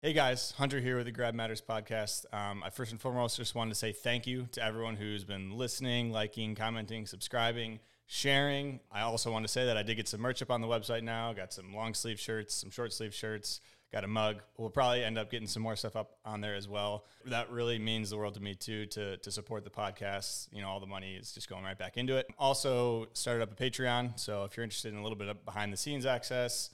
Hey guys, Hunter here with the Grab Matters podcast. I first and foremost just wanted to say thank you to everyone who's been listening, liking, commenting, subscribing, sharing. I also want to say that I did get some merch up on the website now. Got some long sleeve shirts, some short sleeve shirts, got a mug. We'll probably end up getting some more stuff up on there as well. That really means the world to me too, to support the podcast. You know, all the money is just going right back into it. Also started up a Patreon. So if you're interested in a little bit of behind the scenes access,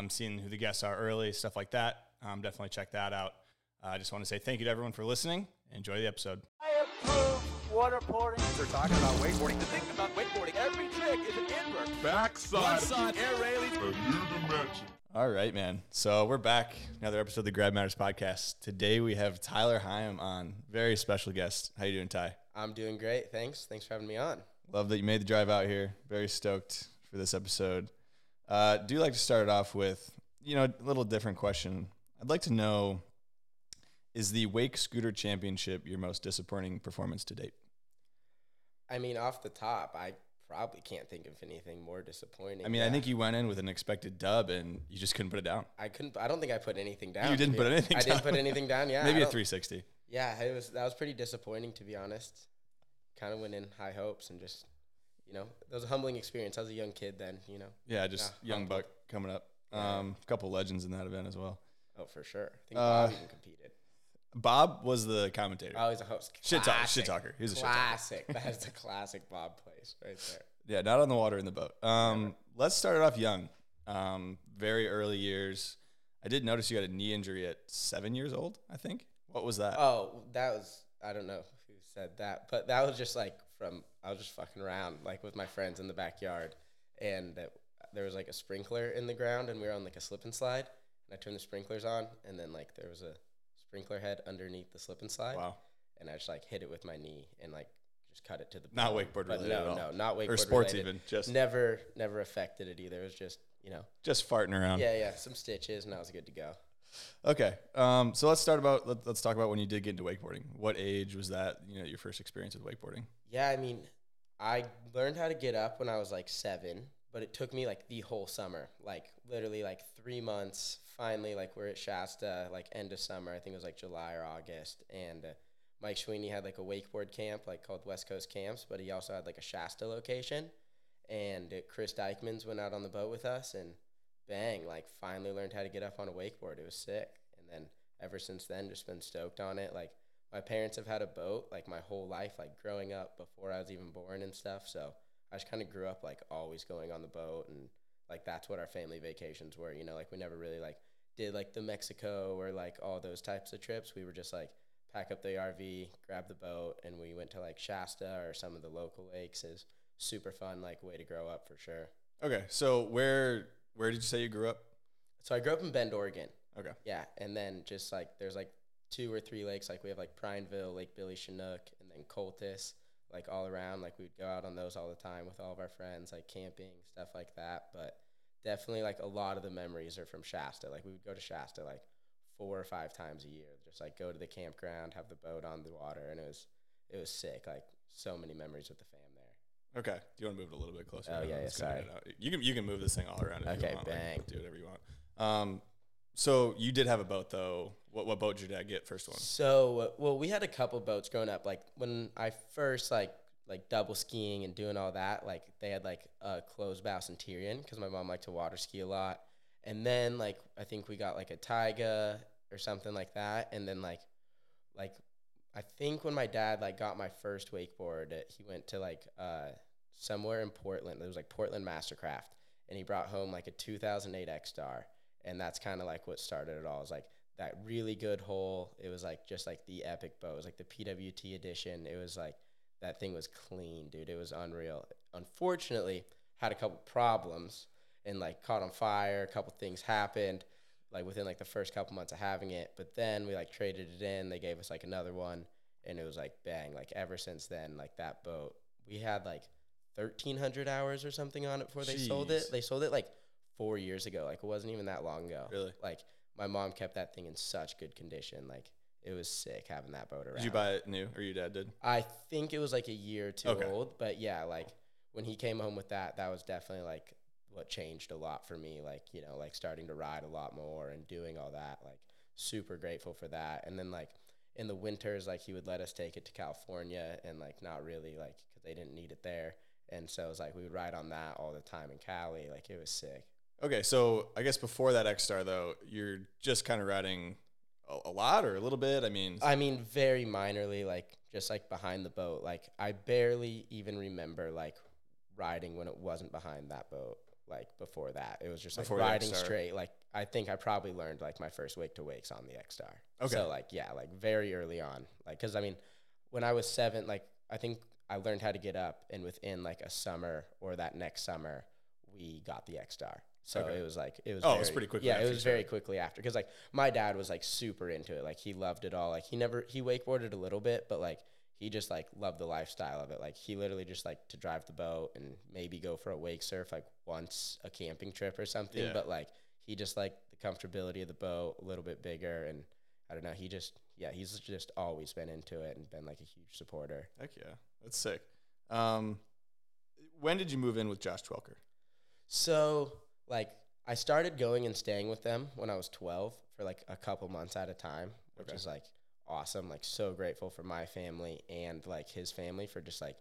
seeing who the guests are early, stuff like that, definitely check that out. I just want to say thank you to everyone for listening. Enjoy the episode. I approve waterboarding. They're talking about wakeboarding. The thing about wakeboarding, every trick is an invert. Backside. Air railies. A new dimension. All right, man. So we're back. Another episode of the Grab Matters podcast. Today we have Tyler Higham on. Very special guest. How you doing, Ty? I'm doing great. Thanks for having me on. Love that you made the drive out here. Very stoked for this episode. Do like to start it off with, a little different question. I'd like to know, is the Wake Scooter Championship your most disappointing performance to date? I mean, off the top, I probably can't think of anything more disappointing. I mean, I think you went in with an expected dub and you just couldn't put it down. I don't think I put anything down. You didn't put anything down? I didn't put anything down, yeah. Maybe a 360. Yeah, that was pretty disappointing, to be honest. Kind of went in high hopes and just, it was a humbling experience. I was a young kid then, Yeah, just young buck coming up. A couple legends in that event as well. Oh, for sure. I think Bob even competed. Bob was the commentator. Oh, he's a host. Shit talker. He's a shit talker. Classic. That is the classic Bob place right there. Yeah, not on the water, in the boat. Let's start it off young. Very early years. I did notice you got a knee injury at 7 years old, I think. What was that? Oh, that was, I don't know who said that, but that was just I was just fucking around with my friends in the backyard, and there was a sprinkler in the ground, and we were on a slip and slide. I turned the sprinklers on, and then there was a sprinkler head underneath the slip and slide. Wow. And I just hit it with my knee and just cut it to the bone. Not wakeboard related at all. No, not wakeboard or sports related. Even. Just never affected it either. It was just just farting around. Yeah, some stitches, and I was good to go. Okay. So let's talk about when you did get into wakeboarding. What age was that? Your first experience with wakeboarding. Yeah, I mean, I learned how to get up when I was 7. But it took me the whole summer, literally 3 months. Finally, we're at Shasta, end of summer. I think it was July or August. And Mike Sweeney had a wakeboard camp called West Coast Camps, but he also had a Shasta location. And Chris Dykmans went out on the boat with us, and bang, finally learned how to get up on a wakeboard. It was sick. And then ever since then, just been stoked on it. My parents have had a boat my whole life, growing up before I was even born and stuff. So I just kind of grew up always going on the boat, and that's what our family vacations were. We never really did the Mexico or all those types of trips. We were just pack up the RV, grab the boat, and we went to Shasta or some of the local lakes. Is super fun way to grow up for sure. Okay, so where did you say you grew up? So I grew up in Bend, Oregon. Okay. Yeah, and then just there's 2 or 3 lakes. We have Prineville, Lake Billy Chinook, and then Coltis. All around, we would go out on those all the time with all of our friends, camping, stuff like that. But definitely, a lot of the memories are from Shasta. We would go to Shasta, 4 or 5 times a year. Just, go to the campground, have the boat on the water, and it was sick. So many memories with the fam there. Okay. Do you want to move it a little bit closer? Oh, yeah, sorry. You can move this thing all around if okay, you want. bang. Do whatever you want. So you did have a boat, though. What boat did your dad get first one? So, well, we had a couple boats growing up. When I first, double skiing and doing all that, they had, a closed bow Centurion because my mom liked to water ski a lot. And then, I think we got, a Taiga or something like that. And then, I think when my dad, got my first wakeboard, he went to, somewhere in Portland. It was, Portland Mastercraft. And he brought home, a 2008 X-Star. And that's kind of, what started it all. It was, that really good hole. It was just the epic boat. It was the PWT edition. It was that thing was clean, dude. It was unreal. Unfortunately, had a couple problems and caught on fire. A couple things happened within the first couple months of having it. But then we traded it in. They gave us another one, and it was bang. Ever since then, that boat, we had 1,300 hours or something on it before they sold it. They sold it 4 years ago. It wasn't even that long ago. Really? My mom kept that thing in such good condition. It was sick having that boat around. Did you buy it new, or your dad did? I think it was a year or two Okay. old. But yeah, when he came home with that was definitely what changed a lot for me. Starting to ride a lot more and doing all that. super grateful for that. And then like in the winters, like he would let us take it to California and like not really like because they didn't need it there. And so it was like we would ride on that all the time in Cali. Like it was sick. Okay, so I guess before that X-Star though, you're just kind of riding a lot or a little bit. I mean, very minorly, like just like behind the boat. Like I barely even remember like riding when it wasn't behind that boat. Like before that, it was just like riding straight. Like I think I probably learned like my first wake to wakes on the X-Star. Okay. So like, yeah, like very early on, like, cause I mean, when I was 7, like I think I learned how to get up, and within like a summer or that next summer, we got the X-Star. So it was like, it was, it was pretty quickly. Yeah, it was very quickly after. Cause like my dad was like super into it. Like he loved it all. Like he wakeboarded a little bit, but like he just like loved the lifestyle of it. Like he literally just like to drive the boat and maybe go for a wake surf like once a camping trip or something. Yeah. But like he just liked the comfortability of the boat, a little bit bigger. And I don't know, he's just always been into it and been like a huge supporter. Heck yeah, that's sick. When did you move in with Josh Twelker? So like I started going and staying with them when I was 12 for like a couple months at a time, which is like awesome. Like so grateful for my family and like his family for just like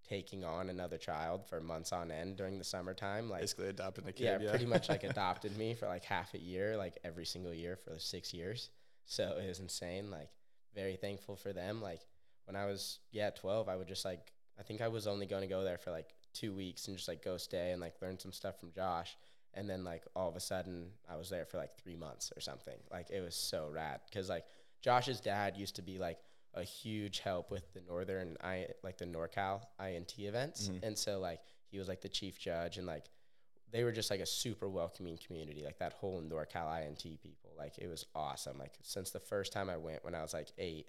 taking on another child for months on end during the summertime. Like basically adopting the kid. Yeah, pretty much like adopted me for like half a year, like every single year for 6 years. So it was insane. Like very thankful for them. Like when I was 12, I would just like, I think I was only going to go there for like 2 weeks and just like go stay and like learn some stuff from Josh. And then like all of a sudden I was there for like 3 months or something. Like it was so rad. Cause like Josh's dad used to be like a huge help with the the NorCal INT events. Mm-hmm. And so like he was like the chief judge, and like they were just like a super welcoming community, like that whole NorCal INT people. Like it was awesome. Like since the first time I went when I was like 8,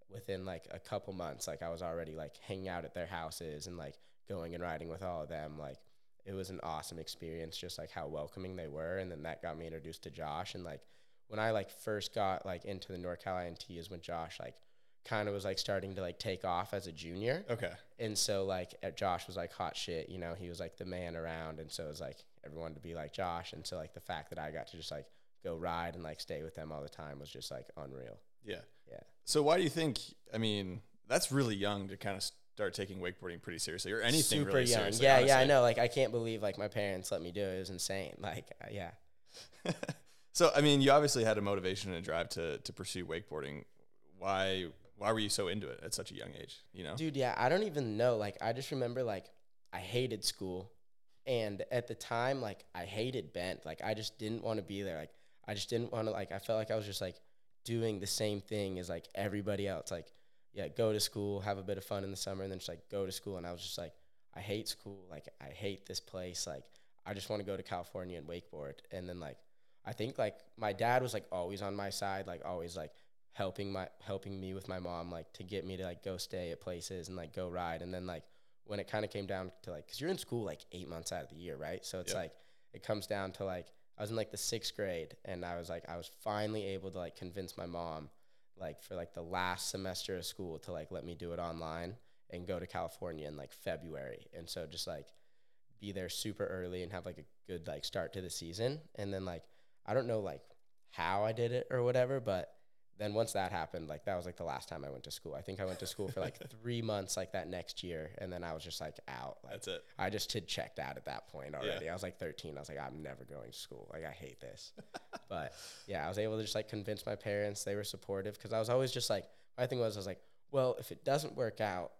within like a couple months, like I was already like hanging out at their houses and like going and riding with all of them. Like it was an awesome experience, just like how welcoming they were. And then that got me introduced to Josh. And like when I like first got like into the NorCal INT is when Josh like kind of was like starting to like take off as a junior. Okay. And so like Josh was like hot shit, you know, he was like the man around. And so it was like everyone wanted to be like Josh. And so like the fact that I got to just like go ride and like stay with them all the time was just like unreal. Yeah. Yeah. So why do you think, I mean, that's really young to kind of start taking wakeboarding pretty seriously, or anything super really young. seriously. Yeah, honestly. yeah, I know. Like I can't believe like my parents let me do it. It was insane. Like, yeah. So, I mean, you obviously had a motivation and a drive to pursue wakeboarding. Why were you so into it at such a young age, you know? Dude, yeah, I don't even know. Like, I just remember, like, I hated school. And at the time, like, I hated Bent. Like, I just didn't want to be there. Like, I just didn't want to, like, I felt like I was just, like, doing the same thing as, like, everybody else. Like, yeah, go to school, have a bit of fun in the summer, and then just, like, go to school. And I was just, like, I hate school. Like, I hate this place. Like, I just want to go to California and wakeboard. And then, like, I think, like, my dad was, like, always on my side, like, always, like, helping me with my mom, like, to get me to, like, go stay at places and, like, go ride. And then, like, when it kind of came down to, like, because you're in school, like, 8 months out of the year, right? So it's, like, it comes down to, like, I was in, like, the 6th grade, and I was finally able to, like, convince my mom, like, for, like, the last semester of school to, like, let me do it online and go to California in, like, February. And so just, like, be there super early and have, like, a good, like, start to the season. And then, like, I don't know, like, how I did it or whatever, but then once that happened, like, that was, like, the last time I went to school. I think I went to school for, like, 3 months, like, that next year, and then I was just, like, out. Like, that's it. I just had checked out at that point already. Yeah. I was, like, 13. I was like, I'm never going to school. Like, I hate this. But, yeah, I was able to just, like, convince my parents. They were supportive because I was always just, like, my thing was, I was like, well, if it doesn't work out,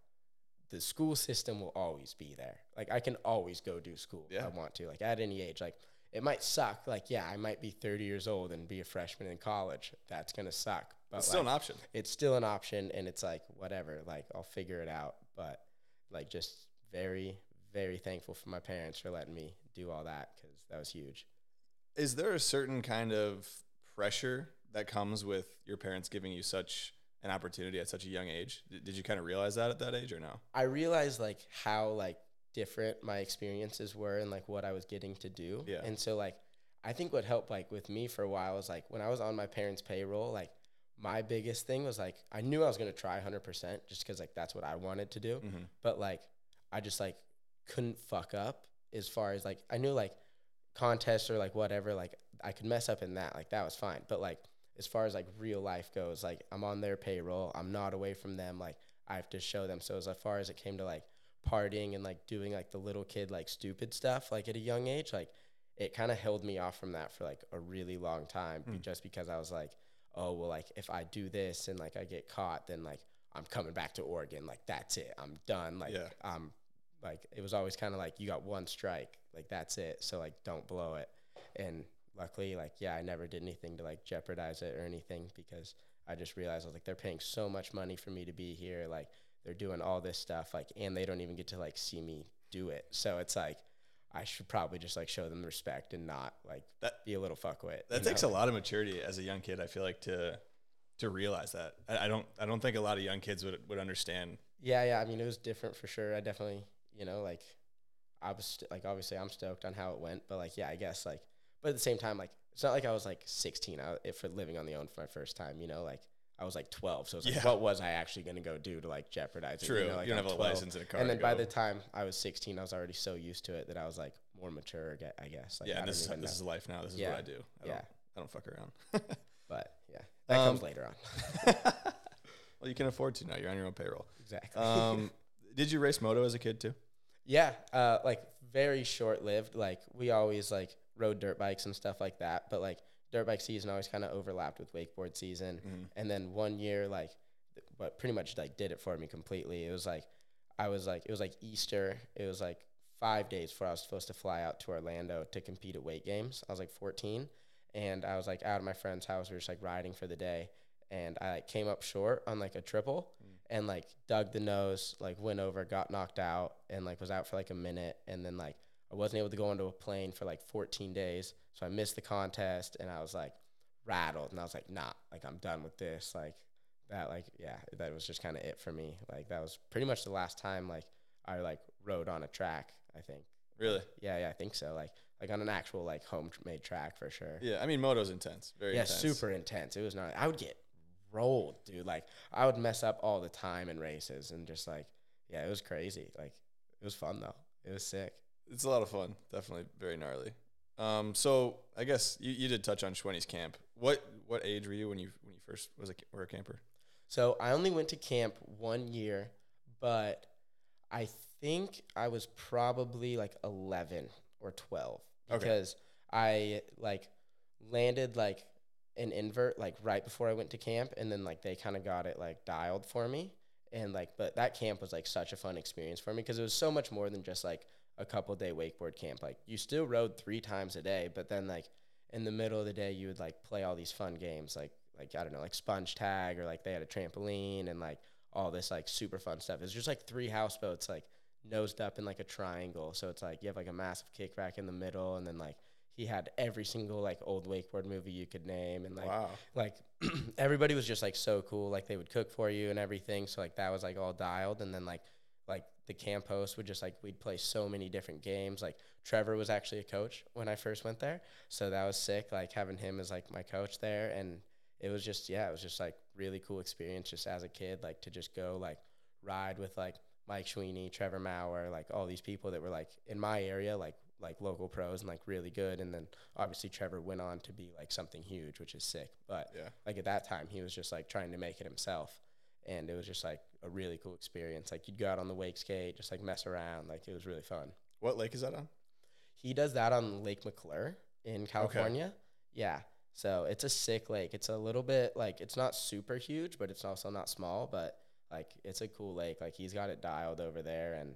the school system will always be there. Like, I can always go do school if I want to, like, at any age. Like, it might suck. Like, yeah, I might be 30 years old and be a freshman in college. That's going to suck. But it's still an option. It's still an option, and it's like, whatever. Like, I'll figure it out. But, like, just very, very thankful for my parents for letting me do all that because that was huge. Is there a certain kind of pressure that comes with your parents giving you such an opportunity at such a young age? Did you kind of realize that at that age or no? I realized, like, how, like, different my experiences were and, like, what I was getting to do. Yeah. And so, like, I think what helped, like, with me for a while was, like, when I was on my parents' payroll, like, my biggest thing was, like, I knew I was going to try 100% just because, like, that's what I wanted to do. Mm-hmm. But, like, I just, like, couldn't fuck up as far as, like, I knew, like, contests or, like, whatever, like, I could mess up in that. Like, that was fine. But, like, as far as like real life goes, like I'm on their payroll. I'm not away from them. Like I have to show them. So as far as it came to like partying and like doing like the little kid like stupid stuff like at a young age, like it kind of held me off from that for like a really long time just because I was like, oh, well, like if I do this and like I get caught, then like I'm coming back to Oregon. Like that's it. I'm done. Like like it was always kind of like you got one strike. Like that's it. So like don't blow it. And luckily, like, yeah, I never did anything to like jeopardize it or anything because I just realized I was like, they're paying so much money for me to be here. Like they're doing all this stuff, like, and they don't even get to like see me do it. So it's like, I should probably just like show them respect and not like be a little fuckwit. That takes a lot of maturity as a young kid. I feel like to realize that. I don't think a lot of young kids would understand. Yeah. I mean, it was different for sure. I definitely, you know, like I was like, obviously I'm stoked on how it went, but like, yeah, I guess like, but at the same time, like, it's not like I was like 16 for living on the own for my first time, you know, like I was like 12. So it's like, what was I actually going to go do to like jeopardize it? True. You know, like you don't have 12. a license in a car. And then by the time I was 16, I was already so used to it that I was like more mature, I guess. Like, yeah. And this is life now. This is what I do. I don't fuck around. But yeah, that comes later on. Well, you can afford to now. You're on your own payroll. Exactly. Did you race moto as a kid too? Yeah. Like very short lived. Like we always like rode dirt bikes and stuff like that. But like dirt bike season always kind of overlapped with wakeboard season. And then one year, like what pretty much like did it for me completely. It was like, it was like Easter. It was like 5 days before I was supposed to fly out to Orlando to compete at weight games. I was like 14 and I was like out of my friend's house. We were just like riding for the day. And I like came up short on like a triple and like dug the nose, like went over, got knocked out and like was out for like a minute. And then like I wasn't able to go onto a plane for like 14 days. So I missed the contest and I was like rattled and I was like, nah, like I'm done with this. Like that, like, yeah, that was just kind of it for me. Like that was pretty much the last time like I like rode on a track, I think. Really? Yeah, I think so. Like on an actual like homemade track for sure. Yeah. I mean, moto's intense. Very intense. Yeah, super intense. It was not, I would get rolled, dude. Like I would mess up all the time in races and just like, yeah, it was crazy. Like it was fun though. It was sick. It's a lot of fun. Definitely very gnarly. So I guess you did touch on Schwenny's camp. What age were you when you first were a camper? So I only went to camp 1 year, but I think I was probably like 11 or 12 because I like landed like an invert like right before I went to camp, and then like they kind of got it like dialed for me, and like but that camp was like such a fun experience for me because it was so much more than just like a couple day wakeboard camp. Like you still rode 3 times a day, but then like in the middle of the day you would like play all these fun games like I don't know, like sponge tag, or like they had a trampoline and like all this like super fun stuff. It's just like 3 houseboats like nosed up in like a triangle, so it's like you have like a massive kickback in the middle, and then like he had every single like old wakeboard movie you could name, and like like everybody was just like so cool. Like they would cook for you and everything, so like that was like all dialed. And then like the camp host would just like, we'd play so many different games. Like Trever was actually a coach when I first went there, so that was sick, like having him as like my coach there. And it was just like really cool experience just as a kid, like to just go like ride with like Mike Sweeney, Trevor Maur, like all these people that were like in my area, like local pros and like really good. And then obviously Trevor went on to be like something huge, which is sick. But like at that time he was just like trying to make it himself, and it was just like a really cool experience. Like you'd go out on the wake skate, just like mess around. Like it was really fun. What lake is that on? He does that on Lake McClure in California. Okay. Yeah. So it's a sick lake. It's a little bit like, it's not super huge, but it's also not small, but like it's a cool lake. Like he's got it dialed over there, and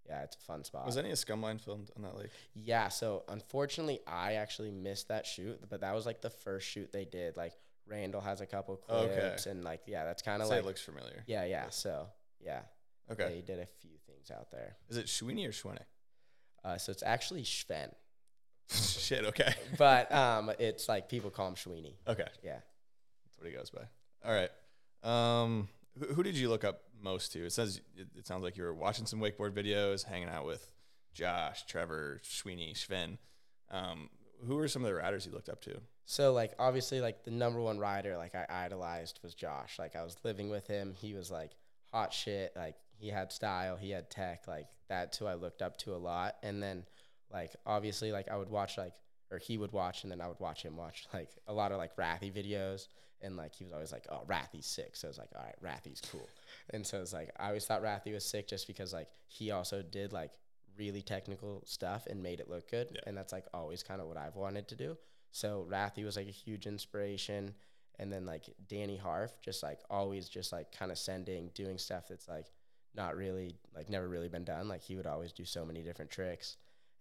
yeah, it's a fun spot. Was any of Scumline filmed on that lake? Yeah. So unfortunately I actually missed that shoot, but that was like the first shoot they did. Like Randall has a couple clips and like, yeah, that's kind of like, it looks familiar. Yeah. So yeah. Okay. They did a few things out there. Is it Sweeney or Schwenne? So it's actually Sven. Shit, okay. But it's like people call him Sweeney. Okay. Yeah. That's what he goes by. All right. Who did you look up most to? It sounds like you were watching some wakeboard videos, hanging out with Josh, Trevor, Sweeney, Sven. Who were some of the riders you looked up to? So like obviously like the number one rider like I idolized was Josh. Like I was living with him. He was like hot shit. Like he had style, he had tech. Like that's who I looked up to a lot. And then like obviously like I would watch like, or he would watch, and then I would watch him watch like a lot of like Rathy videos, and like he was always like, oh, Rathy's sick. So I was like, all right, Rathy's cool. And so it's like I always thought Rathy was sick just because like he also did like really technical stuff and made it look good. Yeah. And that's like always kind of what I've wanted to do. So Rathy was like a huge inspiration. And then like Danny Harf, just like always just like kind of doing stuff that's like not really, like never really been done. Like he would always do so many different tricks.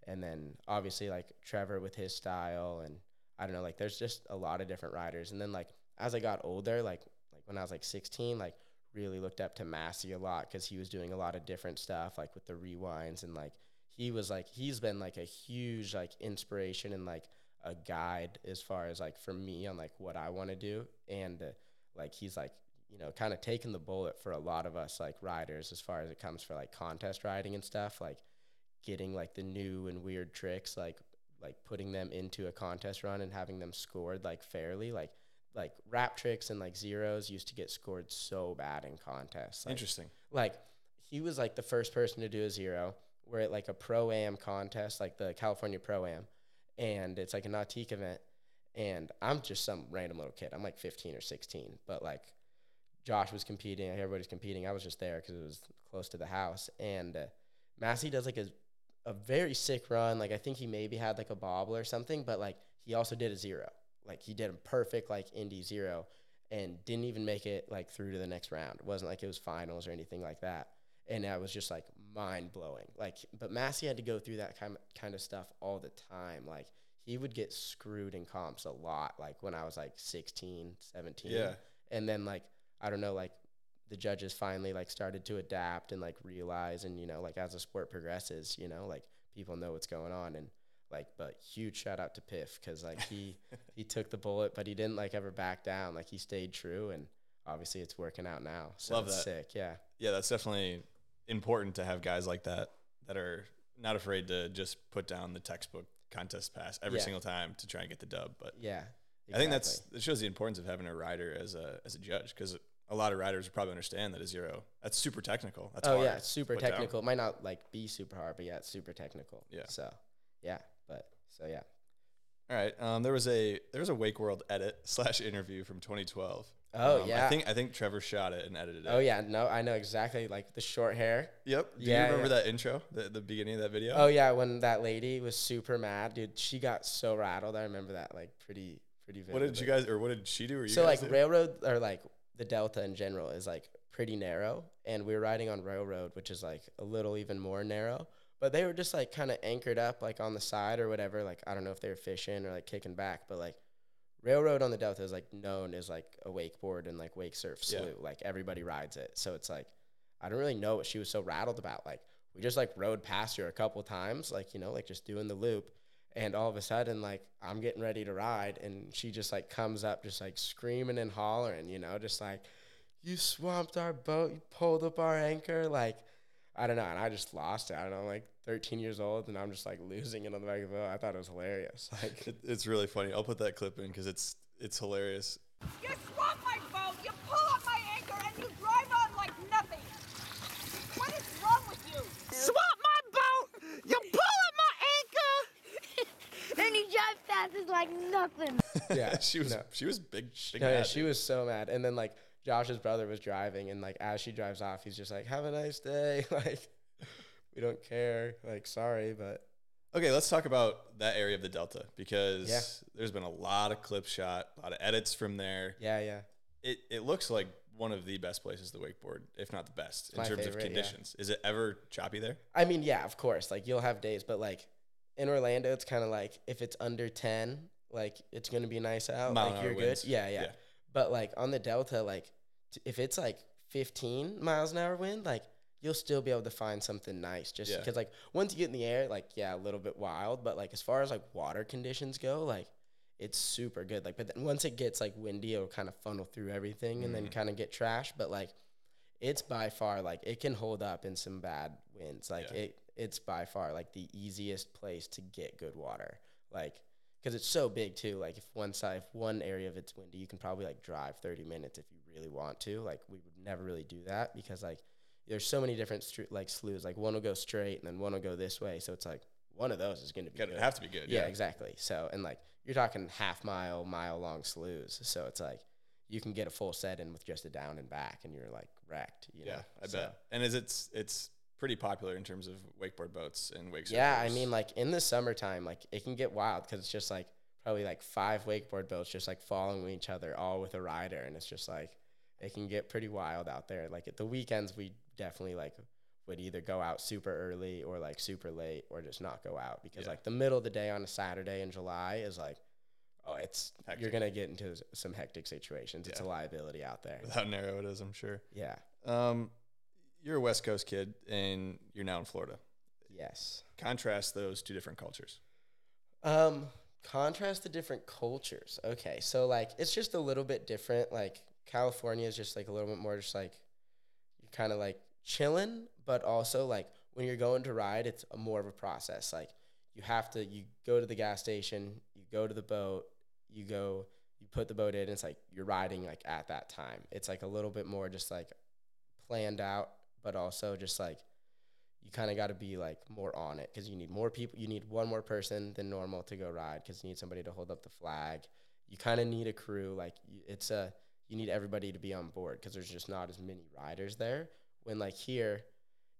And then obviously like Trever with his style, and I don't know, like there's just a lot of different riders. And then like as I got older, like when I was like 16, like really looked up to Massey a lot because he was doing a lot of different stuff like with the rewinds, and like he's been like a huge like inspiration and like a guide as far as like for me on like what I want to do. And like he's like, you know, kind of taking the bullet for a lot of us like riders as far as it comes for like contest riding and stuff, like getting like the new and weird tricks, like putting them into a contest run and having them scored like fairly. Like wrap tricks and like zeros used to get scored so bad in contests. Like, Interesting. Like he was like the first person to do a zero. We're at like a Pro-Am contest, like the California Pro-Am, and it's like a nautique event, and I'm just some random little kid. I'm like 15 or 16, but like Josh was competing, everybody's competing. I was just there because it was close to the house, and Massey does like a very sick run. Like I think he maybe had like a bobble or something, but like he also did a zero. Like he did a perfect like Indy zero and didn't even make it like through to the next round. It wasn't like it was finals or anything like that. And I was just like mind blowing. Like, but Massey had to go through that kind of stuff all the time. Like he would get screwed in comps a lot. Like when I was like 16, 17. Yeah. And then like, I don't know, like the judges finally like started to adapt and like realize, and, you know, like as the sport progresses, you know, like people know what's going on. And like, but huge shout out to Piff, because like he took the bullet, but he didn't like ever back down. Like he stayed true, and obviously it's working out now. So Love it's that. sick. Yeah. Yeah, that's definitely important to have guys like that are not afraid to just put down the textbook contest pass every single time to try and get the dub. But yeah, exactly. I think that shows the importance of having a rider as a judge, because a lot of riders would probably understand that a zero, that's super technical. That's hard. Yeah, it's super technical. Down. It might not like be super hard, but yeah, it's super technical. Yeah. So yeah, yeah. All right. There was a Wake World edit / interview from 2012. Oh yeah. I think Trever shot it and edited it. Oh yeah, no, I know exactly, like the short hair. Yep. Do you remember that intro, the beginning of that video? Oh yeah, when that lady was super mad, dude. She got so rattled. I remember that like pretty vividly. What did she do? Or you so guys like do? railroad, or like the Delta in general, is like pretty narrow, and we were riding on railroad, which is like a little even more narrow. But they were just like kind of anchored up like on the side or whatever. Like I don't know if they were fishing or like kicking back, but like railroad on the Delta is like known as like a wakeboard and like wake surf slough. Yeah. Like everybody rides it. So it's like, I don't really know what she was so rattled about. Like we just like rode past her a couple times, like, you know, like just doing the loop. And all of a sudden, like I'm getting ready to ride, and she just like comes up just like screaming and hollering, you know, just like, you swamped our boat, you pulled up our anchor. Like, I don't know. And I just lost it. I don't know, like 13 years old, and I'm just like losing it on the back of the boat. I thought it was hilarious. Like it's really funny. I'll put that clip in because it's hilarious. You swamp my boat, you pull up my anchor, and you drive on like nothing. What is wrong with you? Swap my boat! You pull up my anchor! And he drives fast as like nothing. Yeah, she was big. Yeah, she was so mad. And then like Josh's brother was driving, and like as she drives off, he's just like, "Have a nice day." Like, we don't care. Like, sorry, but okay. Let's talk about that area of the Delta, because there's been a lot of clips shot, a lot of edits from there. Yeah. It looks like one of the best places to wakeboard, if not the best, in terms of conditions. Yeah. Is it ever choppy there? I mean, yeah, of course. Like you'll have days, but like in Orlando, it's kind of like if it's under 10, like it's gonna be nice out. Like you're good. Yeah. But like on the Delta, like if it's like 15 miles an hour wind, like you'll still be able to find something nice, just because like once you get in the air, like a little bit wild, but like as far as like water conditions go, like it's super good. Like, but then once it gets like windy, it'll kind of funnel through everything and then kind of get trash. But like it's by far like it can hold up in some bad winds. Like it's by far like the easiest place to get good water. Like, because it's so big too. Like if one area of it's windy, you can probably like drive 30 minutes if you really want to. Like we would never really do that because like there's so many different like sloughs. Like one will go straight and then one will go this way. So it's like one of those is going to be Gotta good. have to be good. Yeah, exactly. So, and like you're talking half mile, mile long sloughs. So it's like you can get a full set in with just a down and back, and you're like wrecked. You know? I bet. And it's pretty popular in terms of wakeboard boats and wake surfers. Yeah, I mean, like in the summertime, like it can get wild because it's just like probably like 5 wakeboard boats just like following each other, all with a rider, and it's just like it can get pretty wild out there. Like at the weekends, we definitely like would either go out super early or like super late or just not go out because like the middle of the day on a Saturday in July is like, oh, it's hectic. You're gonna get into some hectic situations. It's a liability out there. With how narrow it is, I'm sure. Yeah. You're a West Coast kid and you're now in Florida. Yes. Contrast those two different cultures. Contrast the different cultures. Okay, so like it's just a little bit different. Like California is just like a little bit more just like you're kind of like chilling, but also like when you're going to ride, it's more of a process. Like you go to the gas station, you go to the boat, you put the boat in. It's like you're riding like at that time. It's like a little bit more just like planned out, but also just like you kind of got to be like more on it because you need more people. You need one more person than normal to go ride because you need somebody to hold up the flag. You kind of need a crew. Like you need everybody to be on board because there's just not as many riders there. When like here,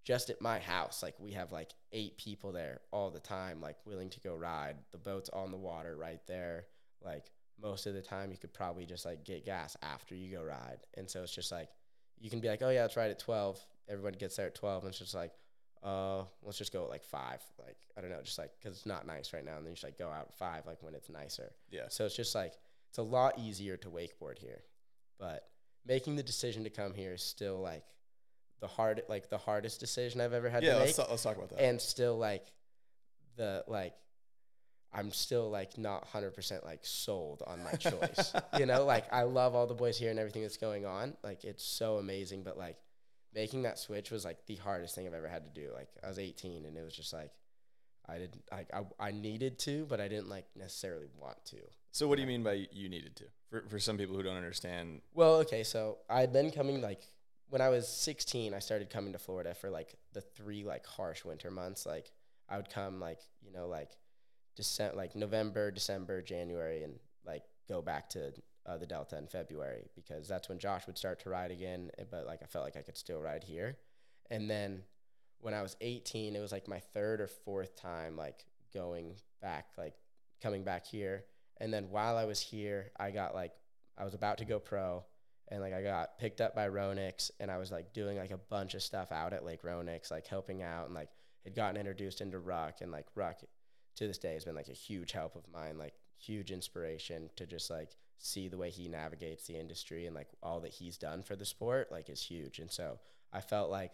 just at my house, like we have like 8 people there all the time, like willing to go ride. The boat's on the water right there. Like most of the time you could probably just like get gas after you go ride. And so it's just like, you can be like, oh yeah, let's ride at 12. Everybody gets there at 12 and it's just like, let's just go at like 5. Like, I don't know, just like, cause it's not nice right now. And then you just like go out at 5, like when it's nicer. Yeah. So it's just like, it's a lot easier to wakeboard here, but making the decision to come here is still like the hardest decision I've ever had to make. Let's talk about that. And still like I'm still like not 100% like sold on my choice. You know, like I love all the boys here and everything that's going on. Like it's so amazing, but like making that switch was like the hardest thing I've ever had to do. Like I was 18 and it was just like I needed to, but I didn't like necessarily want to. So what do you mean by you needed to? For some people who don't understand. Well, okay, so I'd been coming like when I was 16, I started coming to Florida for like the 3 like harsh winter months. Like I would come like, you know, like November, December, January, and like go back to the Delta in February because that's when Josh would start to ride again. But like I felt like I could still ride here. And then when I was 18, it was like my 3rd or 4th time like going back, like coming back here. And then while I was here, I was about to go pro. And, like, I got picked up by Ronix, and I was, like, doing, like, a bunch of stuff out at Lake Ronix, like, helping out, and, like, had gotten introduced into Ruck. And, like, Ruck, to this day, has been, like, a huge help of mine, like, huge inspiration to just, like, see the way he navigates the industry and, like, all that he's done for the sport, like, is huge. And so I felt like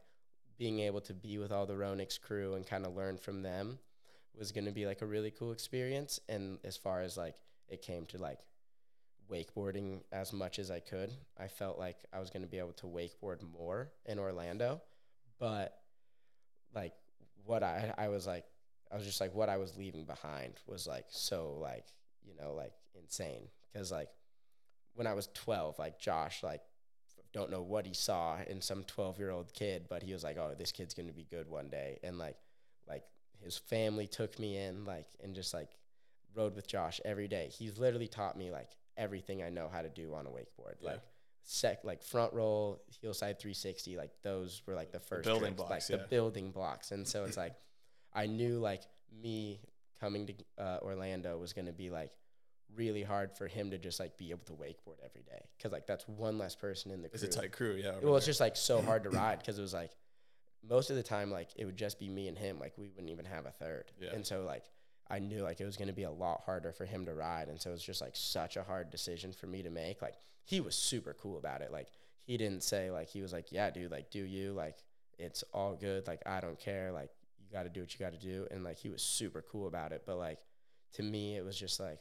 being able to be with all the Ronix crew and kind of learn from them was going to be, like, a really cool experience. And as far as, like, it came to, like, wakeboarding as much as I could, I felt like I was going to be able to wakeboard more in Orlando, but like what I was just like what I was leaving behind was like so like, you know, like insane because like when I was 12, like Josh, like don't know what he saw in some 12-year-old kid, but he was like, oh, this kid's going to be good one day. And like his family took me in like and just like rode with Josh every day. He's literally taught me like everything I know how to do on a wakeboard. Yeah. Like front roll, heel side 360, like those were like the first building tricks, blocks, like the building blocks. And so it's like I knew like me coming to Orlando was going to be like really hard for him to just like be able to wakeboard every day because like that's one less person in the crew. It's a tight crew, yeah. Well, it's just like so hard to ride because it was like most of the time like it would just be me and him, like we wouldn't even have a third. Yeah. And so like I knew like it was going to be a lot harder for him to ride. And so it was just like such a hard decision for me to make. Like he was super cool about it. Like he didn't say like, he was like, yeah, dude, like do you, like it's all good. Like, I don't care. Like you got to do what you got to do. And like, he was super cool about it. But like, to me, it was just like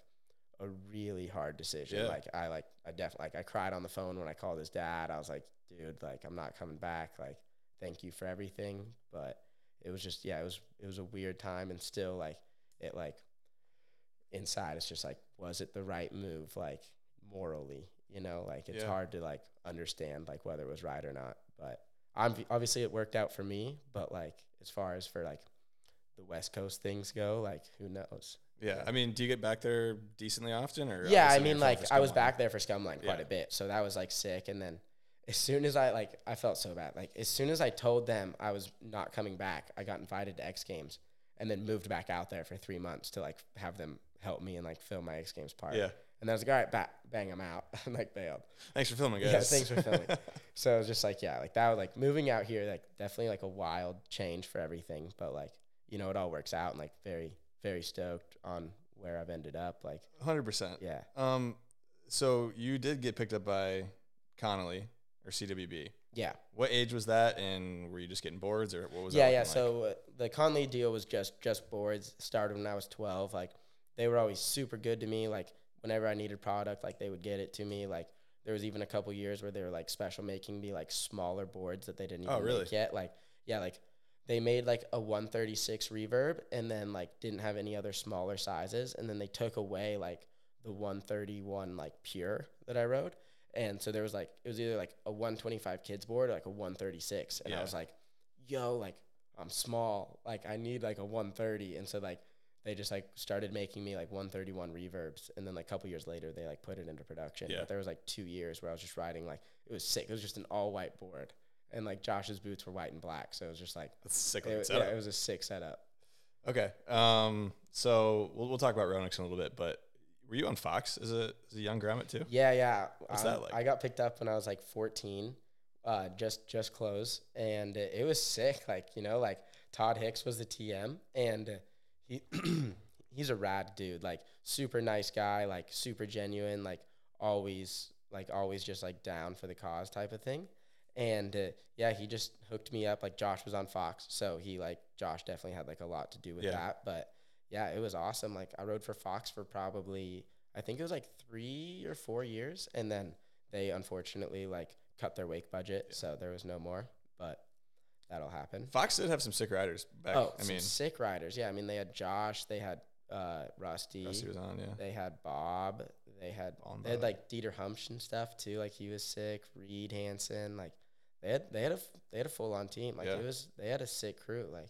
a really hard decision. Yeah. Like I definitely, like I cried on the phone when I called his dad. I was like, dude, like I'm not coming back. Like, thank you for everything. But it was just, yeah, it was a weird time. And still like, it like inside it's just like, was it the right move, like morally, you know, like it's hard to like understand like whether it was right or not. But obviously it worked out for me, but like as far as for like the West Coast things go, like who knows? Yeah. I mean, do you get back there decently often, or? Yeah, I obviously mean, you're like for I was Scumline? back there for Scumline quite Yeah. a bit, so that was like sick. And then as soon as I felt so bad. Like as soon as I told them I was not coming back, I got invited to X Games, and then moved back out there for 3 months to like have them help me and like film my X Games part. Yeah. And then I was like, all right, bang, I'm out. I'm like bailed. Thanks for filming, guys. Yeah, thanks for filming. So it was just like, yeah, like that was like moving out here, like definitely like a wild change for everything. But like, you know, it all works out, and like very, very stoked on where I've ended up. Like 100%. yeah. So you did get picked up by Connolly or CWB. Yeah. What age was that, and were you just getting boards, or what was that? Yeah. looking Yeah. like? So the Conley deal was just boards. Started when I was 12. Like they were always super good to me. Like whenever I needed product, like they would get it to me. Like there was even a couple years where they were like special making me like smaller boards that they didn't even really? make yet. Like yeah, like they made like a 136 reverb and then like didn't have any other smaller sizes, and then they took away like the 131 like pure that I rode. And so there was like, it was either like a 125 kids board or like a 136. And I Yeah. was like, yo, like I'm small. Like I need like a 130. And so like they just like started making me like 131 reverbs. And then like a couple years later, they like put it into production. Yeah. But there was like 2 years where I was just riding like, it was sick. It was just an all white board. And like Josh's boots were white and black. So it was just like, That's a sick it, looking yeah, setup. it was a sick setup. Okay. So we'll talk about Ronix in a little bit, but were you on Fox as a young grommet too? Yeah, yeah. What's that like? I got picked up when I was like 14, just close, and it was sick. Like you know, like Todd Hicks was the TM, and he he's a rad dude. Like super nice guy, like super genuine, like always just like down for the cause type of thing. And yeah, he just hooked me up. Like Josh was on Fox, so Josh definitely had like a lot to do with Yeah. that. But yeah, it was awesome. Like I rode for Fox for probably, I think it was like 3 or 4 years, and then they unfortunately like cut their wake budget, so there was no more. But that'll happen. Fox did have some sick riders back. Oh, I some mean, sick riders. Yeah, I mean they had Josh, they had Rusty, Rusty was on, yeah. they had Bob, they had like Dieter Humpsch and stuff too. Like he was sick. Reed Hansen, like they had a full on team. Like Yeah. they had a sick crew. Like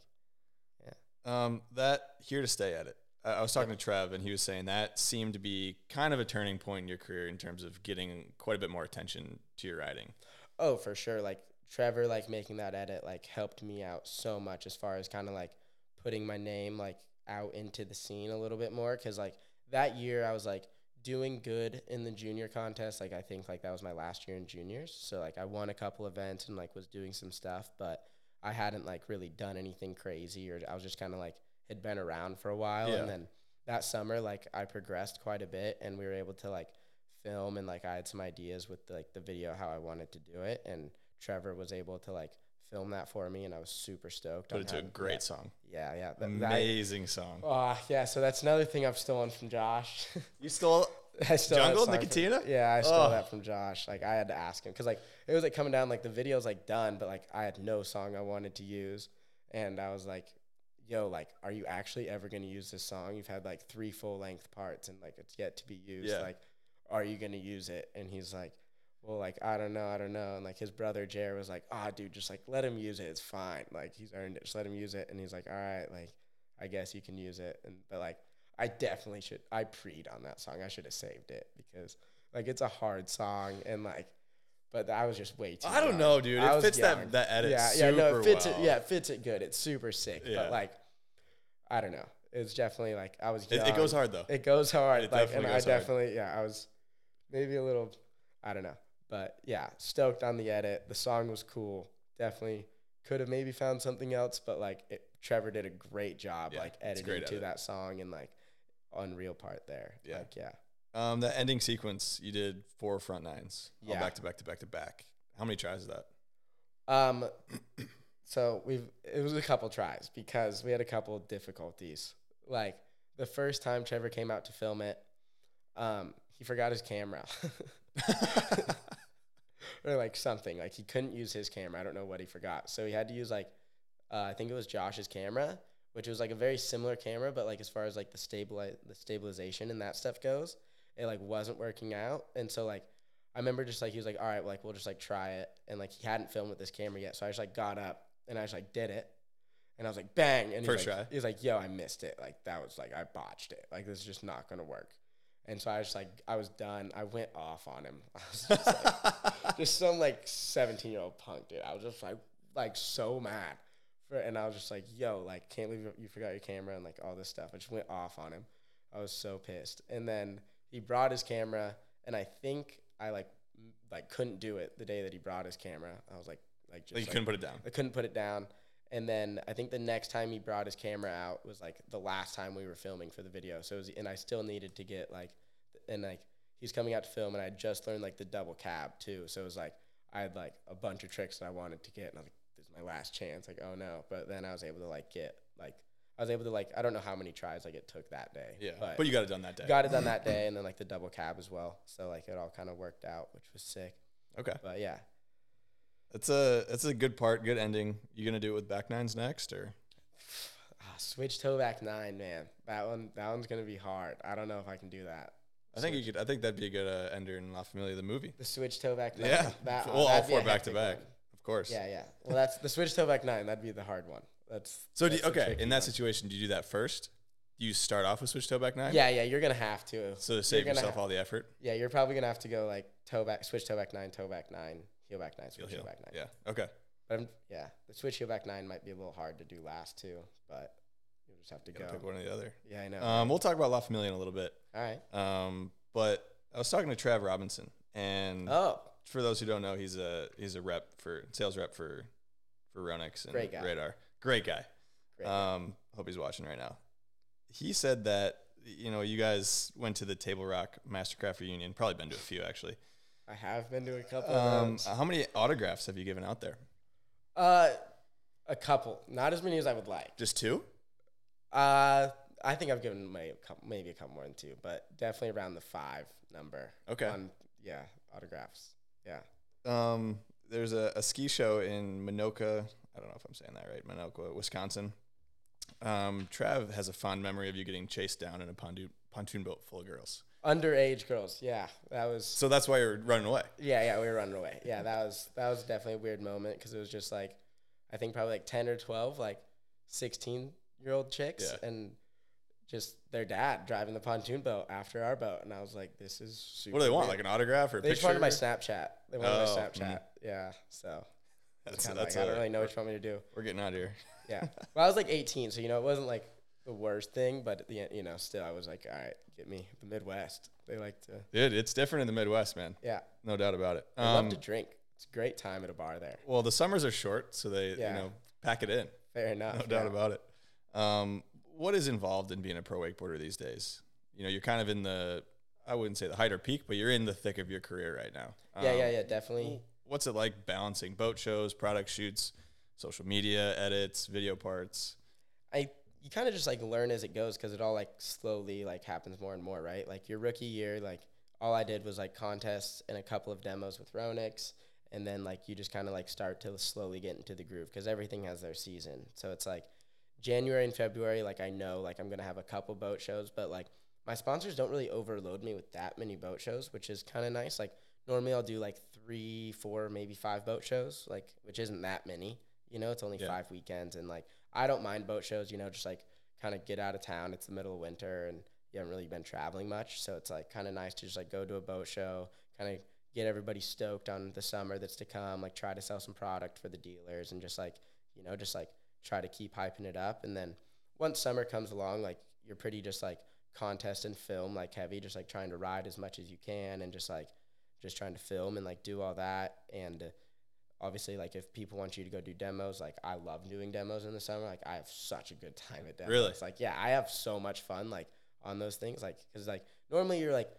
That here to stay at it. I was talking to Trev, and he was saying that seemed to be kind of a turning point in your career in terms of getting quite a bit more attention to your riding. oh, for sure. Like Trever, like making that edit, like helped me out so much as far as kind of like putting my name like out into the scene a little bit more. Cause like that year I was like doing good in the junior contest. Like I think like that was my last year in juniors. So like I won a couple events and like was doing some stuff, but I hadn't like really done anything crazy, or I was just kind of like had been around for a while. Yeah. And then that summer, like I progressed quite a bit, and we were able to like film, and like I had some ideas with like the video, how I wanted to do it. And Trever was able to like film that for me, and I was super stoked. Put on it to a how- great yeah. song. Yeah, yeah. Amazing song. Yeah, so that's another thing I've stolen from Josh. You stole I stole that Jungle song Nicotina? Yeah, I stole Oh. that from Josh. Like I had to ask him because like it was like coming down, like the video's like done, but like I had no song I wanted to use, and I was like, "Yo, like, are you actually ever gonna use this song? You've had like 3 full length parts, and like it's yet to be used. Yeah. Like, are you gonna use it?" And he's like, "Well, like I don't know." And like his brother Jared was like, dude, just like let him use it. It's fine. Like he's earned it. Just let him use it." And he's like, "All right, like I guess you can use it." But like I definitely should. I preed on that song. I should have saved it because like it's a hard song, and like, but I was just way too. I don't young. know, dude. I It was fits young. that edit Yeah, super no, it fits well. it. Yeah, it fits it good. It's super sick. Yeah. But like, I don't know. It's definitely like I was. It young. goes hard, though. It goes hard. It like, definitely and goes I hard. definitely, yeah, I was maybe a little. I don't know, but yeah, stoked on the edit. The song was cool. Definitely could have maybe found something else, but like Trever did a great job, Yeah, like it's a editing great to edit. that song, and like unreal part there. Yeah. Like, yeah. That ending sequence, you did 4 front nines. All Yeah. back to back to back to back. How many tries is that? So it was a couple tries because we had a couple difficulties. Like the first time Trevor came out to film it, he forgot his camera. Or like something. Like he couldn't use his camera. I don't know what he forgot. So he had to use like I think it was Josh's camera, which was like a very similar camera, but like as far as like the stabilization and that stuff goes, it like wasn't working out. And so like I remember just like he was like, "All right, like we'll just like try it." And like he hadn't filmed with this camera yet. So I just like got up and I just like did it. And I was like, bang. And First try. He was like, yo, I missed it. Like, that was like, I botched it. Like, this is just not going to work. And so I was done. I went off on him. I was just like, just some like 17-year-old punk, dude. I was just like so mad. And I was just like, yo, like, can't believe you forgot your camera and like all this stuff. I just went off on him. I was so pissed. And then he brought his camera, and I think I like couldn't do it the day that he brought his camera. I was like you couldn't put it down. I couldn't put it down. And then I think the next time he brought his camera out was like the last time we were filming for the video. So and I still needed to get he's coming out to film, and I just learned like the double cab too. So it was like I had like a bunch of tricks that I wanted to get, and I was like, this is my last chance. Like, oh no. But then I was able to I don't know how many tries like it took that day. Yeah. But you got it done that day. Got it done that day, and then like the double cab as well. So like it all kind of worked out, which was sick. Okay. But yeah. That's a good part, good ending. You gonna do it with back nines next, or? Switch toe back 9, man. That one's gonna be hard. I don't know if I can do that. I think you could. I think that'd be a good ender in La Familia, the movie. The switch toe back 9. Yeah. All 4 back to back, of course. Yeah. Well, that's the switch toe back 9. That'd be the hard one. So in that situation, do you do that first? Do you start off with switch toe back 9? Yeah. You're gonna have to. So to save yourself all the effort. Yeah, you're probably gonna have to go like switch toe back 9, toe back 9, heel back 9, switch heel back 9. Yeah. Okay. But the switch heel back 9 might be a little hard to do last too, but you'll just have to go. Pick one or the other. Yeah, I know. We'll talk about La Familia in a little bit. All right. But I was talking to Trev Robinson, and for those who don't know, he's a sales rep for Ronix and Great guy. Radar. Great guy. Hope he's watching right now. He said that you guys went to the Table Rock Mastercraft reunion. Probably been to a few actually. I have been to a couple of those. How many autographs have you given out there? A couple. Not as many as I would like. Just 2? I think I've given maybe a couple more than 2, but definitely around the 5 number. Okay. Autographs. Yeah. There's a ski show in Minoka. I don't know if I'm saying that right. Minoka, Wisconsin. Trav has a fond memory of you getting chased down in a pontoon boat full of girls. Underage girls. Yeah. That was. So that's why you're running away. Yeah. We were running away. Yeah. That was definitely a weird moment because it was just like, I think probably like 10 or 12, like 16-year-old chicks. Yeah. And just their dad driving the pontoon boat after our boat. And I was like, this is super What do they want, weird. like an autograph or a They picture? just wanted my Snapchat. They wanted my Snapchat. Yeah, so That's I don't really know what you want me to do. We're getting out of here. Yeah. Well, I was like 18, so, it wasn't like the worst thing. But at the end, still, I was like, all right, get me the Midwest. They like to. Dude, it's different in the Midwest, man. Yeah. No doubt about it. I love to drink. It's a great time at a bar there. Well, the summers are short, so they, pack it in. Fair enough. No doubt about it. What is involved in being a pro wakeboarder these days? You're kind of in the, I wouldn't say the height or peak, but you're in the thick of your career right now. Yeah, definitely. What's it like balancing boat shows, product shoots, social media edits, video parts? You kind of just like learn as it goes because it all like slowly like happens more and more, right? Like your rookie year, like all I did was like contests and a couple of demos with Ronix, and then like you just kind of like start to slowly get into the groove because everything has their season. So it's like January and February, like I know like I'm gonna have a couple boat shows, but like my sponsors don't really overload me with that many boat shows, which is kind of nice. Like normally I'll do like 3, 4, maybe 5 boat shows, like which isn't that many. It's only 5 weekends, and like I don't mind boat shows. Just like kind of get out of town. It's the middle of winter, and you haven't really been traveling much, so it's like kind of nice to just like go to a boat show, kind of get everybody stoked on the summer that's to come. Like try to sell some product for the dealers, and just like try to keep hyping it up. And then once summer comes along, like you're pretty just like contest and film like heavy, just like trying to ride as much as you can and just trying to film and like do all that. And obviously like if people want you to go do demos, like I love doing demos in the summer. Like I have such a good time at demos. Really? It's like, yeah, I have so much fun like on those things. Like, cause like normally you're like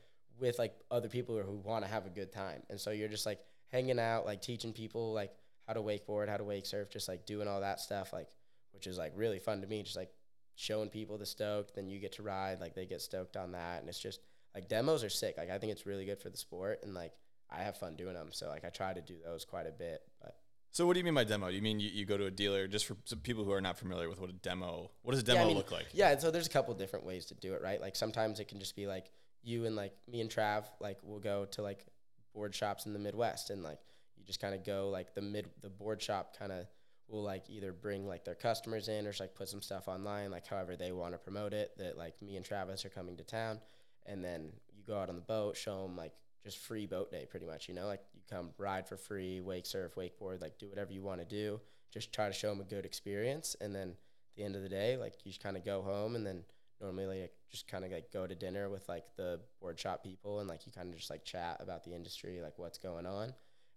with like other people who want to have a good time. And so you're just like hanging out, like teaching people like how to wakeboard, how to wake surf, just like doing all that stuff, like, which is like really fun to me, just like showing people the stoked, then you get to ride, like they get stoked on that. And it's just like demos are sick. Like I think it's really good for the sport, and like I have fun doing them. So like I try to do those quite a bit. But so what do you mean by demo? Do you mean you go to a dealer? Just for some people who are not familiar with what does a demo look like? Yeah, and so there's a couple different ways to do it, right? Like sometimes it can just be like you and like me and Trav, like we'll go to like board shops in the Midwest, and like you just kind of go like the board shop kind of will like either bring like their customers in or just like put some stuff online, like however they want to promote it, that like me and Travis are coming to town. And then you go out on the boat, show them like just free boat day pretty much, you know, like you come ride for free, wake surf, wakeboard, like do whatever you want to do. Just try to show them a good experience. And then at the end of the day, like you just kind of go home, and then normally like just kind of like go to dinner with like the board shop people, and like you kind of just like chat about the industry, like what's going on.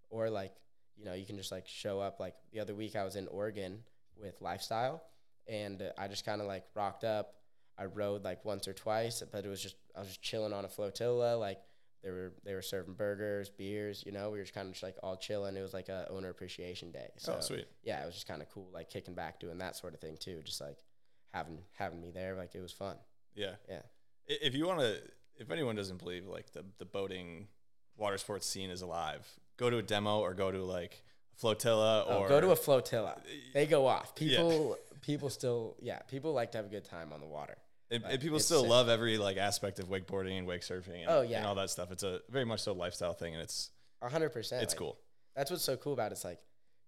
Or like, you know, you can just like show up. Like the other week I was in Oregon with Lifestyle, and I just kind of like rocked up. I rode like once or twice, but I was just chilling on a flotilla. Like they were serving burgers, beers, you know, we were just kind of just like all chilling. It was like a owner appreciation day. So sweet. Yeah, it was just kind of cool, like kicking back, doing that sort of thing too. Just like having me there, like it was fun. Yeah. Yeah. If anyone doesn't believe like the boating water sports scene is alive, go to a demo or go to like a flotilla or go to a flotilla. They go off. People still, people like to have a good time on the water. And people still love every like aspect of wakeboarding and wake surfing and, and all that stuff. It's a very much so lifestyle thing, and it's 100%. It's cool. That's what's so cool about it. It's like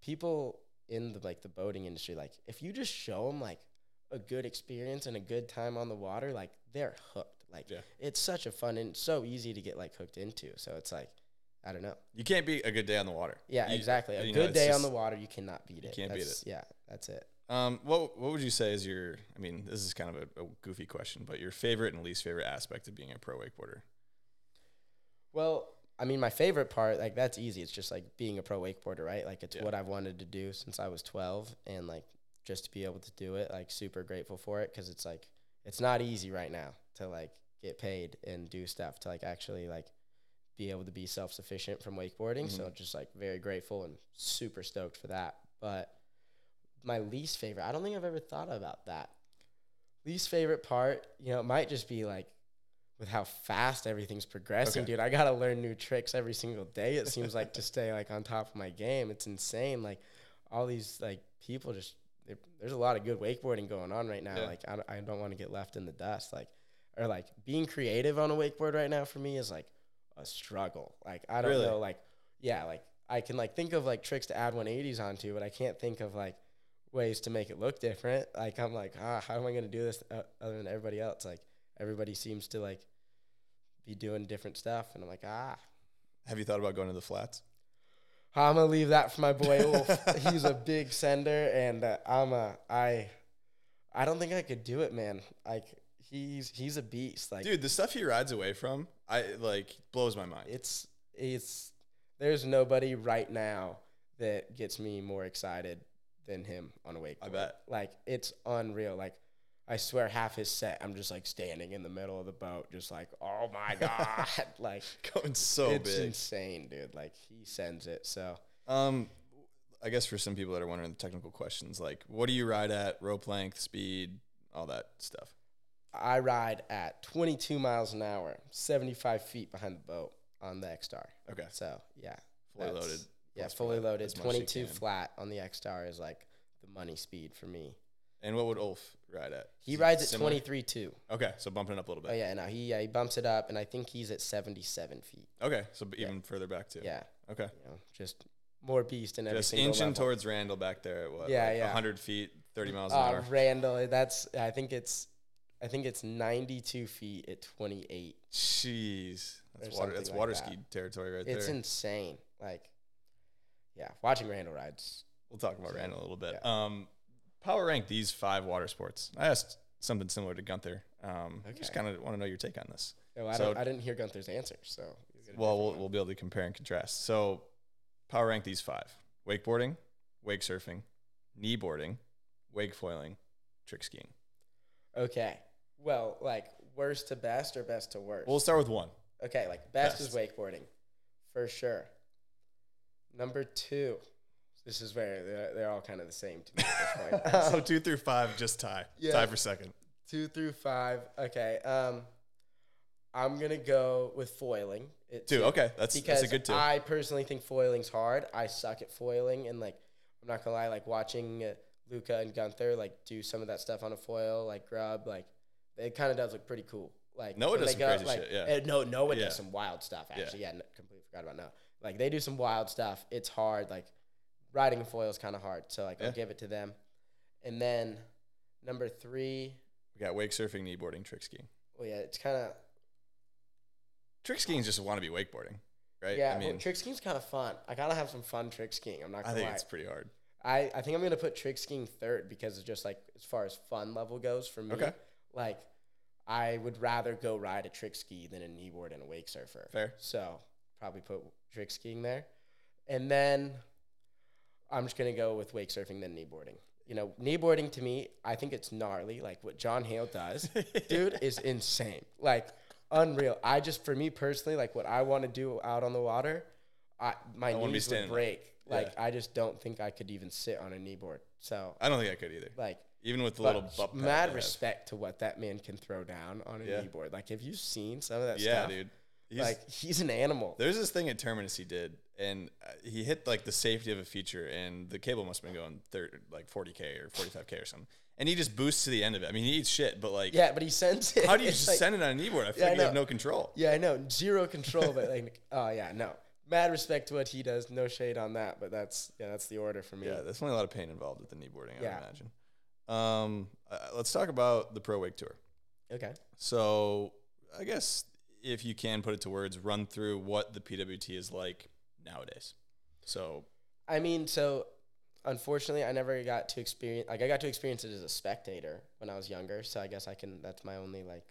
people in the boating industry, like if you just show them like a good experience and a good time on the water, like they're hooked. Like it's such a fun and so easy to get like hooked into. So it's like, I don't know. You can't beat a good day on the water. Yeah, exactly. A good day on the water, you cannot beat it. You can't beat it. Yeah, that's it. What would you say is your, I mean, this is kind of a goofy question, but your favorite and least favorite aspect of being a pro wakeboarder? Well, I mean, my favorite part, like that's easy. It's just like being a pro wakeboarder, right? Like it's what I've wanted to do since I was 12, and like just to be able to do it, like super grateful for it, because it's like, it's not easy right now to like get paid and do stuff to like actually like be able to be self-sufficient from wakeboarding. So just like very grateful and super stoked for that. But my least favorite, I don't think I've ever thought about that. Least favorite part, you know, it might just be like with how fast everything's progressing, dude. I got to learn new tricks every single day, it seems like, to stay like on top of my game. It's insane. Like all these like people just, there's a lot of good wakeboarding going on right now. Like I don't want to get left in the dust. Like, or like being creative on a wakeboard right now for me is like a struggle. Like I don't know, like, like I can like think of like tricks to add 180s onto, but I can't think of like ways to make it look different. Like I'm like, how am I going to do this other than everybody else? Like everybody seems to like be doing different stuff, and I'm like, Have you thought about going to the flats? I'm gonna leave that for my boy Ulf. He's a big sender, and I don't think I could do it, man. Like he's a beast. Like, dude, the stuff he rides away from, blows my mind. It's there's nobody right now that gets me more excited than him on a wakeboard. I bet. Like it's unreal. Like I swear half his set, I'm just like standing in the middle of the boat, just like, oh my God. Like going so big. It's insane, dude. Like he sends it. So I guess for some people that are wondering the technical questions, like what do you ride at, rope length, speed, all that stuff? I ride at 22 miles an hour, 75 feet behind the boat on the X-Star. Okay. So yeah. Fully loaded. Yeah, fully loaded. 22 flat on the X-Star is like the money speed for me. And what would Ulf ride at? He rides at 23 too. Okay, so bumping it up a little bit. Oh yeah, no, he bumps it up, and I think he's at 77 feet. Okay, so even further back too. Yeah. Okay. You know, just more beast in every just single inching level. towards Randall back there at what? Yeah, like yeah. 100 feet, 30 miles an hour. Randall, I think it's 92 feet at 28. Jeez, that's water ski territory right there. It's insane. Like, yeah, watching Randall rides. We'll talk about Randall a little bit. Yeah. Power rank these 5 water sports. I asked something similar to Gunther. Just kind of want to know your take on this. Oh, I didn't hear Gunther's answer, so. We'll be able to compare and contrast. So, power rank these 5: wakeboarding, wake surfing, kneeboarding, wake foiling, trick skiing. Okay. Well, like worst to best or best to worst? We'll start with 1. Okay, like best is wakeboarding, for sure. Number 2. This is they're all kind of the same to me at this point. So 2 through 5 just tie. Yeah. Tie for second. 2 through 5. Okay. I'm gonna go with foiling. 2. Okay, that's a good 2. I personally think foiling's hard. I suck at foiling, and like I'm not gonna lie, like watching Luca and Gunther like do some of that stuff on a foil, like grub, like it kind of does look pretty cool. Like Noah does some crazy like, shit. Yeah. Noah Yeah. does some wild stuff. Actually, completely forgot about Noah. Like they do some wild stuff. It's hard. Like riding a foil is kind of hard, so like Yeah. I'll give it to them. And then number 3, We got wake surfing, kneeboarding, trick skiing. well, yeah, it's kind of Trick skiing is just wannabe wakeboarding, right? yeah. I mean, Well, trick skiing's kind of fun. I gotta have some fun trick skiing. I'm not I gonna think lie. it's pretty hard. I think I'm gonna put trick skiing third because it's just like as far as fun level goes for me. Okay. Like I would rather go ride a trick ski than a kneeboard and a wake surfer. Fair. So probably put trick skiing there, and then I'm just gonna go with wake surfing then kneeboarding. You know, kneeboarding to me, I think it's gnarly. Like what John Hale does, dude, is insane. Like unreal. For me personally, like what I want to do out on the water, my wanna be knees would standing up. break. Like Yeah. I just don't think I could even sit on a kneeboard. So I don't think I could either. like Even with the but little bump pad mad they respect to what that man can throw down on a Yeah. kneeboard. Like have you seen some of that have. Yeah, stuff? dude. Like he's an animal. There's this thing at Terminus he did, and he hit like the safety of a feature, and the cable must have been going 40K or 45K or something. And he just boosts to the end of it. I mean, he eats shit, but like, Yeah, but he sends it. how do you It's just like- send it on a kneeboard? I feel Yeah, like I you have know. no control. Yeah, I know. Zero control, but like, oh yeah, no. Mad respect to what he does. No shade on that, but that's the order for me. Yeah, there's only a lot of pain involved with the kneeboarding, I Yeah. would imagine. Let's talk about the Pro Wake Tour. Okay. So I guess if you can put it to words, run through what the PWT is like nowadays. So I mean, so unfortunately, I never got to experience. Like, I got to experience it as a spectator when I was younger. So I guess I can. That's my only like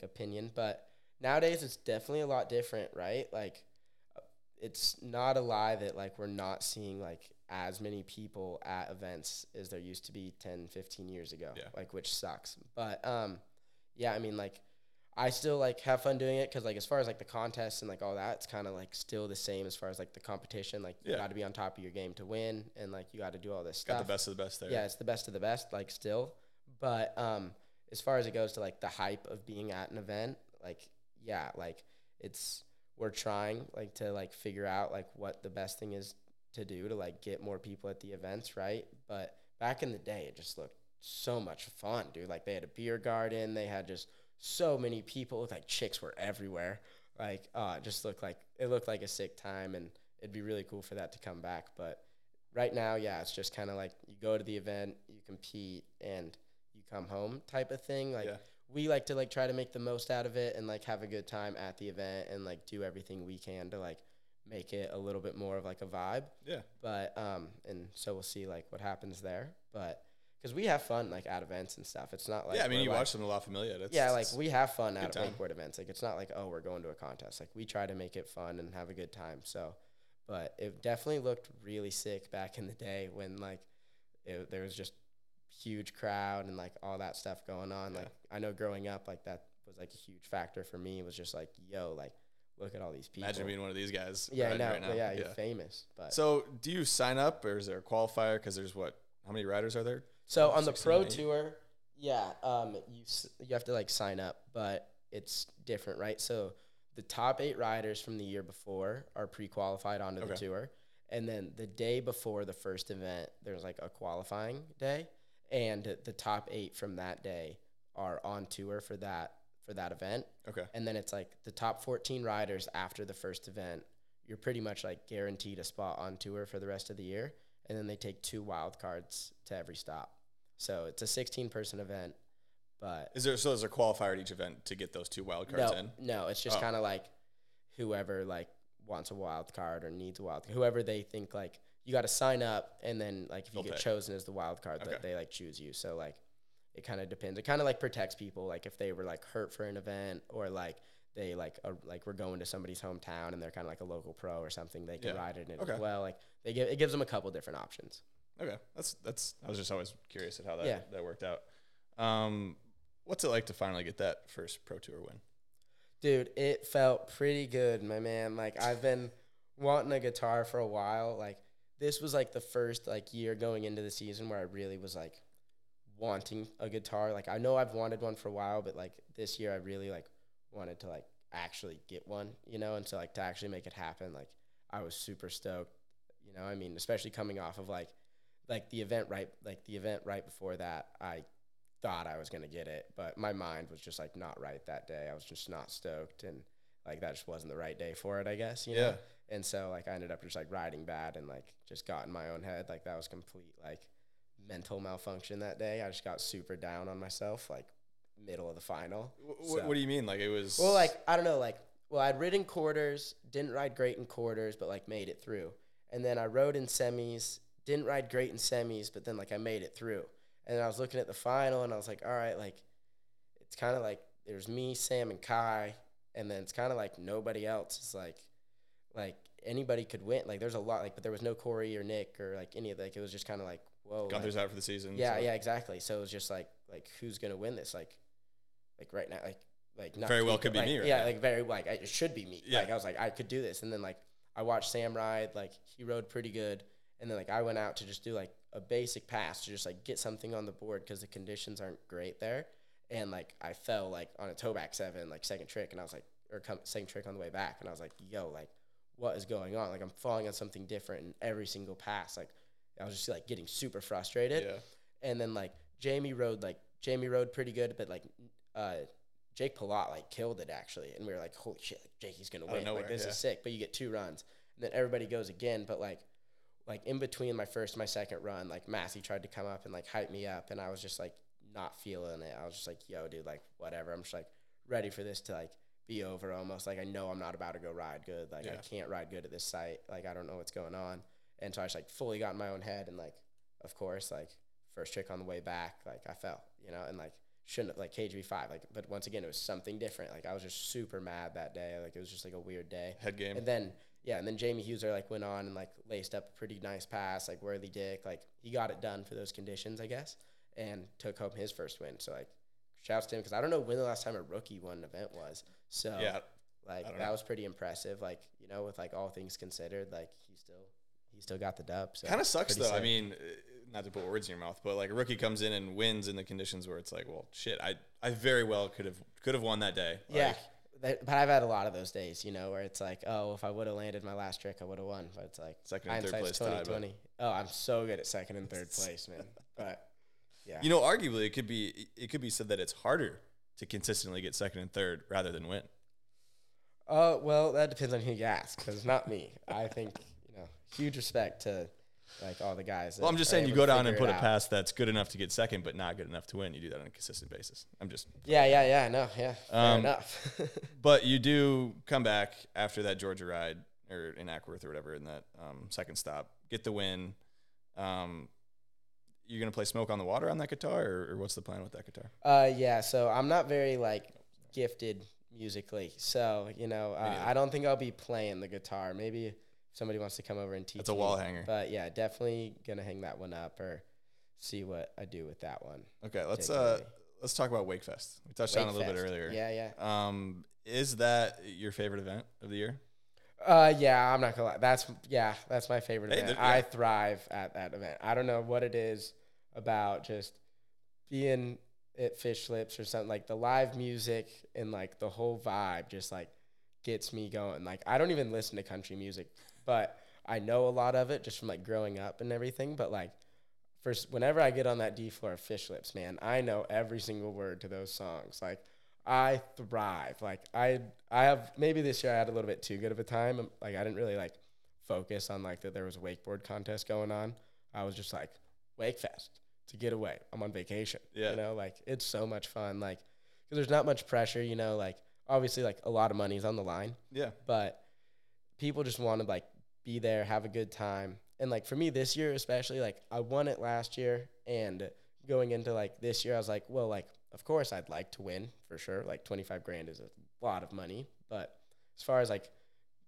opinion. But nowadays, it's definitely a lot different, right? Like, it's not a lie that like we're not seeing like as many people at events as there used to be 10, 15 years ago. Yeah. Like, which sucks. But yeah, I mean, like, I still like have fun doing it because like as far as like the contests and like all that, it's kind of like still the same as far as like the competition. Like you Yeah. got to be on top of your game to win, and like you got to do all this got stuff. the best of the best there. Yeah, it's the best of the best, like still. But as far as it goes to like the hype of being at an event, like yeah, like we're trying like to like figure out like what the best thing is to do to like get more people at the events, right? But back in the day, it just looked so much fun, dude. Like they had a beer garden, they had just so many people. Like chicks were everywhere. Like it looked like a sick time, and it'd be really cool for that to come back. But right now, yeah, it's just kind of like you go to the event, you compete, and you come home type of thing. Like Yeah. we like to like try to make the most out of it and like have a good time at the event and like do everything we can to like make it a little bit more of like a vibe. Yeah. But and so we'll see like what happens there. But because we have fun like at events and stuff. It's not like Yeah, I mean, we're, you like, watch them a La Familia. yeah, like we have fun at good time. wakeboard events. Like it's not like, oh, we're going to a contest. Like we try to make it fun and have a good time. So, but it definitely looked really sick back in the day when like there was just huge crowd and like all that stuff going on. Yeah. Like I know growing up, like that was like a huge factor for me. It was just like, yo, like look at all these people. Imagine being one of these guys. Yeah, I riding know. right now. But yeah, you're famous. But So do you sign up, or is there a qualifier? Because there's how many riders are there? so on the 16, pro 8? tour, yeah, you have to like sign up, but it's different, right? So the top 8 riders from the year before are pre-qualified onto the Okay. tour, and then the day before the first event, there's like a qualifying day, and the top 8 from that day are on tour for that event. Okay. And then it's like the top 14 riders after the first event, you're pretty much like guaranteed a spot on tour for the rest of the year. And then they take 2 wild cards to every stop. So it's a 16-person event, but Is there a qualifier at each event to get those 2 wild cards in? no, it's just Oh. kind of like whoever like wants a wild card or needs a wild card, whoever they think like you got to sign up, and then like if you They'll get pick. chosen as the wild card, Okay. that they like choose you. So like it kind of depends. It kind of like protects people, like if they were like hurt for an event, or like they like we're going to somebody's hometown and they're kind of like a local pro or something, they can Yeah. ride in it Okay. as well. Like it gives them a couple different options. Okay, that's. I was just always curious at how Yeah. that worked out. What's it like to finally get that first pro tour win? Dude, it felt pretty good, my man. Like I've been wanting a guitar for a while. Like this was like the first like year going into the season where I really was like wanting a guitar. Like I know I've wanted one for a while, but like this year I really like wanted to like actually get one, you know? And so like to actually make it happen, like I was super stoked, you know? I mean, especially coming off of like the event right before that, I thought I was going to get it, but my mind was just like not right that day. I was just not stoked, and like that just wasn't the right day for it, I guess, you know? And so like I ended up just like riding bad and like just got in my own head. Like that was complete like mental malfunction that day. I just got super down on myself like middle of the final. What do you mean? Like it was... Well, like, I don't know, like, well, I'd ridden quarters, didn't ride great in quarters, but like made it through. And then I rode in semis, didn't ride great in semis, but then like I made it through. And I was looking at the final and I was like, all right, like it's kind of like there's me, Sam, and Kai, and then it's kind of like nobody else. It's like anybody could win. Like there's a lot, like, but there was no Corey or Nick or like any of like it was just kind of like, whoa. Gunther's like, out for the season. Yeah, so. yeah, exactly. So it was just like who's gonna win this? Like right now, like not very well could be like, me right yeah, now. like very like it should be me. Yeah. Like I was like I could do this, and then like I watched Sam ride. Like he rode pretty good, and then like I went out to just do like a basic pass to just like get something on the board because the conditions aren't great there, and like I fell like on a toe back 7 like second trick, and I was like second trick on the way back, and I was like yo like what is going on? Like I'm falling on something different in every single pass. Like I was just like getting super frustrated. Yeah. And then like Jamie rode pretty good, but like Jake Palat like killed it actually, and we were like, holy shit, like Jakey's gonna win. Nowhere, like this yeah. is sick. But you get 2 runs, and then everybody goes again. But like in between my first and my second run, like Massey tried to come up and like hype me up, and I was just like not feeling it. I was just like, yo, dude, like whatever. I'm just like ready for this to like be over almost. Like I know I'm not about to go ride good. Like I can't ride good at this site. Like I don't know what's going on. And so I just like fully got in my own head, and like of course like first trick on the way back, like I fell, you know, and like shouldn't have, like KGV5, like, but once again it was something different. Like I was just super mad that day. Like it was just like a weird day. Head game. And then Jamie Huser like went on and like laced up a pretty nice pass, like Worthy Dick, like he got it done for those conditions, I guess, and took home his first win. So like shouts to him, because I don't know when the last time a rookie won an event was. So yeah, like that was pretty impressive. Like, you know, with like all things considered, like he still got the dub. So kind of sucks though. sick. I mean, not to put words in your mouth, but like a rookie comes in and wins in the conditions where it's like, well, shit, I very well could have won that day. Yeah. But I've had a lot of those days, you know, where it's like, oh, if I would have landed my last trick, I would have won. But it's like second and third place tie. 2020. Oh, I'm so good at second and third place, man. But yeah, you know, arguably it could be said that it's harder to consistently get second and third rather than win. Well, that depends on who you ask, because not me. I think, you know, huge respect to like all the guys. Well, I'm just saying you go down and put a pass that's good enough to get second, but not good enough to win. You do that on a consistent basis. I'm just fair enough. But you do come back after that Georgia ride or in Ackworth or whatever in that second stop, get the win. You're gonna play Smoke on the Water on that guitar, or what's the plan with that guitar? Yeah. So I'm not very like gifted musically, so you know, I don't think I'll be playing the guitar. Maybe if somebody wants to come over and teach. That's a wall hanger. But yeah, definitely gonna hang that one up or see what I do with that one. Okay, let's talk about Wakefest. We touched on it a little bit earlier. Yeah. Is that your favorite event of the year? Yeah, I'm not gonna lie. That's my favorite event. Yeah. I thrive at that event. I don't know what it is about just being at Fish Lips or something. Like the live music and like the whole vibe just like gets me going. Like I don't even listen to country music, but I know a lot of it just from like growing up and everything. But like first, whenever I get on that D floor of Fish Lips, man, I know every single word to those songs. Like I thrive. Like I have, maybe this year I had a little bit too good of a time. Like I didn't really like focus on like that there was a wakeboard contest going on. I was just like, Wakefest to get away. I'm on vacation. Yeah. You know, like it's so much fun. Like, cause there's not much pressure, you know, like obviously like a lot of money's on the line. Yeah. But people just want to like be there, have a good time. And like for me this year, especially, like I won it last year, and going into like this year, I was like, well, like, of course I'd like to win for sure. Like 25 grand is a lot of money. But as far as like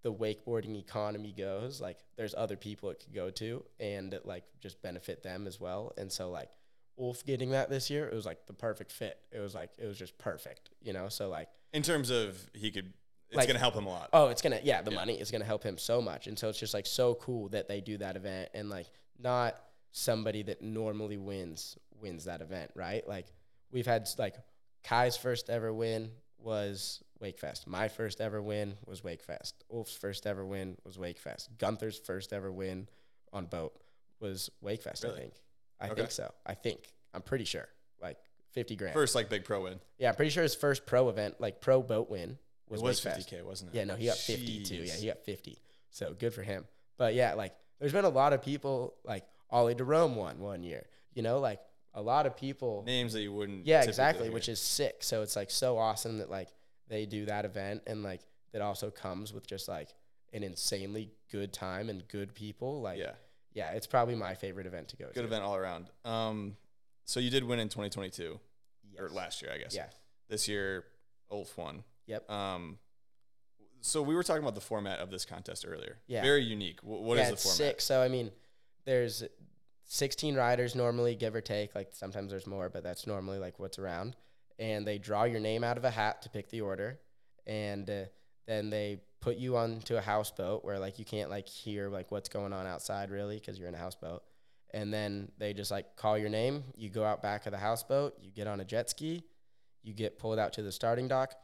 the wakeboarding economy goes, like there's other people it could go to and like just benefit them as well. And so like Ulf getting that this year, it was like the perfect fit. It was just perfect, you know? So like in terms of it's like, going to help him a lot. Oh, the money is going to help him so much. And so it's just like so cool that they do that event, and like not somebody that normally wins that event, right? Like we've had like Kai's first ever win was Wakefest. My first ever win was Wakefest. Ulf's first ever win was Wakefest. Gunther's first ever win on boat was Wakefest, Really? I think so. I'm pretty sure. Like 50 grand. First like big pro win. Yeah, I'm pretty sure his first pro event, like pro boat win, was It was Wakefest. 50K, wasn't it? Yeah, no, he got 50 too. Jeez. Yeah, he got 50. So good for him. But yeah, like there's been a lot of people like Ollie DeRome won one year, you know, like a lot of people. Names that you wouldn't. Yeah, typically exactly, hear. which is sick. So it's like so awesome that like they do that event, and like that also comes with just like an insanely good time and good people. Like, yeah, it's probably my favorite event to go to. Good event all around. So you did win in 2022 or Yes. last year, I guess. Yeah. This year, Ulf won. Yep. So we were talking about the format of this contest earlier. Yeah. Very unique. What is the it's format? 6. So I mean, there's 16 riders normally, give or take. Like sometimes there's more, but that's normally like what's around. And they draw your name out of a hat to pick the order, and then they put you onto a houseboat where like you can't like hear like what's going on outside really because you're in a houseboat. And then they just like call your name. You go out back of the houseboat. You get on a jet ski. You get pulled out to the starting dock.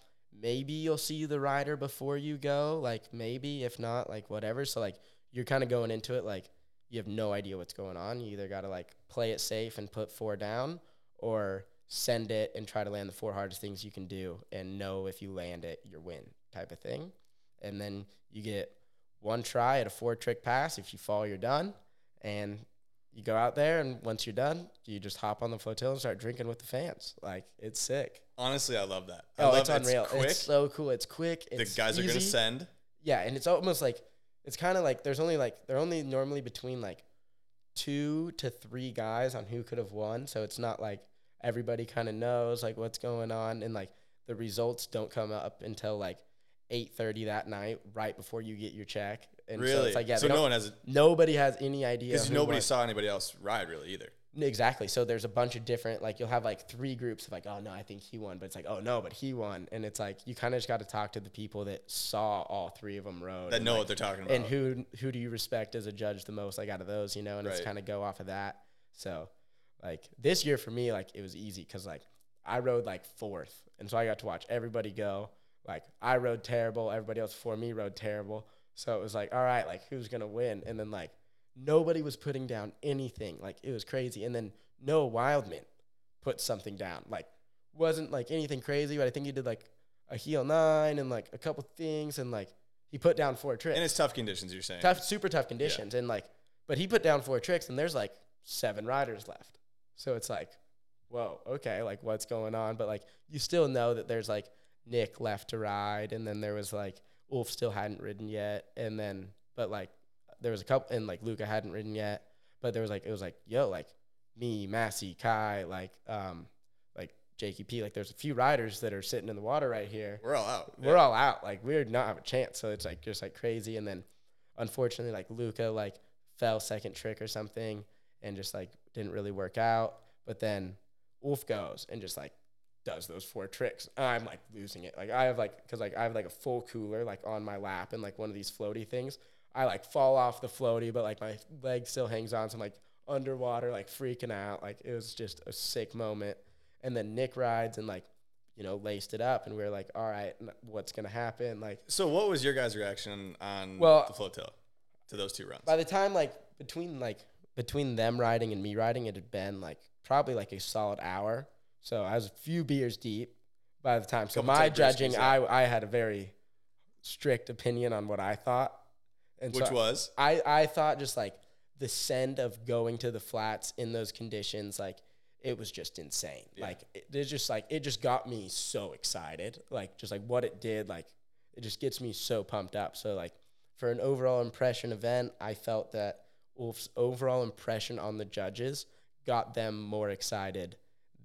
Maybe you'll see the rider before you go. Like maybe, if not, like whatever. So like you're kind of going into it like you have no idea what's going on. You either got to like play it safe and put 4 down, or send it and try to land the 4 hardest things you can do and know if you land it, you win type of thing. And then you get 1 try at a 4-trick pass. If you fall, you're done. And you go out there, and once you're done, you just hop on the flotilla and start drinking with the fans. Like, it's sick. Honestly, I love that. It's unreal. It's quick. It's so cool. It's quick. The It's guys are going to easy. send. Yeah, and it's almost like, it's kind of like they're only normally between like 2 to 3 guys on who could have won. So it's not like everybody kind of knows like what's going on, and like the results don't come up until like 8:30 that night, right before you get your check. And Really? so it's like, yeah, So nobody has any idea. because who nobody won. saw anybody else ride really either. Exactly. So there's a bunch of different, like you'll have like 3 groups of like, oh no, I think he won, but it's like, oh no, but he won. And it's like, you kind of just got to talk to the people that saw all 3 of them rode. That and know like, what they're talking about. and who do you respect as a judge the most, like out of those, you know, and it's Right. kind of go off of that. So like this year for me, like it was easy because like I rode like 4th. And so I got to watch everybody go. Like I rode terrible. Everybody else before me rode terrible. So it was like, all right, like who's going to win? And then like nobody was putting down anything. Like it was crazy. And then Noah Wildman put something down. Like wasn't like anything crazy, but I think he did like a heel 9 and like a couple things. And like he put down 4 tricks. And it's tough conditions, you're saying. Super tough conditions. And like, but he put down 4 tricks, and there's like 7 riders left. So it's like, whoa, okay, like what's going on? But like you still know that there's like Nick left to ride, and then there was like Ulf still hadn't ridden yet, and then but like there was a couple, and like Luca hadn't ridden yet, but there was like, it was like, yo, like me, Massey, Kai, like Jakey P, like there's a few riders that are sitting in the water right here. We're all out. We're all out. Like we did not have a chance. So it's like just like crazy. And then unfortunately, like Luca like fell 2nd trick or something and just like didn't really work out. But then Ulf goes and just like does those 4 tricks. I'm like losing it. Like I have like, cause like I have like a full cooler like on my lap and like one of these floaty things. I like fall off the floaty, but like my leg still hangs on. So I'm like underwater, like freaking out. Like it was just a sick moment. And then Nick rides and like, you know, laced it up, and we were like, all right, what's going to happen? Like, So what was your guys' reaction on Well, the flotilla to those 2 runs? by the time like between them riding and me riding, it had been like probably like a solid hour. So I was a few beers deep by the time. So Couple my tight judging, briskeys, yeah. I had a very strict opinion on what I thought. And Which so was? I thought just like the send of going to the flats in those conditions, like it was just insane. Yeah. Like it just got me so excited. Like just like what it did, like it just gets me so pumped up. So like for an overall impression event, I felt that Ulf's overall impression on the judges got them more excited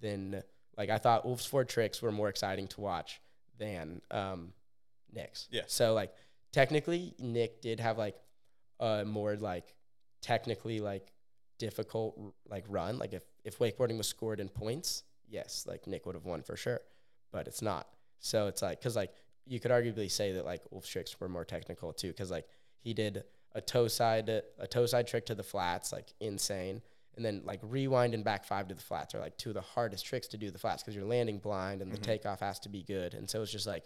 than like I thought Ulf's 4 tricks were more exciting to watch than Nick's. Yeah. So like technically Nick did have like a more like technically like difficult like run. Like if wakeboarding was scored in points, yes, like Nick would have won for sure, but it's not. So it's like, cause like you could arguably say that like Ulf's tricks were more technical too. Cause like he did a toe side trick to the flats, like insane. And then like rewind and back 5 to the flats are like 2 of the hardest tricks to do the flats, cause you're landing blind and the takeoff has to be good. And so it's just like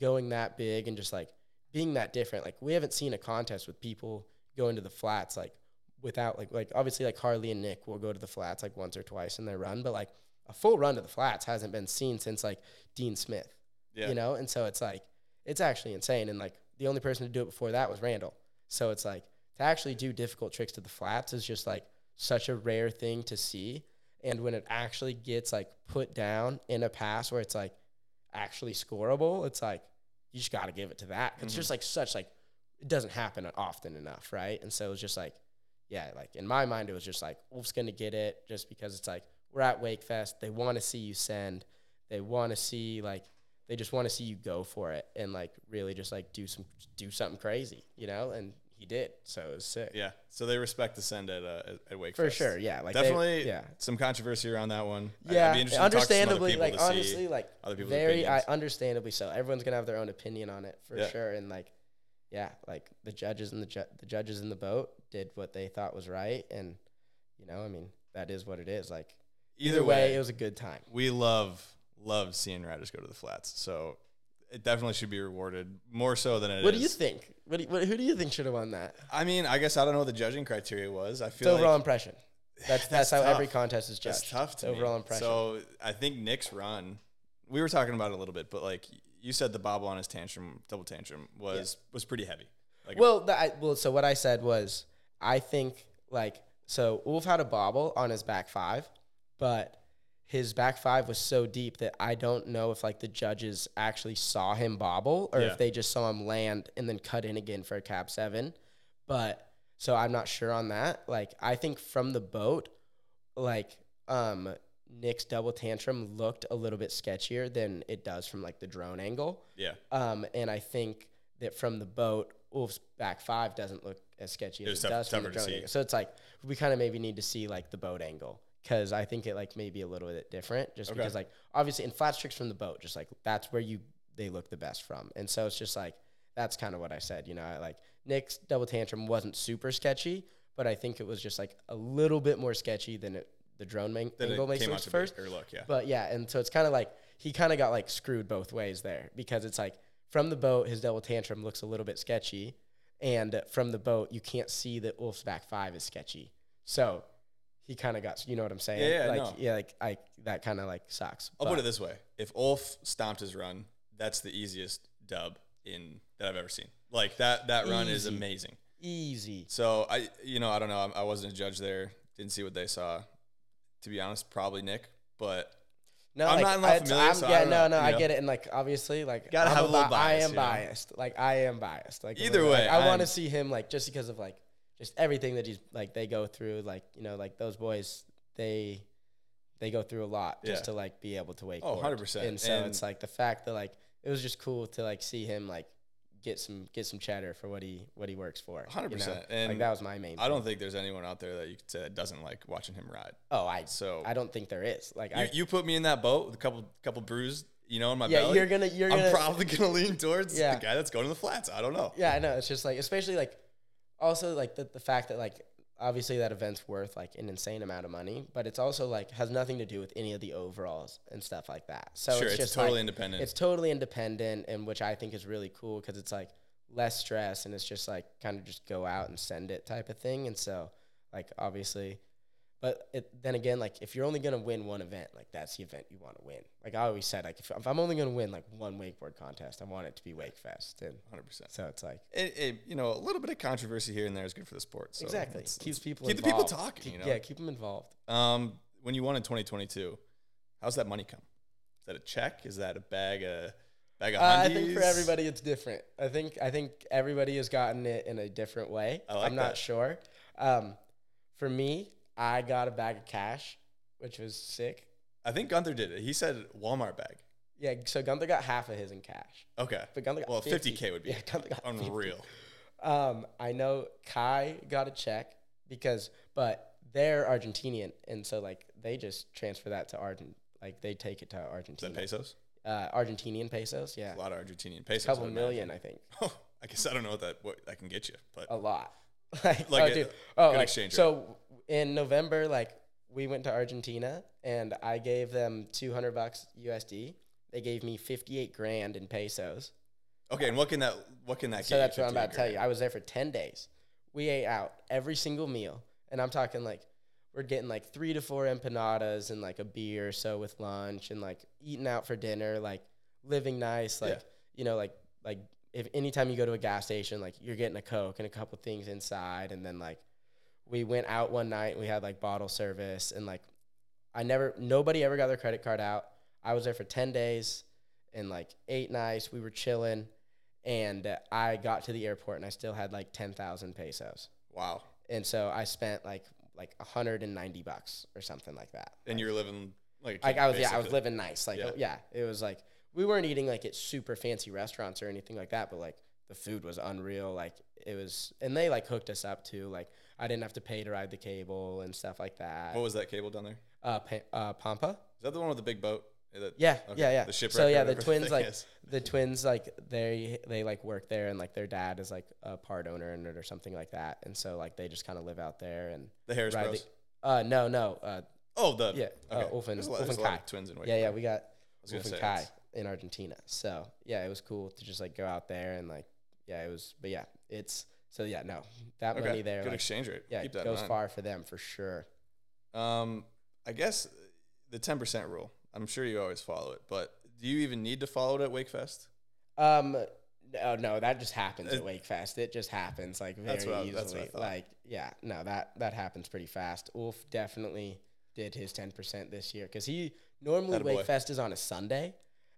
going that big and just like being that different. Like we haven't seen a contest with people going to the flats like without like obviously like Harley and Nick will go to the flats like once or twice in their run, but like a full run to the flats hasn't been seen since like Dean Smith, you know? And so it's like, it's actually insane. And like the only person to do it before that was Randall. So it's like to actually do difficult tricks to the flats is just like such a rare thing to see. And when it actually gets like put down in a pass where it's like actually scoreable, it's like you just got to give it to that. It's just like such like it doesn't happen often enough, right? And so it was just like, yeah, like in my mind it was just like Wolf's gonna get it just because it's like we're at Wakefest. They want to see you send. They want to see like they just want to see you go for it and like really just like do something crazy, you know? And he did, so it was sick. Yeah, so they respect the send at Wakefest For sure, yeah. Like definitely some controversy around that one. Yeah, I'd be interested to talk to some other understandably, people like to see honestly, like other people's very opinions. understandably so. Everyone's gonna have their own opinion on it for sure, and like, yeah, like the judges and the judges in the boat did what they thought was right, and you know, I mean, that is what it is. Like either way, it was a good time. We love seeing riders go to the flats, so it definitely should be rewarded more so than it is. What do you think? Who do you think should have won that? I mean, I guess I don't know what the judging criteria was. I feel It's overall like impression. That's how tough. every contest is judged. That's tough to overall me. impression. So I think Nick's run, we were talking about it a little bit, but like you said, the bobble on his double tantrum was pretty heavy. Like so what I said was, I think like, so Ulf had a bobble on his back five, but his back five was so deep that I don't know if like the judges actually saw him bobble or if they just saw him land and then cut in again for a cab 7. But so I'm not sure on that. Like I think from the boat, like Nick's double tantrum looked a little bit sketchier than it does from like the drone angle. Yeah. And I think that from the boat, Ulf's back five doesn't look as sketchy as it does from the drone angle. So it's like we kind of maybe need to see like the boat angle. Because I think it like may be a little bit different, just because like obviously in flat tricks from the boat, just like that's where they look the best from, and so it's just like that's kind of what I said. You know, like Nick's double tantrum wasn't super sketchy, but I think it was just like a little bit more sketchy than the drone angle makes it first. But yeah, and so it's kind of like he kind of got like screwed both ways there because it's like from the boat his double tantrum looks a little bit sketchy, and from the boat you can't see that Ulf's back five is sketchy, so. He kind of got, you know what I'm saying? That kind of like sucks. I'll put it this way: if Ulf stomped his run, that's the easiest dub that I've ever seen. Like that run is amazing. Easy. So I don't know. I wasn't a judge there. Didn't see what they saw. To be honest, probably Nick, but no, I'm like, not familiar. So I get it. And like obviously, like gotta have a little bias. I am biased. Like I am biased. Like either way, I want to see him like just because of like. Just everything that he's like they go through, like, you know, like those boys, they go through a lot just to like be able to wakeboard. Oh, 100%. And so it's like the fact that like it was just cool to like see him like get some cheddar for what he works for. 100%. You know? And like that was my main. I don't think there's anyone out there that you could say that doesn't like watching him ride. Oh, I don't think there is. Like you put me in that boat with a couple bruised, in my belly. Yeah, I'm probably gonna lean towards the guy that's going to the flats. I don't know. Yeah, I know. It's just like, especially like. Also, like the fact that like obviously that event's worth like an insane amount of money, but it's also like has nothing to do with any of the overalls and stuff like that. So sure, it's just totally like, independent. It's totally independent, and which I think is really cool because it's like less stress and it's just like kind of just go out and send it type of thing. And so like obviously, but then again, like if you're only gonna win one event, like that's the event you want to win. Like I always said, like if I'm only gonna win like one wakeboard contest, I want it to be Wakefest. And 100%. So it's like a little bit of controversy here and there is good for the sport. So exactly keep the people talking. Yeah, keep them involved. When you won in 2022, how's that money come? Is that a check? Is that a bag of hundies? I think for everybody it's different. I think everybody has gotten it in a different way. I'm not sure. For me, I got a bag of cash, which was sick. I think Gunther did it. He said Walmart bag. Yeah, so Gunther got half of his in cash. Okay. But Gunther got 50K would be Gunther got unreal. 50. I know Kai got a check but they're Argentinian, and so like they just transfer that to like they take it to Argentina. Is that pesos? Argentinian pesos, yeah. That's a lot of Argentinian pesos. A couple million, I think. Oh, I guess I don't know what that can get you, but a lot. good exchange rate. So in November, like we went to Argentina and I gave them $200 USD. They gave me 58 grand in pesos. Okay, and what can that get? So that's what I'm about to tell you. I was there for 10 days. We ate out every single meal, and I'm talking like we're getting like 3 to 4 empanadas and like a beer or so with lunch, and like eating out for dinner, like living nice, like like if anytime you go to a gas station, like you're getting a Coke and a couple things inside. And then like we went out one night and we had like bottle service, and like nobody ever got their credit card out. I was there for 10 days and like 8 nights. We were chilling, and I got to the airport and I still had like 10,000 pesos. Wow. And so I spent like $190 or something like that. And you were living like I was living nice. Like, it was like, we weren't eating like at super fancy restaurants or anything like that, but like the food was unreal. Like it was, and they like hooked us up too. Like I didn't have to pay to ride the cable and stuff like that. What was that cable down there? Pampa. Is that the one with the big boat? Yeah. The shipwreck. So yeah, the twins like they like work there, and like their dad is like a part owner in it or something like that, and so like they just kind of live out there. And the Harris Bros. No. Okay. Ulf and Kai. Twins in wakeboarding. Yeah, we got Ulf and Kai in Argentina. So yeah, it was cool to just like go out there and like it was. But yeah, that money there. Good like, exchange rate. Yeah, Keep that it goes in mind. far for them for sure. I guess the 10% rule. I'm sure you always follow it, but do you even need to follow it at Wakefest? No, that just happens at Wakefest. It just happens like very easily. That's what I thought. Like, yeah, no, that happens pretty fast. Ulf definitely did his 10% this year because he normally Wakefest is on a Sunday,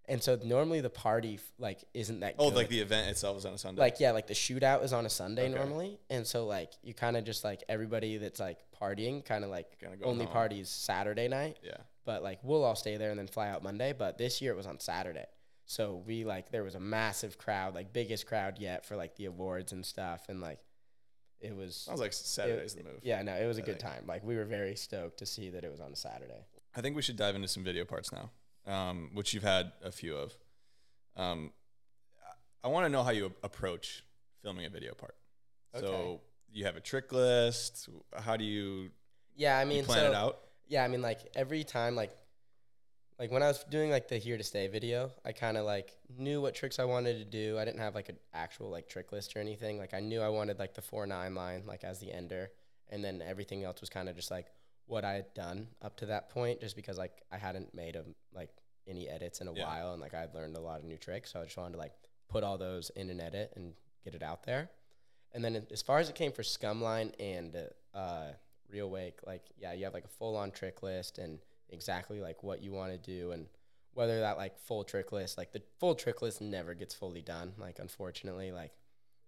and so normally the party like isn't that. Oh, good. like the event itself is on a Sunday. Like like the shootout is on a Sunday normally, and so like you kind of just like everybody that's like partying kind of like only home. parties Saturday night. Yeah. But like we'll all stay there and then fly out Monday. But this year it was on Saturday. So we like there was a massive crowd, like biggest crowd yet for like the awards and stuff, and like it was. Sounds like Saturday's the move. Yeah, no, it was a good time. Like we were very stoked to see that it was on a Saturday. I think we should dive into some video parts now, which you've had a few of. I want to know how you approach filming a video part. Okay. So you have a trick list. How do you? Yeah, I mean, plan it out. Yeah, I mean, like every time, like when I was doing like the Here to Stay video, I kind of like knew what tricks I wanted to do. I didn't have like an actual like trick list or anything. Like I knew I wanted like the 4-9 line like as the ender, and then everything else was kind of just like what I had done up to that point, just because like I hadn't made like any edits in a while, and like I'd learned a lot of new tricks, so I just wanted to like put all those in an edit and get it out there. And then as far as it came for Scumline and Real Wake, like, yeah, you have like a full-on trick list and exactly like what you want to do, and whether that like full trick list, like the full trick list never gets fully done. Like, unfortunately, like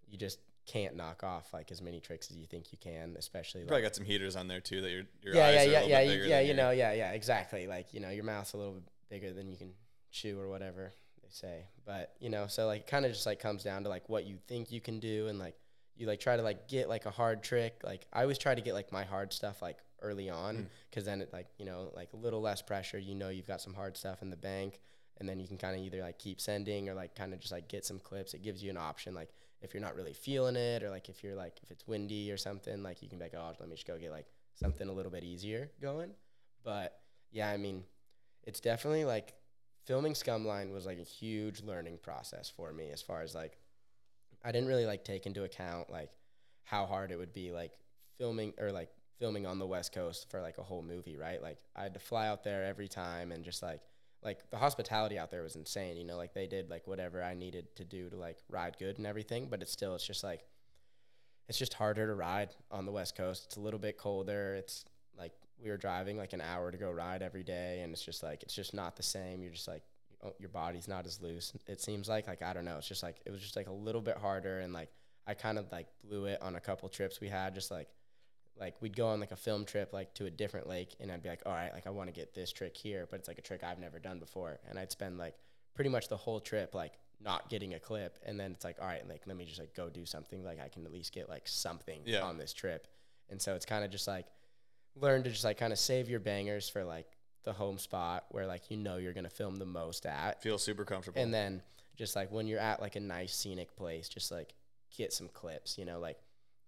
you just can't knock off like as many tricks as you think you can, especially. Probably got some heaters on there too that your eyes are yeah, a little bit bigger yeah, exactly. Like, you know, your mouth's a little bit bigger than you can chew or whatever they say. But, you know, so like kind of just like comes down to like what you think you can do, and like you like try to like get like a hard trick. Like I always try to get like my hard stuff like early on, because then it like, you know, like a little less pressure, you know, you've got some hard stuff in the bank, and then you can kind of either like keep sending or like kind of just like get some clips. It gives you an option, like if you're not really feeling it, or like if you're like, if it's windy or something, like you can be like, oh, let me just go get like something a little bit easier going. But yeah, I mean, it's definitely like filming Scumline was like a huge learning process for me, as far as like I didn't really like take into account like how hard it would be like filming on the West Coast for like a whole movie, right? Like I had to fly out there every time, and just like the hospitality out there was insane, you know, like they did like whatever I needed to do to like ride good and everything, but it's just harder to ride on the West Coast. It's a little bit colder. It's like we were driving like an hour to go ride every day, and it's just not the same. You're just like, your body's not as loose, it seems like I don't know, it was just like a little bit harder. And like I kind of like blew it on a couple trips we had, just like we'd go on like a film trip like to a different lake, and I'd be like, all right, like I want to get this trick here, but it's like a trick I've never done before, and I'd spend like pretty much the whole trip like not getting a clip, and then it's like, all right, like let me just like go do something, like I can at least get like something on this trip. And so it's kind of just like learn to just like kind of save your bangers for like the home spot where like, you know, you're gonna film the most at, feel super comfortable, and then just like when you're at like a nice scenic place, just like get some clips, you know, like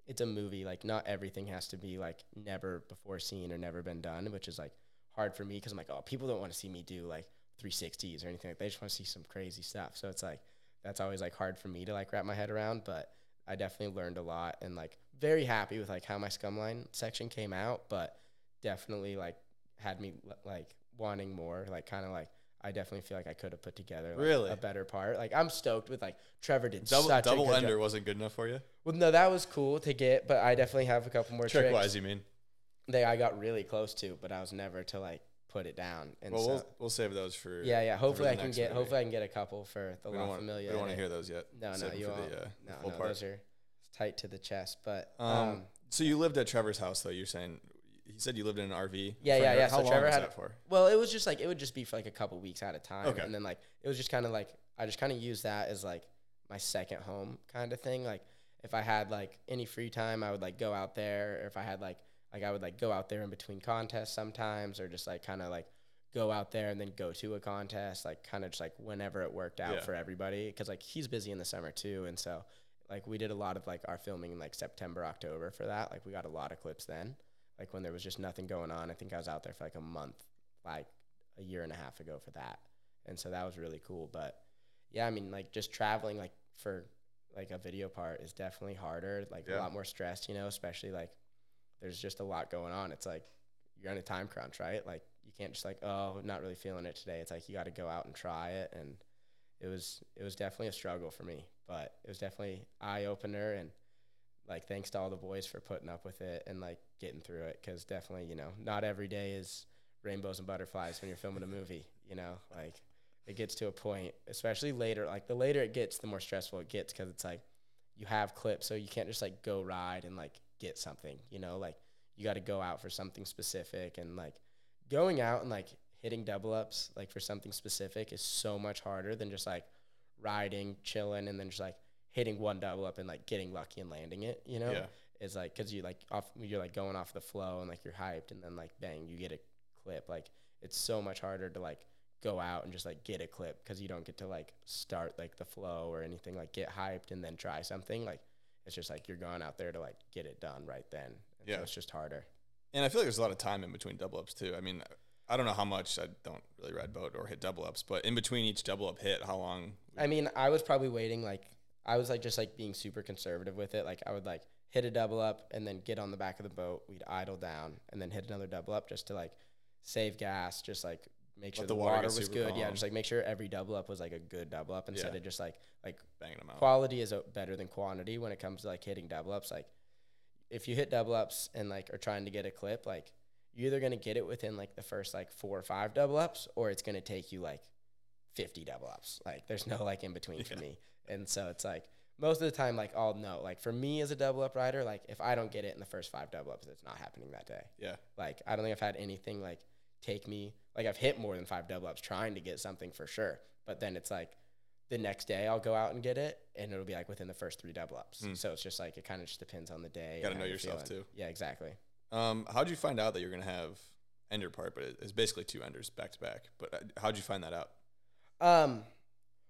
it's a movie, like not everything has to be like never before seen or never been done, which is like hard for me, because I'm like, oh, people don't want to see me do like 360s or anything, like they just want to see some crazy stuff. So it's like that's always like hard for me to like wrap my head around, but I definitely learned a lot, and like very happy with like how my Scumline section came out, but definitely like had me like wanting more, like kind of like I definitely feel like I could have put together Really? a better part. Like, I'm stoked with, like, Trever did Double such a good under job. wasn't good enough for you? Well, no, that was cool to get, but I definitely have a couple more tricks. Trick-wise, you mean? That I got really close to, but I was never to, like, put it down. And Well, so, we'll save those for yeah. Hopefully for I the can next get movie. hopefully I can get a couple for the We La don't Familia. want to hear those yet. No, Save them you for won't. the No, full part. those are tight to the chest. But So you lived at Trevor's house, though. You're saying he said you lived in an RV. yeah. How So long Trever was had that for? Well, it was just like it would just be for like a couple weeks at a time, Okay. and then like it was just kind of like I just kind of used that as like my second home kind of thing. Like if I had like any free time, I would like go out there. Or if I had like I would like go out there in between contests sometimes, or just like kind of like go out there and then go to a contest, like kind of just like whenever it worked out for everybody. Because like he's busy in the summer too, and so like we did a lot of like our filming in like September, October for that. Like we got a lot of clips then. Like when there was just nothing going on. I think I was out there for like a month, like a year and a half ago for that. And so that was really cool. But yeah, I mean, like just traveling like for like a video part is definitely harder, like a lot more stressed, you know, especially like there's just a lot going on. It's like you're on a time crunch, right? Like you can't just like, oh, not really feeling it today. It's like you got to go out and try it. And it was definitely a struggle for me, but it was definitely eye opener. And like, thanks to all the boys for putting up with it and like getting through it. Cause definitely, you know, not every day is rainbows and butterflies when you're filming a movie, you know, like it gets to a point, especially later, like the later it gets, the more stressful it gets. Cause it's like you have clips, so you can't just like go ride and like get something, you know, like you got to go out for something specific. And like going out and like hitting double ups, like for something specific is so much harder than just like riding, chilling, and then just like hitting one double up and like getting lucky and landing it, you know? Yeah. It's like, cause you're like going off the flow and like you're hyped, and then like bang, you get a clip. Like it's so much harder to like go out and just like get a clip, cause you don't get to like start like the flow or anything, like get hyped and then try something. Like it's just like you're going out there to like get it done right then. And so it's just harder. And I feel like there's a lot of time in between double ups too. I mean, I don't know how much, I don't really ride boat or hit double ups, but in between each double up hit, how long? I mean, I was probably waiting, like, I was like just like being super conservative with it. Like I would like hit a double up and then get on the back of the boat. We'd idle down and then hit another double up just to like save gas, just like make sure the water was good. Calm. Yeah, just like make sure every double up was like a good double up instead of just like banging them out. Quality is better than quantity when it comes to like hitting double ups. Like if you hit double ups and like are trying to get a clip, like you're either going to get it within like the first like 4 or 5 double ups, or it's going to take you like 50 double ups. Like there's no like in between for me. And so it's like most of the time, like I'll know, like for me as a double up rider, like if I don't get it in the first 5 double ups, it's not happening that day. Yeah. Like I don't think I've had anything like take me, like I've hit more than 5 double ups trying to get something for sure. But then it's like the next day I'll go out and get it, and it'll be like within the first 3 double ups. So it's just like, it kind of just depends on the day. You got to know yourself too. Yeah, exactly. How'd you find out that you're going to have ender part, but it's basically 2 enders back to back, but how'd you find that out?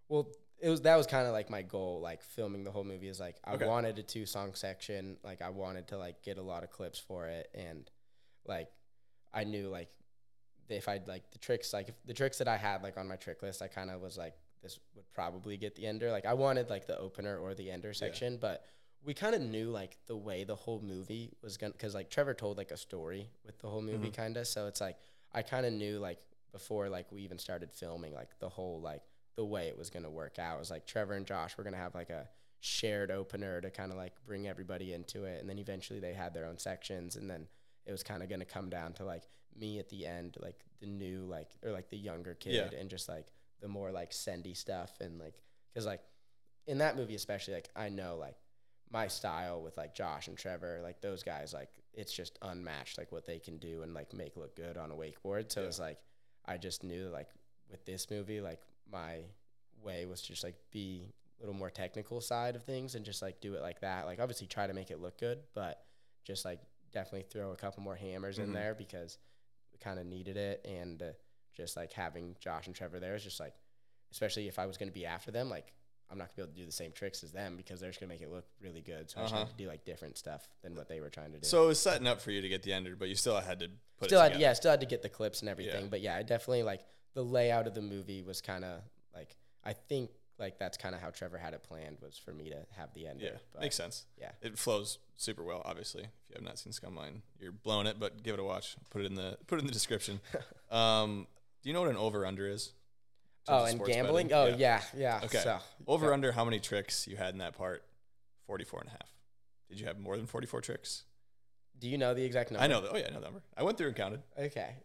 Well, that was kind of like my goal, like filming the whole movie is like, I wanted a 2-song section. Like I wanted to like get a lot of clips for it. And like, I knew like if I'd like the tricks that I had like on my trick list, I kind of was like, this would probably get the ender. Like I wanted like the opener or the ender section, but we kind of knew like the way the whole movie was going to, cause like Trever told like a story with the whole movie kind of. So it's like, I kind of knew like before like we even started filming, like the whole, like the way it was going to work out. It was like Trever and Josh were going to have like a shared opener to kind of like bring everybody into it. And then eventually they had their own sections. And then it was kind of going to come down to like me at the end, like the new, like, or like the younger kid and just like the more like sendy stuff. And like, cause like in that movie, especially, like I know like my style with like Josh and Trever, like those guys, like it's just unmatched, like what they can do and like make look good on a wakeboard. So it's like, I just knew like with this movie, like my way was just like be a little more technical side of things and just like do it like that. Like obviously try to make it look good, but just like definitely throw a couple more hammers in there because we kind of needed it. And just like having Josh and Trever there is just like, especially if I was going to be after them, like I'm not gonna be able to do the same tricks as them because they're just gonna make it look really good. So I just had to do like different stuff than what they were trying to do. So it was setting up for you to get the ender, but you still had to put still it had, together. still had to get the clips and everything. Yeah. But yeah, I definitely like the layout of the movie was kind of like, I think like that's kind of how Trever had it planned, was for me to have the ender. Yeah, but makes sense. Yeah, it flows super well. Obviously, if you have not seen Scumline, you're blowing it. But give it a watch. Put it in the description. Do you know what an over under is? Oh, of and sports gambling? betting? Oh, yeah. Okay. So, Over under how many tricks you had in that part? 44 and a half. Did you have more than 44 tricks? do you know the exact number? I know. Oh, yeah, I know the number. I went through and counted. Okay.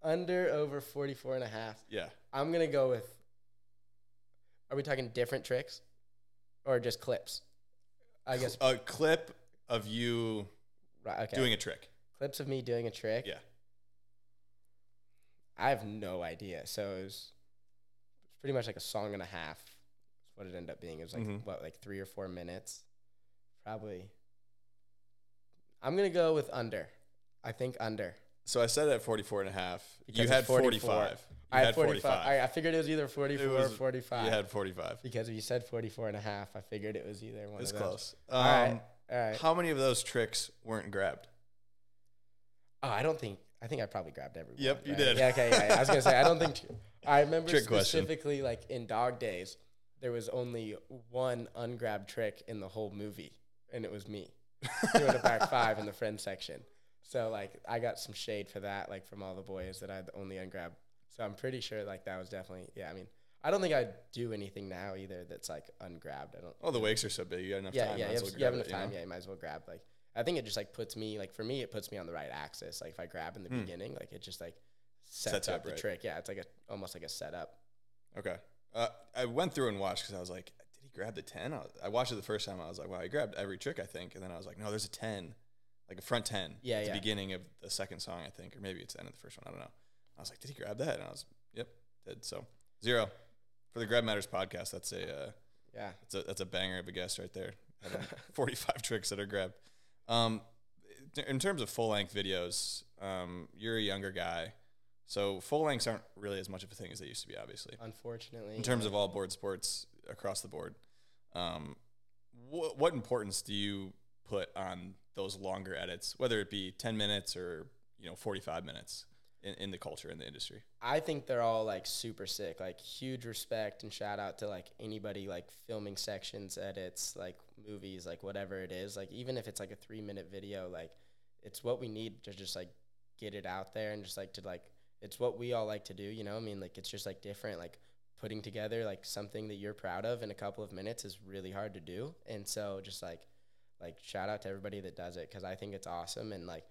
Under, over 44 and a half. Yeah. I'm going to go with, are we talking different tricks or just clips? I guess. A clip of you Right, okay. doing a trick. Clips of me doing a trick? Yeah. I have no idea. So it was pretty much like a song and a half. That's what it ended up being. It was like, like 3 or 4 minutes? Probably. I'm going to go with under. I think under. So I said at 44 and a half. Because You it's had 44. 45. I had 45. I figured it was either 44 or 45. You had 45. Because if you said 44 and a half, I figured it was either one It's of those. close. All right. How many of those tricks weren't grabbed? Oh, I think I probably grabbed every one. Yep, you right? did. Yeah, okay, yeah. I was going to say, I don't think, I remember Trick question. specifically like in Dog Days, there was only one ungrabbed trick in the whole movie, and it was me doing a back five in the friend section. So like I got some shade for that, like from all the boys that I'd only ungrabbed. So I'm pretty sure like that was definitely, yeah, I mean, I don't think I'd do anything now either that's like ungrabbed. I don't. Oh, the wakes are so big. You got enough time. Yeah, might as well you grab have enough it, time. know? Yeah, you might as well grab. Like, I think it just like puts me like, for me, it puts me on the right axis. Like if I grab in the beginning, like it just like sets up the right. trick. Yeah, it's like almost like a setup. Okay. I went through and watched because I was like, did he grab the 10? I watched it the first time. I was like, wow, he grabbed every trick, I think. And then I was like, no, there's a 10, like a front 10. Yeah, at the yeah. beginning of the second song, I think, or maybe it's the end of the first one. I don't know. I was like, did he grab that? And I was, yep, did. So 0 for the Grab Matters podcast. That's a Yeah. that's a banger of a guess right there. 45 tricks that are grabbed. In terms of full length videos, you're a younger guy, so full lengths aren't really as much of a thing as they used to be, obviously. Unfortunately. In terms of all board sports across the board, what importance do you put on those longer edits, whether it be 10 minutes or 45 minutes in the culture, in the industry? I think they're all like super sick. Like huge respect and shout out to like anybody like filming sections, edits, like movies, like whatever it is. Like even if it's like a 3-minute video, like it's what we need to just like get it out there and just like to like it's what we all like to do, you know? I mean, like it's just like different, like putting together like something that you're proud of in a couple of minutes is really hard to do. And so just like shout out to everybody that does it, because I think it's awesome. And like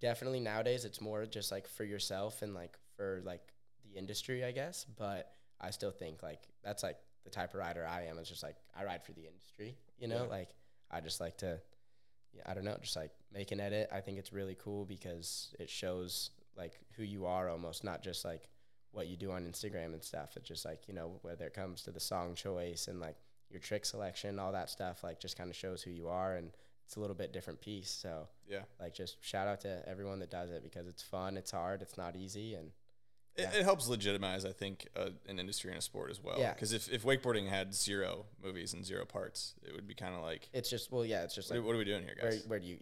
definitely nowadays it's more just like for yourself and like for like the industry, I guess. But I still think like that's like the type of rider I am. It's just like I ride for the industry, you know? Yeah. Like I just like to, I don't know, just like make an edit. I think it's really cool because it shows like who you are almost, not just like what you do on Instagram and stuff. It's just like, whether it comes to the song choice and like your trick selection, all that stuff, like just kind of shows who you are, and it's a little bit different piece. So Yeah. like just shout out to everyone that does it, because it's fun, it's hard, it's not easy, and It helps legitimize, I think, an industry and a sport as well. Yeah. Because if wakeboarding had 0 movies and 0 parts, it would be kind of like, it's just, well, yeah, it's just what, like, what are we doing here, guys? where do you,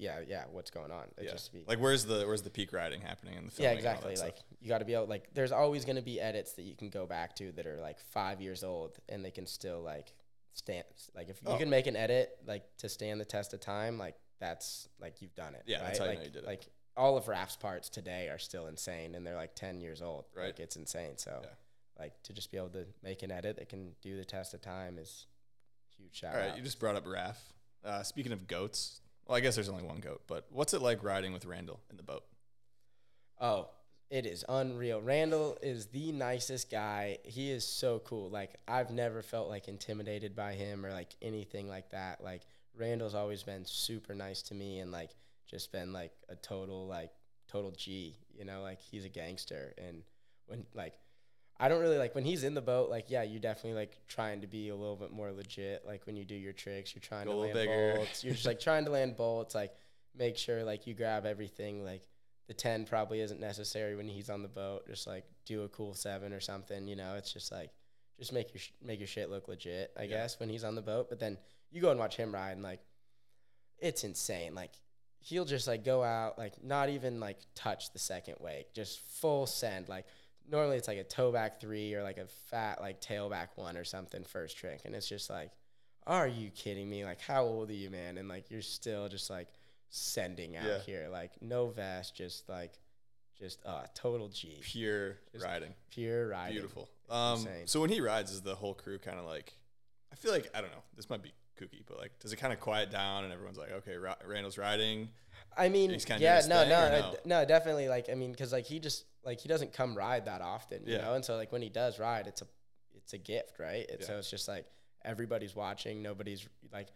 what's going on? It Yeah. just be, Like, where's the peak riding happening in the film? yeah, exactly. Like you got to be able, like there's always going to be edits that you can go back to that are like 5 years old and they can still like stand. Like if you can make an edit like to stand the test of time, like that's like you've done it. Yeah, right? that's how you like, know you did it. Like all of Raph's parts today are still insane, and they're like 10 years old. Right. Like it's insane. So Yeah. like to just be able to make an edit that can do the test of time is huge shout All right, out. you just brought up Raph. Speaking of goats, well, I guess there's only one goat, but what's it like riding with Randall in the boat? Oh, it is unreal. Randall is the nicest guy. He is so cool. Like, I've never felt, like, intimidated by him or, like, anything like that. Like, Randall's always been super nice to me and, like, just been, like, a total G, Like, he's a gangster. And when, like, I don't really, like, when he's in the boat, like, yeah, you're definitely, like, trying to be a little bit more legit. Like, when you do your tricks, you're trying to land bolts. You're just, like, trying to land bolts, like, make sure, like, you grab everything, like, the 10 probably isn't necessary when he's on the boat. Just like do a cool 7 or something, It's just like just make your shit look legit, I guess, when he's on the boat. But then you go and watch him ride, and like it's insane. Like he'll just like go out, like not even like touch the second wake, just full send. Like normally it's like a toe back 3 or like a fat like tailback 1 or something first trick, and it's just like, are you kidding me? Like how old are you, man? And like you're still just like sending out here, like no vest, just total G, Pure riding. pure riding. Beautiful. insane. So when he rides, is the whole crew kind of like, I feel like, I don't know, this might be kooky, but like, does it kind of quiet down and everyone's like, okay, Randall's riding? I mean, He's kinda yeah, doing his thing, no, definitely. Like, I mean, because like he doesn't come ride that often, you Yeah. know, and so like when he does ride, it's a gift, right? And so it's just like everybody's watching, nobody's like,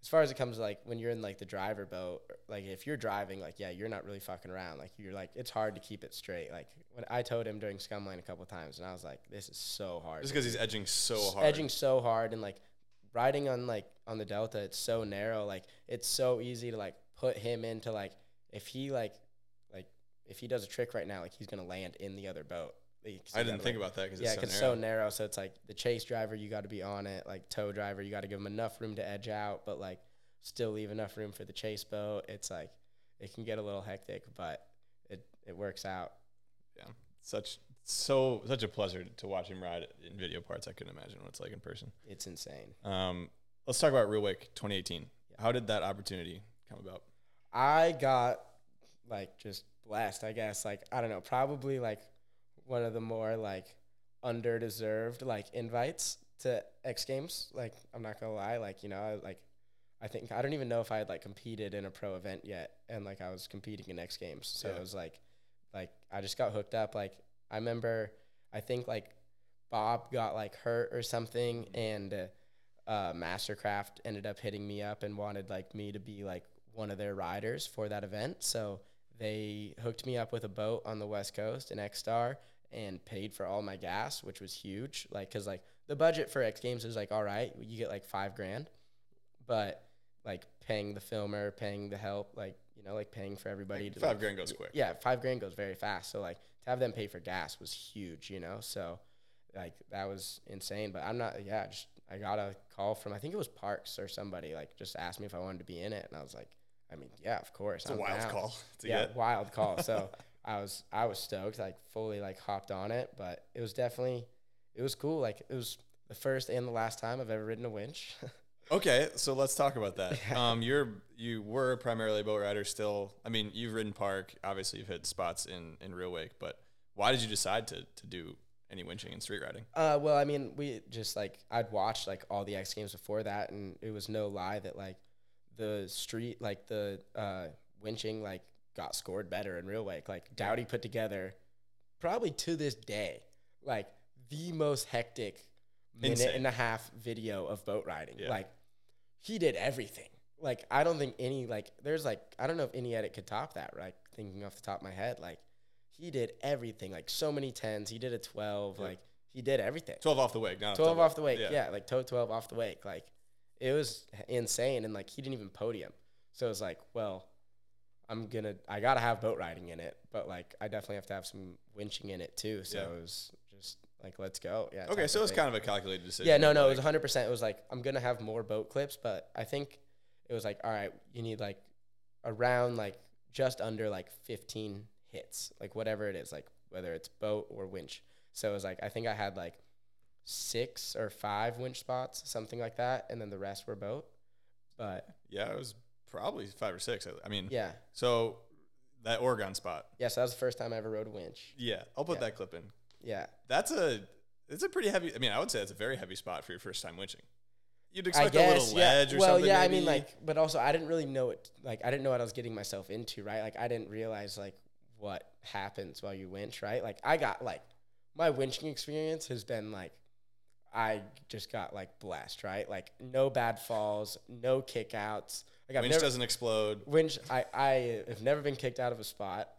as far as it comes to like when you're in like the driver boat, like if you're driving, like you're not really fucking around. Like you're like, it's hard to keep it straight. Like when I towed him during Scumline a couple times, and I was like, this is so hard. Just because he's edging so hard, and like riding on the Delta, it's so narrow. Like it's so easy to like put him into like if he if he does a trick right now, like he's gonna land in the other boat. I didn't think about that because it's so narrow. So it's like the chase driver, you got to be on it. Like tow driver, you got to give him enough room to edge out, but like still leave enough room for the chase boat. It's like it can get a little hectic, but it works out. Yeah, such a pleasure to watch him ride in video parts. I couldn't imagine what it's like in person. It's insane. Let's talk about Real Wake 2018. How did that opportunity come about? I got like just blessed, I guess. Like I don't know, probably like one of the more like underdeserved like invites to X Games. Like I'm not gonna lie, like you know, I think I don't even know if I had like competed in a pro event yet, and like I was competing in X Games. So it was like I just got hooked up. Like I remember, I think like Bob got like hurt or something, and Mastercraft ended up hitting me up and wanted like me to be like one of their riders for that event. So they hooked me up with a boat on the West Coast, an X-Star, and paid for all my gas, which was huge. Like, cause like the budget for X Games is like, all right, you get like $5,000, but like paying the filmer, paying the help, like, you know, like paying for everybody. Like $5,000 goes quick. Yeah. $5,000 goes very fast. So like to have them pay for gas was huge, you know? So like that was insane, but I got a call from, I think it was Parks or somebody, like just asked me if I wanted to be in it. And I was like, I mean, yeah, of course. It's a wild call. Wild call. So I was stoked, like fully like hopped on it, but it was cool. Like it was the first and the last time I've ever ridden a winch. Okay, so let's talk about that. You were primarily a boat rider still. I mean, you've ridden park. Obviously, you've hit spots in Real Wake, but why did you decide to do any winching and street riding? Well, I mean, we just like I'd watched like all the X Games before that, and it was no lie that like the street, like the winching, like got scored better in Real Wake. Like Dowdy put together, probably to this day, like the most hectic minute and a half video of boat riding. Yeah. Like he did everything. Like I don't think any there's like I don't know if any edit could top that. Right, thinking off the top of my head, like he did everything. Like so many 10s. He did a 12. Like he did everything. 12 off the wake, not 12 off the wake. Yeah, like toe 12 off the wake. Like it was insane, and like he didn't even podium. So it was like, well, I gotta have boat riding in it, but like I definitely have to have some winching in it too. So it was just like, let's go. Yeah. Okay, so it was kind of a calculated decision. Yeah, no, it was 100%. It was like I'm gonna have more boat clips, but I think it was like, all right, you need like around like just under like 15 hits, like whatever it is, like whether it's boat or winch. So it was like I think I had like 6 or 5 winch spots, something like that, and then the rest were boat. But yeah, it was probably 5 or 6. I mean, yeah. So that Oregon spot. Yeah, so that was the first time I ever rode a winch. Yeah, I'll put that clip in. Yeah, it's a pretty heavy. I mean, I would say it's a very heavy spot for your first time winching. You'd expect a little ledge or something. Well, yeah, maybe. I mean, like, but also I didn't really know it. Like, I didn't know what I was getting myself into, right? Like, I didn't realize like what happens while you winch, right? Like, I got like my winching experience has been like I just got like blessed, right? Like, no bad falls, no kickouts. Like, winch doesn't explode. Winch, I have never been kicked out of a spot.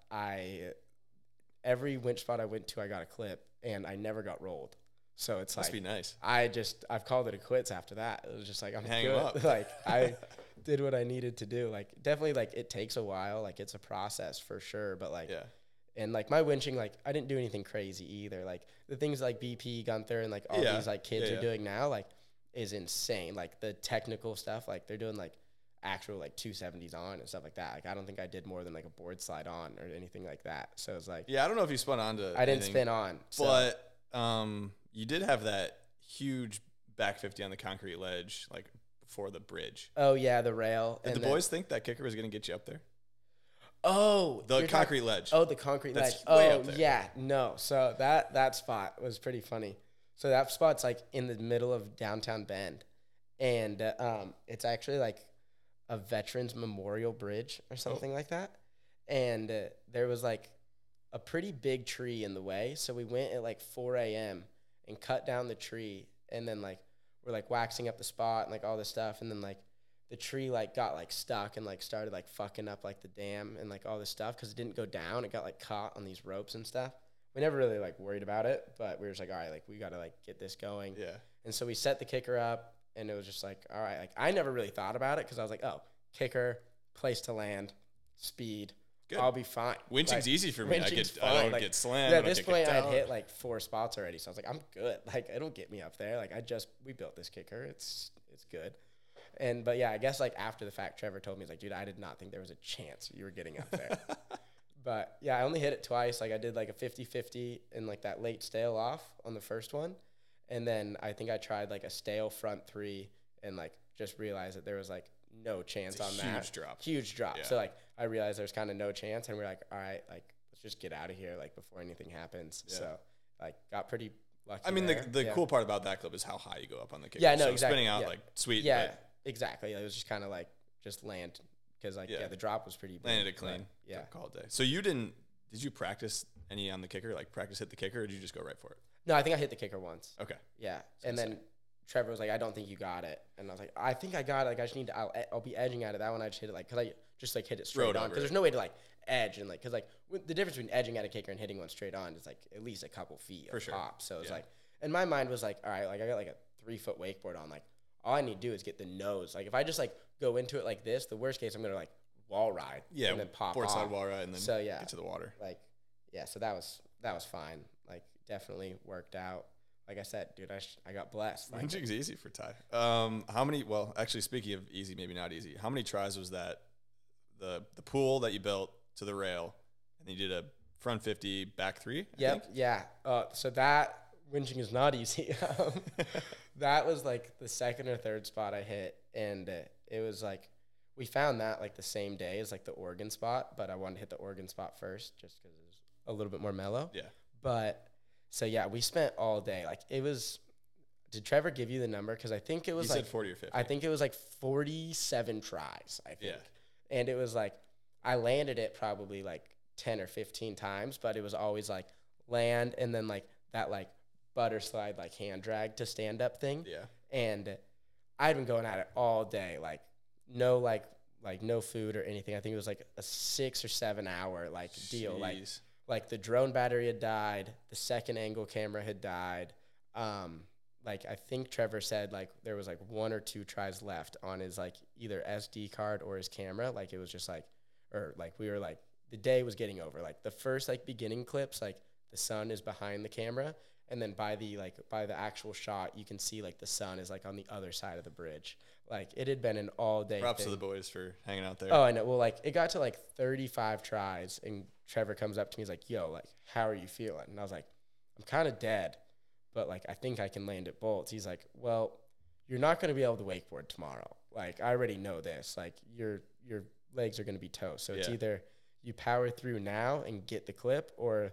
Every winch spot I went to, I got a clip, and I never got rolled. So it's Must like, be nice. I've called it a quits after that. It was just like, I'm hang good. up. Like I did what I needed to do. Like definitely like it takes a while. Like it's a process for sure. But like, and like my winching, like I didn't do anything crazy either. Like the things like BP, Gunther, and like all these like kids are doing now, like is insane. Like the technical stuff, like they're doing like actual like 270s on and stuff like that. Like I don't think I did more than like a board slide on or anything like that. So it's like, yeah, I don't know if you spun on to I didn't spin on, but you did have that huge back 50 on the concrete ledge, like before the bridge. Oh yeah, the rail. Did the boys think that kicker was going to get you up there? Oh, the concrete ledge. Oh, the concrete ledge. Way up Oh there. yeah, no. So that spot was pretty funny. So that spot's like in the middle of downtown Bend, and it's actually like a veterans memorial bridge or something like that. And there was like a pretty big tree in the way, so we went at like 4 a.m. and cut down the tree, and then like we're like waxing up the spot and like all this stuff, and then like the tree like got like stuck and like started like fucking up like the dam and like all this stuff because it didn't go down. It got like caught on these ropes and stuff. We never really like worried about it, but we were just like, all right, like we got to like get this going. Yeah. And so we set the kicker up, and it was just like, all right, like I never really thought about it because I was like, oh, kicker, place to land, speed. Good. I'll be fine. Winching's easy for me. I winching's don't fine. get slammed. Yeah, I at this don't point, get I had kicked hit out. like 4 spots already, so I was like, I'm good. Like, it'll get me up there. Like, we built this kicker. It's good. But yeah, I guess like after the fact, Trever told me, he's like, dude, I did not think there was a chance you were getting up there. But yeah, I only hit it twice. Like, I did like a 50-50 and like that late stale off on the first one. And then I think I tried like a stale front 3 and like just realized that there was like no chance on that. Huge drop. Yeah. So like I realized there's kind of no chance, and we're like, all right, like let's just get out of here like before anything happens. Yeah. So like got pretty lucky. I mean, there. the cool part about that clip is how high you go up on the kicker. Yeah, no, so exactly. Spinning out Yeah. like sweet. Yeah, but exactly. It was just kind of like just land because like Yeah. the drop was pretty big. landed it clean. But, yeah. Took all day. So did you practice any on the kicker? Like practice hit the kicker, or did you just go right for it? No, I think I hit the kicker once. Okay. Yeah, and then Trever was like, I don't think you got it, and I was like, I think I got it. Like I just need to. I'll be edging out of that one. I just hit it like because I just like hit it straight Rode on over because there's no way to like edge and like because like the difference between edging at a kicker and hitting one straight on is like at least a couple feet For of sure. pop. So it's Yeah. like, and my mind was like, all right, like I got like a 3-foot wakeboard on. Like all I need to do is get the nose. Like if I just like go into it like this, the worst case I'm gonna like wall ride. Yeah. and then pop board off. side wall ride and then So, yeah. get to the water. Like, yeah, so that was fine. Like, definitely worked out. Like I said, dude, I got blessed. Like, Winching's easy for Ty. How many? Well, actually, speaking of easy, maybe not easy. How many tries was that? The pool that you built to the rail, and you did a front 50, back 3. I yep, think? yeah. So that winching is not easy. That was like the second or third spot I hit, and it was like we found that like the same day as like the Oregon spot, but I wanted to hit the Oregon spot first just because it was a little bit more mellow. Yeah. But so yeah, we spent all day. Like it was. Did Trever give you the number? Because I think it was He like said 40 or 50. I think it was like 47 tries. I think. Yeah. And it was like I landed it probably like 10 or 15 times, but it was always like land and then like that like butter slide like hand drag to stand up thing. Yeah. And I'd been going at it all day, like no no food or anything. I think it was like a 6 or 7 hour like deal. Jeez. Like the drone battery had died, the second angle camera had died. Like I think Trever said like there was like 1 or 2 tries left on his like either SD card or his camera. Like it was just like, or like we were like the day was getting over. Like the first like beginning clips, like the sun is behind the camera, and then by the actual shot, you can see like the sun is like on the other side of the bridge. Like it had been an all day. Props thing. to the boys for hanging out there. Oh, I know. Well, like it got to like 35 tries, and Trever comes up to me, he's like, "Yo, like how are you feeling?" And I was like, "I'm kind of dead, but like I think I can land at bolts." He's like, "Well, you're not going to be able to wakeboard tomorrow. Like I already know this. Like your legs are going to be toast. So it's Yeah. either you power through now and get the clip, or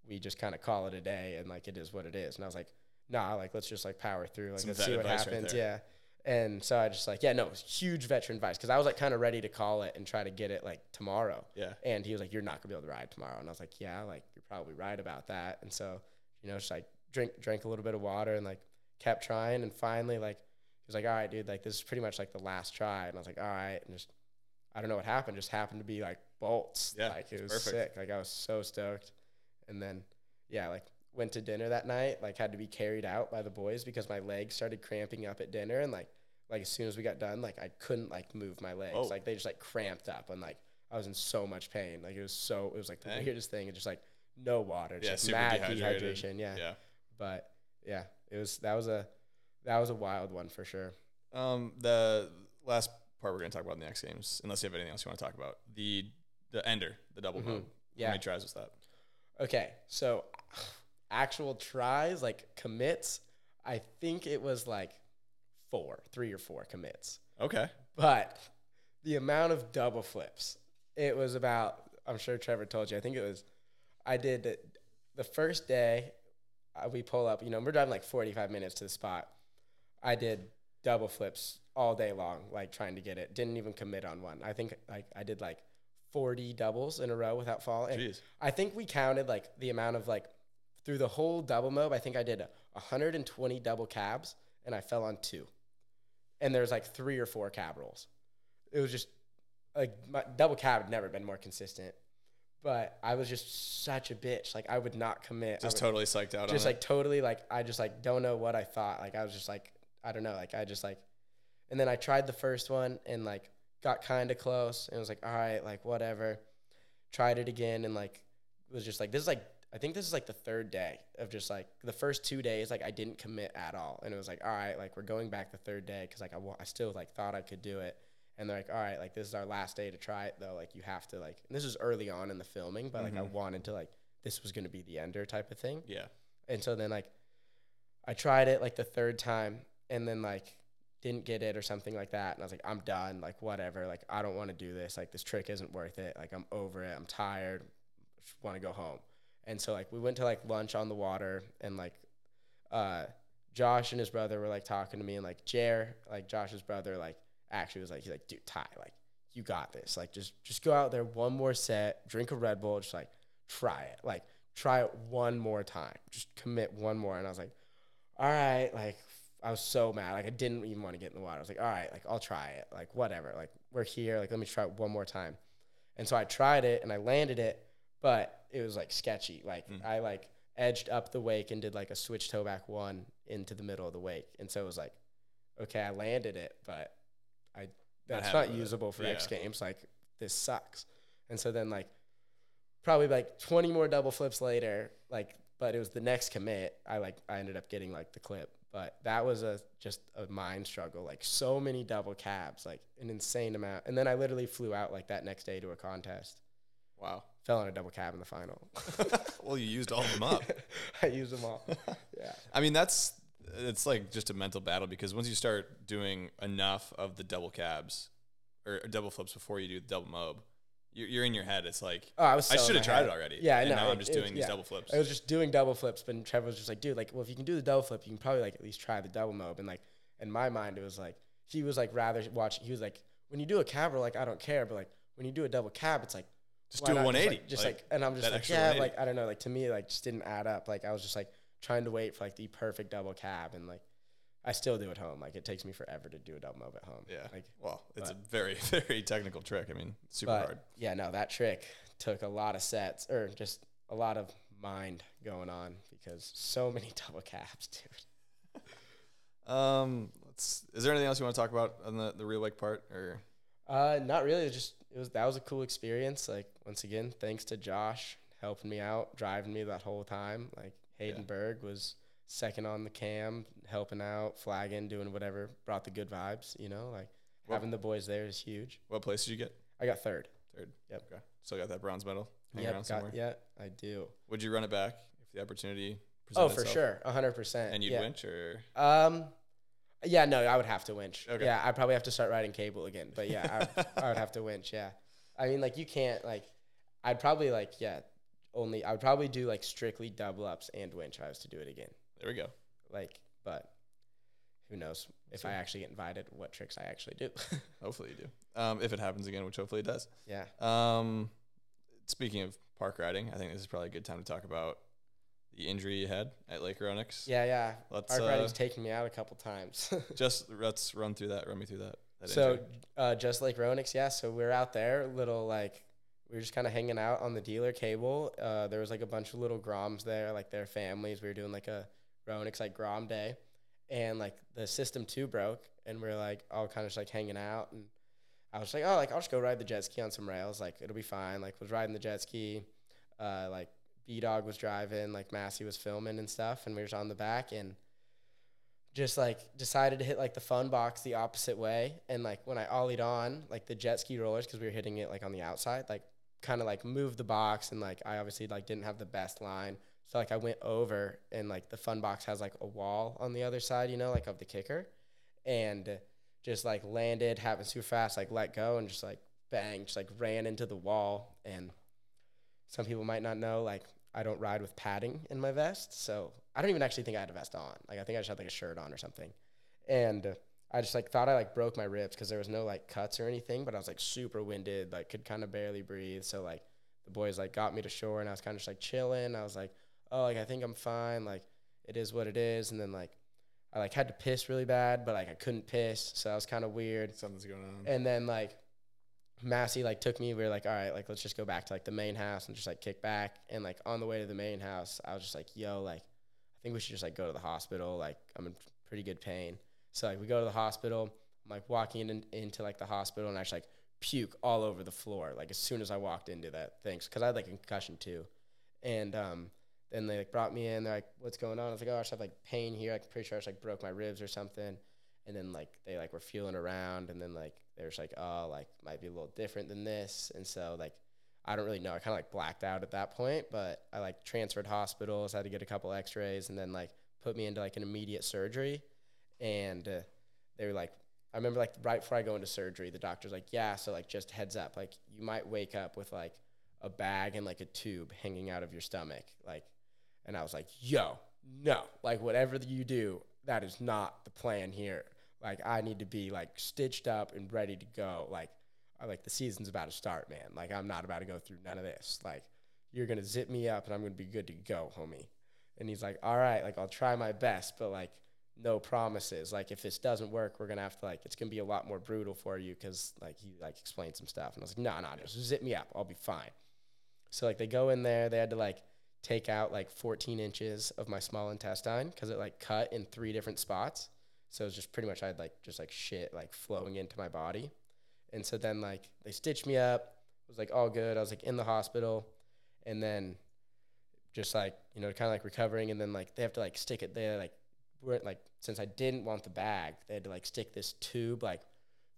we just kind of call it a day and like it is what it is." And I was like, "Nah, like let's just like power through. Like Some let's vet see what advice right happens." there. Yeah. And so I just like, yeah, no, it was huge veteran advice because I was like kind of ready to call it and try to get it like tomorrow. Yeah. And he was like, "You're not gonna be able to ride tomorrow." And I was like, "Yeah, like you're probably right about that." And so, just like drank a little bit of water and like kept trying. And finally, like he was like, "All right, dude, like this is pretty much like the last try." And I was like, "All right." And just I don't know what happened. Just happened to be like bolts. Yeah, Like it was perfect. sick. Like I was so stoked. And then yeah, like went to dinner that night. Like had to be carried out by the boys because my legs started cramping up at dinner and like as soon as we got done, like I couldn't like move my legs. Oh. Like they just like cramped up and like I was in so much pain. Like it was like the Dang. weirdest thing. It's just like no water, Yeah, just super mad dehydrated. dehydration. Yeah. Yeah. But yeah, that was a wild one for sure. The last part we're going to talk about in the X Games, unless you have anything else you want to talk about, the ender, the double mode. Yeah. How many tries was that? Okay, so actual tries, like commits, I think it was like 3 or 4 commits. Okay. But the amount of double flips, it was about, I'm sure Trever told you, I think it was, I did the first day, we pull up, we're driving like 45 minutes to the spot. I did double flips all day long, like trying to get it. Didn't even commit on one. I think like I did like 40 doubles in a row without falling. Jeez. I think we counted like the amount of like through the whole double mob. I think I did 120 double cabs and I fell on 2. And there's like 3 or 4 cab rolls. It was just like my double cab had never been more consistent. But I was just such a bitch. Like I would not commit. Just totally psyched out on it. Just like totally like I just like don't know what I thought. Like I was just like I don't know. Like I just like, and then I tried the first one and like got kind of close and was like, all right, like whatever. Tried it again and like was just like, this is like, I think this is like the 3rd day of just like the first 2 days, like I didn't commit at all. And it was like, all right, like we're going back the 3rd day. Cause like I still like thought I could do it. And they're like, all right, like this is our last day to try it though. Like you have to like, and this was early on in the filming, but like I wanted to like, this was going to be the ender type of thing. Yeah. And so then like I tried it like the 3rd time and then like didn't get it or something like that. And I was like, I'm done. Like whatever. Like I don't want to do this. Like this trick isn't worth it. Like I'm over it. I'm tired. Just want to go home. And so like we went to like lunch on the water and like Josh and his brother were like talking to me and like Jer, like Josh's brother, like actually was like, he's like, dude, Ty, like you got this. Like just go out there one more set, drink a Red Bull, just like try it. Like try it one more time. Just commit one more. And I was like, all right, like I was so mad. Like I didn't even want to get in the water. I was like, all right, like I'll try it. Like whatever. Like we're here. Like let me try it one more time. And so I tried it and I landed it, but it was like sketchy. Like I like edged up the wake and did like a switch toe back 1 into the middle of the wake. And so it was like, okay, I landed it, but that's not usable for X Games. Like this sucks. And so then like probably like 20 more double flips later, like, but it was the next commit. I ended up getting like the clip, but that was just a mind struggle. Like so many double cabs, like an insane amount. And then I literally flew out like that next day to a contest. Wow. Fell on a double cab in the final. Well, you used all of them up. I used them all. Yeah. I mean, it's like just a mental battle because once you start doing enough of the double cabs or double flips before you do the double mob, you're in your head. It's like, oh, I should have tried it already. Yeah, I know. And now I'm just doing these double flips. I was just doing double flips, but Trever was just like, dude, like, well, if you can do the double flip, you can probably like at least try the double mob. And like in my mind, it was like he was like rather watch. He was like, when you do a cab, like I don't care, but like when you do a double cab, it's like just do a 180. Just like, and I'm just like, yeah, like I don't know, like to me, like just didn't add up. Like I was just like trying to wait for like the perfect double cab, and like I still do at home. Like it takes me forever to do a double mob at home. Yeah. Like, well, it's a very, very technical trick. I mean, super hard. Yeah, no, that trick took a lot of sets or just a lot of mind going on because so many double cabs, dude. Is there anything else you want to talk about on the real wake part or? Not really. That was a cool experience. Like once again, thanks to Josh helping me out, driving me that whole time. Like Hayden Berg was second on the cam, helping out, flagging, doing whatever, brought the good vibes, like having the boys there is huge. What place did you get? I got third. Yep. Okay. Still got that bronze medal hanging around somewhere? Yeah, I do. Would you run it back if the opportunity presented itself? For sure. 100%. And you'd winch or? Yeah, no, I would have to winch. Okay. Yeah, I'd probably have to start riding cable again. But yeah, I would have to winch, yeah. I mean, like, you can't, like, I'd probably, like, I would probably do, like, strictly double ups and winch if I was to do it again. There we go. Like, but who knows if I actually get invited, what tricks I actually do. Hopefully you do. If it happens again, which hopefully it does. Yeah. Speaking of park riding, I think this is probably a good time to talk about the injury you had at Lake Ronix. Yeah. Park riding's taken me out a couple times. Just let's run me through that. So just Lake Ronix, yeah. So we're out there, we were just kind of hanging out on the dealer cable. There was like a bunch of little Groms there, like their families. We were doing like a Ronix like Grom day, and like the system 2 broke, and we are like all kind of just like hanging out, and I was like, oh, like I'll just go ride the jet ski on some rails, like it'll be fine. Like was riding the jet ski, like B-Dog was driving, like Massey was filming and stuff, and we were just on the back and just like decided to hit like the fun box the opposite way, and like when I ollied on like the jet ski rollers, because we were hitting it like on the outside, like kind of like moved the box, and like I obviously like didn't have the best line, so like I went over, and like the fun box has like a wall on the other side, like of the kicker, and just like landed, happened super fast, like let go, and just like bang, just like ran into the wall. And some people might not know, like I don't ride with padding in my vest. So I don't even actually think I had a vest on. Like, I think I just had like a shirt on or something. And I just like thought I like broke my ribs because there was no like cuts or anything, but I was like super winded, like could kind of barely breathe. So like the boys like got me to shore and I was kind of just like chilling. I was like, oh, like I think I'm fine. Like it is what it is. And then like I like had to piss really bad, but like I couldn't piss. So that was kind of weird. Something's going on. And then like Massey like took me. We were like, all right, like let's just go back to like the main house and just like kick back. And like on the way to the main house, I was just like, yo, like I think we should just like go to the hospital. Like I'm in pretty good pain. So like we go to the hospital. I'm like walking into like the hospital and I just like puke all over the floor. Like as soon as I walked into that thing, because I had like a concussion too. And then they like brought me in. They're like, what's going on? I was like, oh, I just have like pain here. Like, I'm pretty sure I just like broke my ribs or something. And then like they like were feeling around and then like they were just like, oh, like might be a little different than this. And so like I don't really know. I kind of like blacked out at that point, but I like transferred hospitals, had to get a couple x-rays and then like put me into like an immediate surgery. And they were like, I remember like right before I go into surgery, the doctor's like, yeah, so like just heads up, like you might wake up with like a bag and like a tube hanging out of your stomach. Like, and I was like, yo, no, like whatever you do, that is not the plan here. Like I need to be like stitched up and ready to go. Like the season's about to start, man. Like I'm not about to go through none of this. Like you're going to zip me up and I'm going to be good to go, homie. And he's like, all right, like I'll try my best, but like no promises. Like if this doesn't work, we're going to have to like, it's going to be a lot more brutal for you. Cause like he like explained some stuff and I was like, no, just zip me up. I'll be fine. So like they go in there, they had to like take out like 14 inches of my small intestine because it like cut in 3 different spots. So it was just pretty much I had like just like shit like flowing into my body. And so then like they stitched me up. It was like all good. I was like in the hospital and then just like, you know, kind of like recovering. And then like they have to like stick it. They like weren't like, since I didn't want the bag, they had to like stick this tube like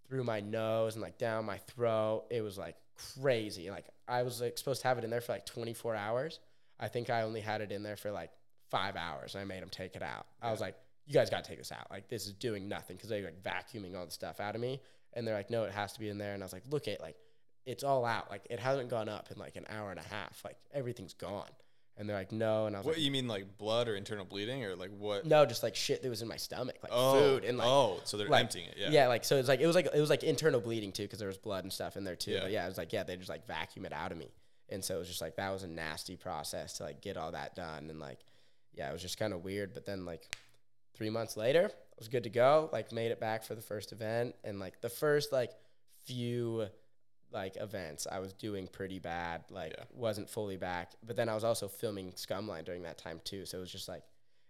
through my nose and like down my throat. It was like crazy. Like I was like supposed to have it in there for like 24 hours. I think I only had it in there for like 5 hours and I made them take it out. Yeah. I was like, you guys got to take this out. Like this is doing nothing because they were like vacuuming all the stuff out of me. And they're like, no, it has to be in there. And I was like, look it, like it's all out. Like it hasn't gone up in like an hour and a half. Like everything's gone. And they're like, no. And I was what, like, you mean like blood or internal bleeding or like what? No, just like shit that was in my stomach, like food and like. So they're like, emptying it. Yeah. Yeah. Like, so it was like internal bleeding too. Cause there was blood and stuff in there too. Yeah. But yeah, it was like, yeah, they just like vacuum it out of me. And so it was just like, that was a nasty process to like get all that done. And like, yeah, it was just kind of weird. But then like 3 months later, I was good to go. Like made it back for the first event. And like the first like few like events, I was doing pretty bad. Like wasn't fully back. But then I was also filming Scumline during that time too. So it was just like,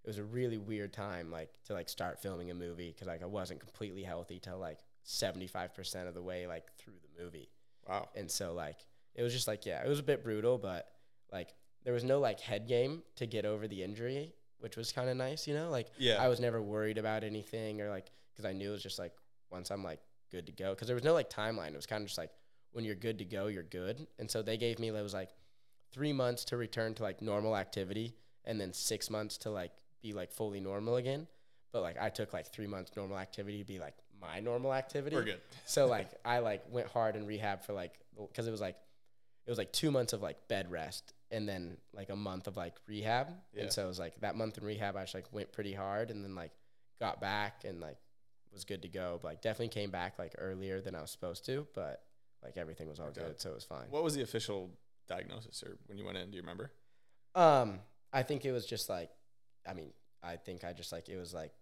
it was a really weird time like to like start filming a movie. Cause like I wasn't completely healthy till like 75% of the way like through the movie. Wow. And so like, it was just like, yeah, it was a bit brutal, but like there was no like head game to get over the injury, which was kind of nice, you know? Like I was never worried about anything or like, cause I knew it was just like, once I'm like good to go. Cause there was no like timeline. It was kind of just like, when you're good to go, you're good. And so they gave me, it was like 3 months to return to like normal activity and then 6 months to like be like fully normal again. But like I took like 3 months normal activity to be like my normal activity. We're good. So like I like went hard in rehab for like, cause it was like 2 months of like bed rest and then like a month of like rehab. Yeah. And so it was like that month in rehab, I just like went pretty hard and then like got back and like was good to go. But like definitely came back like earlier than I was supposed to, but like everything was all good. So it was fine. What was the official diagnosis or when you went in? Do you remember? I think it was just like, I think I just like, it was like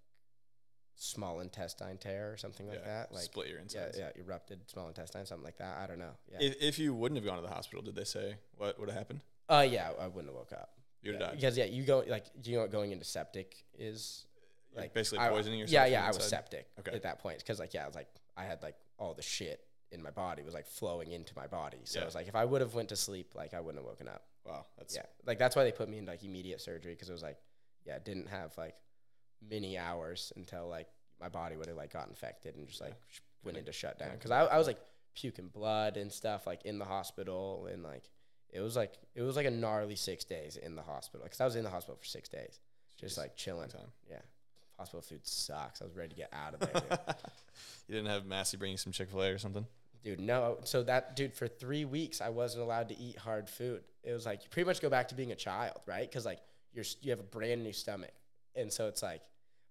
small intestine tear or something like that. Like split your insides. Yeah, erupted small intestine, something like that. I don't know. Yeah. If you wouldn't have gone to the hospital, did they say what would have happened? Yeah, I wouldn't have woke up. You'd have died. Because you go like, do you know what going into septic is? Like basically poisoning yourself. Yeah, I was septic at that point. Cause like, I was like, I had like all the shit in my body was like flowing into my body. So it was like, if I would have went to sleep, like I wouldn't have woken up. Wow. That's like, that's why they put me in like immediate surgery. Cause it was like, didn't have like many hours until like my body would have like got infected and just like went into shutdown. Cause I was like puking blood and stuff like in the hospital. And like, it was like a gnarly 6 days in the hospital. Cause I was in the hospital for 6 days, just like chilling. Yeah. Hospital food sucks. I was ready to get out of there. You didn't have Massey bring you some Chick-fil-A or something? Dude, no. So that, dude, for 3 weeks, I wasn't allowed to eat hard food. It was like, you pretty much go back to being a child, right? Because, like, you have a brand new stomach. And so it's like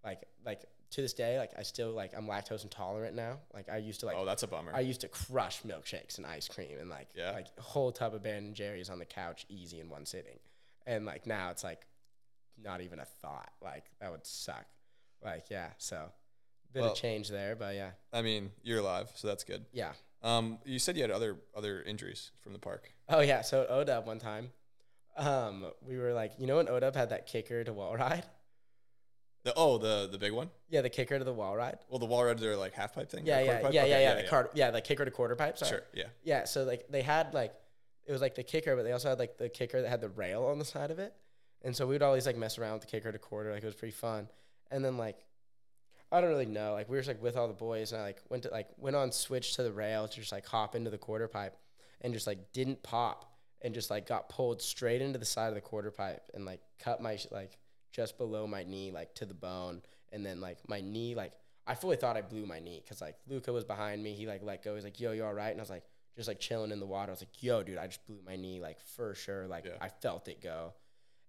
to this day, like, I still, like, I'm lactose intolerant now. Like, I used to, like. Oh, that's a bummer. I used to crush milkshakes and ice cream and, like, like a whole tub of Ben & Jerry's on the couch easy in one sitting. And, like, now it's, like, not even a thought. Like, that would suck. Like, yeah, so bit of change there, but yeah. I mean, you're alive, so that's good. Yeah. You said you had other injuries from the park. Oh yeah, so at ODub one time, we were like, you know when ODub had that kicker to wall ride? The big one? Yeah, the kicker to the wall ride. Well, the wall rides are like half pipe thing. Yeah, quarter pipe? The kicker to quarter pipe. Sorry. Sure. Yeah. Yeah, so like they had like it was like the kicker, but they also had like the kicker that had the rail on the side of it, and so we would always like mess around with the kicker to quarter. Like it was pretty fun, and then like. I don't really know. Like we were just like with all the boys, and I like went on switch to the rail to just like hop into the quarter pipe, and just like didn't pop, and just like got pulled straight into the side of the quarter pipe, and like cut my like just below my knee like to the bone, and then like my knee like I fully thought I blew my knee because like Luca was behind me. He like let go. He's like, "Yo, you all right?" And I was like just like chilling in the water. I was like, "Yo, dude, I just blew my knee like for sure. Like I felt it go."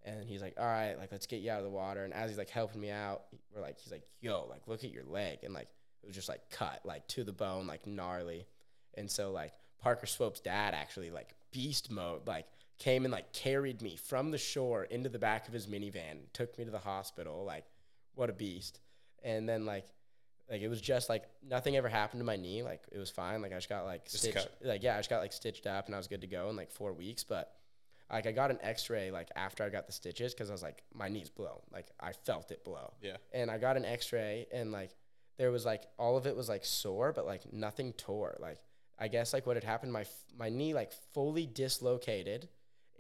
And he's like, all right, like, let's get you out of the water. And as he's, like, helping me out, he's like, yo, like, look at your leg. And, like, it was just, like, cut, like, to the bone, like, gnarly. And so, like, Parker Swope's dad actually, like, beast mode, like, came and, like, carried me from the shore into the back of his minivan, took me to the hospital. Like, what a beast. And then, like, it was just, like, nothing ever happened to my knee. Like, it was fine. Like, I just got, like, stitched. Like, yeah, I just got, like, stitched up, and I was good to go in, like, 4 weeks. But like, I got an x-ray, like, after I got the stitches because I was like, my knee's blown. Like, I felt it blow. Yeah. And I got an x-ray, and, like, there was, like, all of it was, like, sore, but, like, nothing tore. Like, I guess, like, what had happened, my knee, like, fully dislocated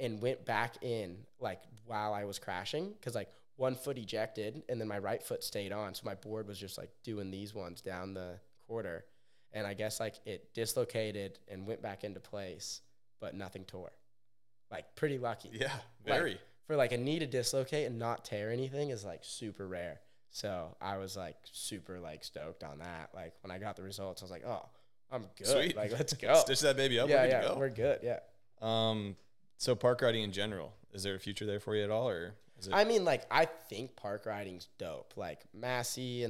and went back in, like, while I was crashing because, like, one foot ejected, and then my right foot stayed on. So my board was just, like, doing these ones down the quarter. And I guess, like, it dislocated and went back into place, but nothing tore. Like, pretty lucky. Yeah, very. Like, for, like, a knee to dislocate and not tear anything is, like, super rare. So I was, like, super, like, stoked on that. Like, when I got the results, I was like, oh, I'm good. Sweet. Like, let's go. Stitch that baby up. Yeah, we're good, yeah. So park riding in general, is there a future there for you at all, or is it? I mean, like, I think park riding's dope. Like, Massey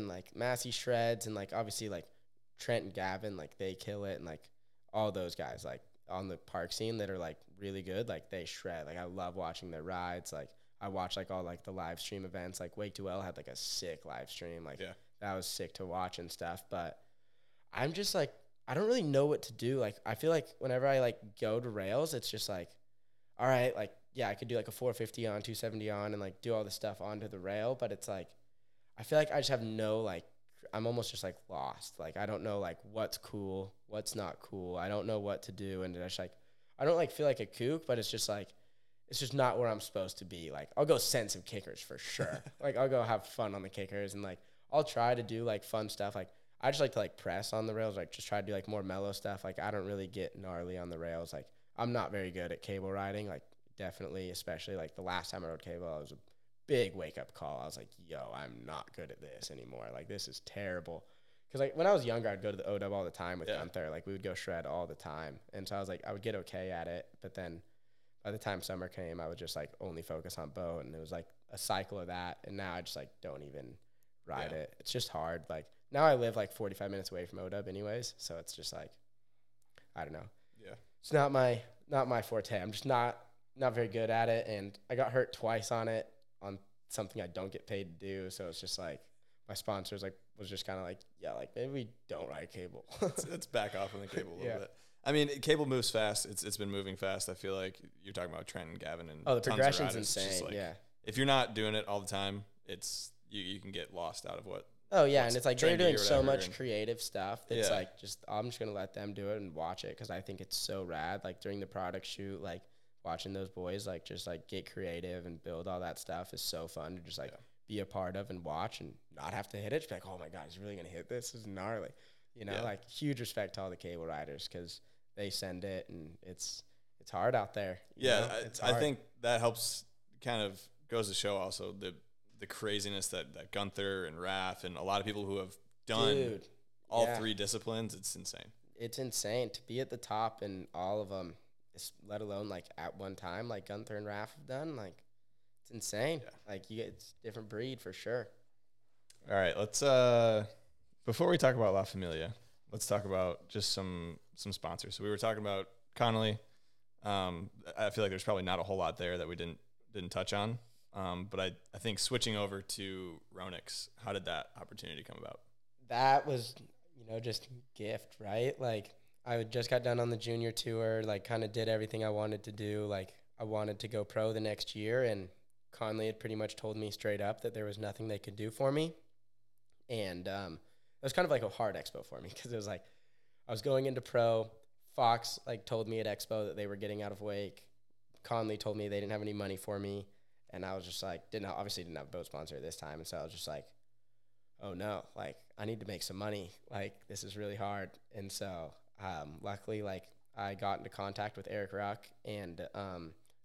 shreds, and, like, obviously, like, Trent and Gavin, like, they kill it, and, like, all those guys, like, on the park scene that are, like, really good, like, they shred. Like, I love watching their rides. Like, I watch, like, all, like, the live stream events. Like, Wake 2L had, like, a sick live stream. Like, that was sick to watch and stuff. But I'm just, like, I don't really know what to do. Like, I feel like whenever I, like, go to rails, it's just, like, all right, like, yeah, I could do, like, a 450 on, 270 on, and, like, do all this stuff onto the rail. But it's, like, I feel like I just have no, like, I'm almost just, like, lost. Like, I don't know, like, what's cool, what's not cool. I don't know what to do. And it's, like, I don't, like, feel like a kook, but it's just, like, it's just not where I'm supposed to be. Like, I'll go send some kickers for sure. Like, I'll go have fun on the kickers, and, like, I'll try to do, like, fun stuff. Like, I just like to, like, press on the rails, like, just try to do, like, more mellow stuff. Like, I don't really get gnarly on the rails. Like, I'm not very good at cable riding. Like, definitely, especially, like, the last time I rode cable, I was a big wake-up call. I was like, yo, I'm not good at this anymore. Like, this is terrible. Because, like, when I was younger, I'd go to the OW all the time with Gunther. Like, we would go shred all the time. And so I was like, I would get okay at it. But then by the time summer came, I would just, like, only focus on boat. And it was, like, a cycle of that. And now I just, like, don't even ride it. It's just hard. Like, now I live, like, 45 minutes away from OW anyways. So it's just, like, I don't know. Yeah. It's not my forte. I'm just not very good at it. And I got hurt twice on it, on something I don't get paid to do. So it's just, like, my sponsors, like, was just kind of like, yeah, like, maybe we don't ride cable. Let's back off on the cable a little bit. I mean, cable moves fast. It's been moving fast. I feel like you're talking about Trent and Gavin and the progression's insane. Like, yeah. If you're not doing it all the time, it's you can get lost out of what. Oh yeah, and it's like they're doing so much creative stuff. That's like I'm just gonna let them do it and watch it because I think it's so rad. Like during the product shoot, like watching those boys like just like get creative and build all that stuff is so fun to just like be a part of and watch and not have to hit it. Just be like, oh my god, he's really gonna hit this. This is gnarly. You know, like huge respect to all the cable riders because they send it and it's hard out there. I think that helps. Kind of goes to show also the craziness that Gunther and Raph and a lot of people who have done all three disciplines. It's insane. it's insane to be at the top in all of them, let alone like at one time, like Gunther and Raph have done. Like, it's insane. Yeah. Like, it's a different breed for sure. All right, let's before we talk about La Familia, let's talk about just some sponsors. So we were talking about Connolly. I feel like there's probably not a whole lot there that we didn't touch on. But I think switching over to Ronix, how did that opportunity come about? That was, just gift, right? Like, I just got done on the junior tour, like kind of did everything I wanted to do. Like, I wanted to go pro the next year, and Conley had pretty much told me straight up that there was nothing they could do for me. And it was kind of like a hard expo for me, because it was like I was going into pro. Fox like told me at expo that they were getting out of wake. Conley told me they didn't have any money for me, and I was just like, obviously didn't have a boat sponsor at this time, and so I was just like, oh no, like I need to make some money. Like, this is really hard. And so luckily, like, I got into contact with Eric Ruck and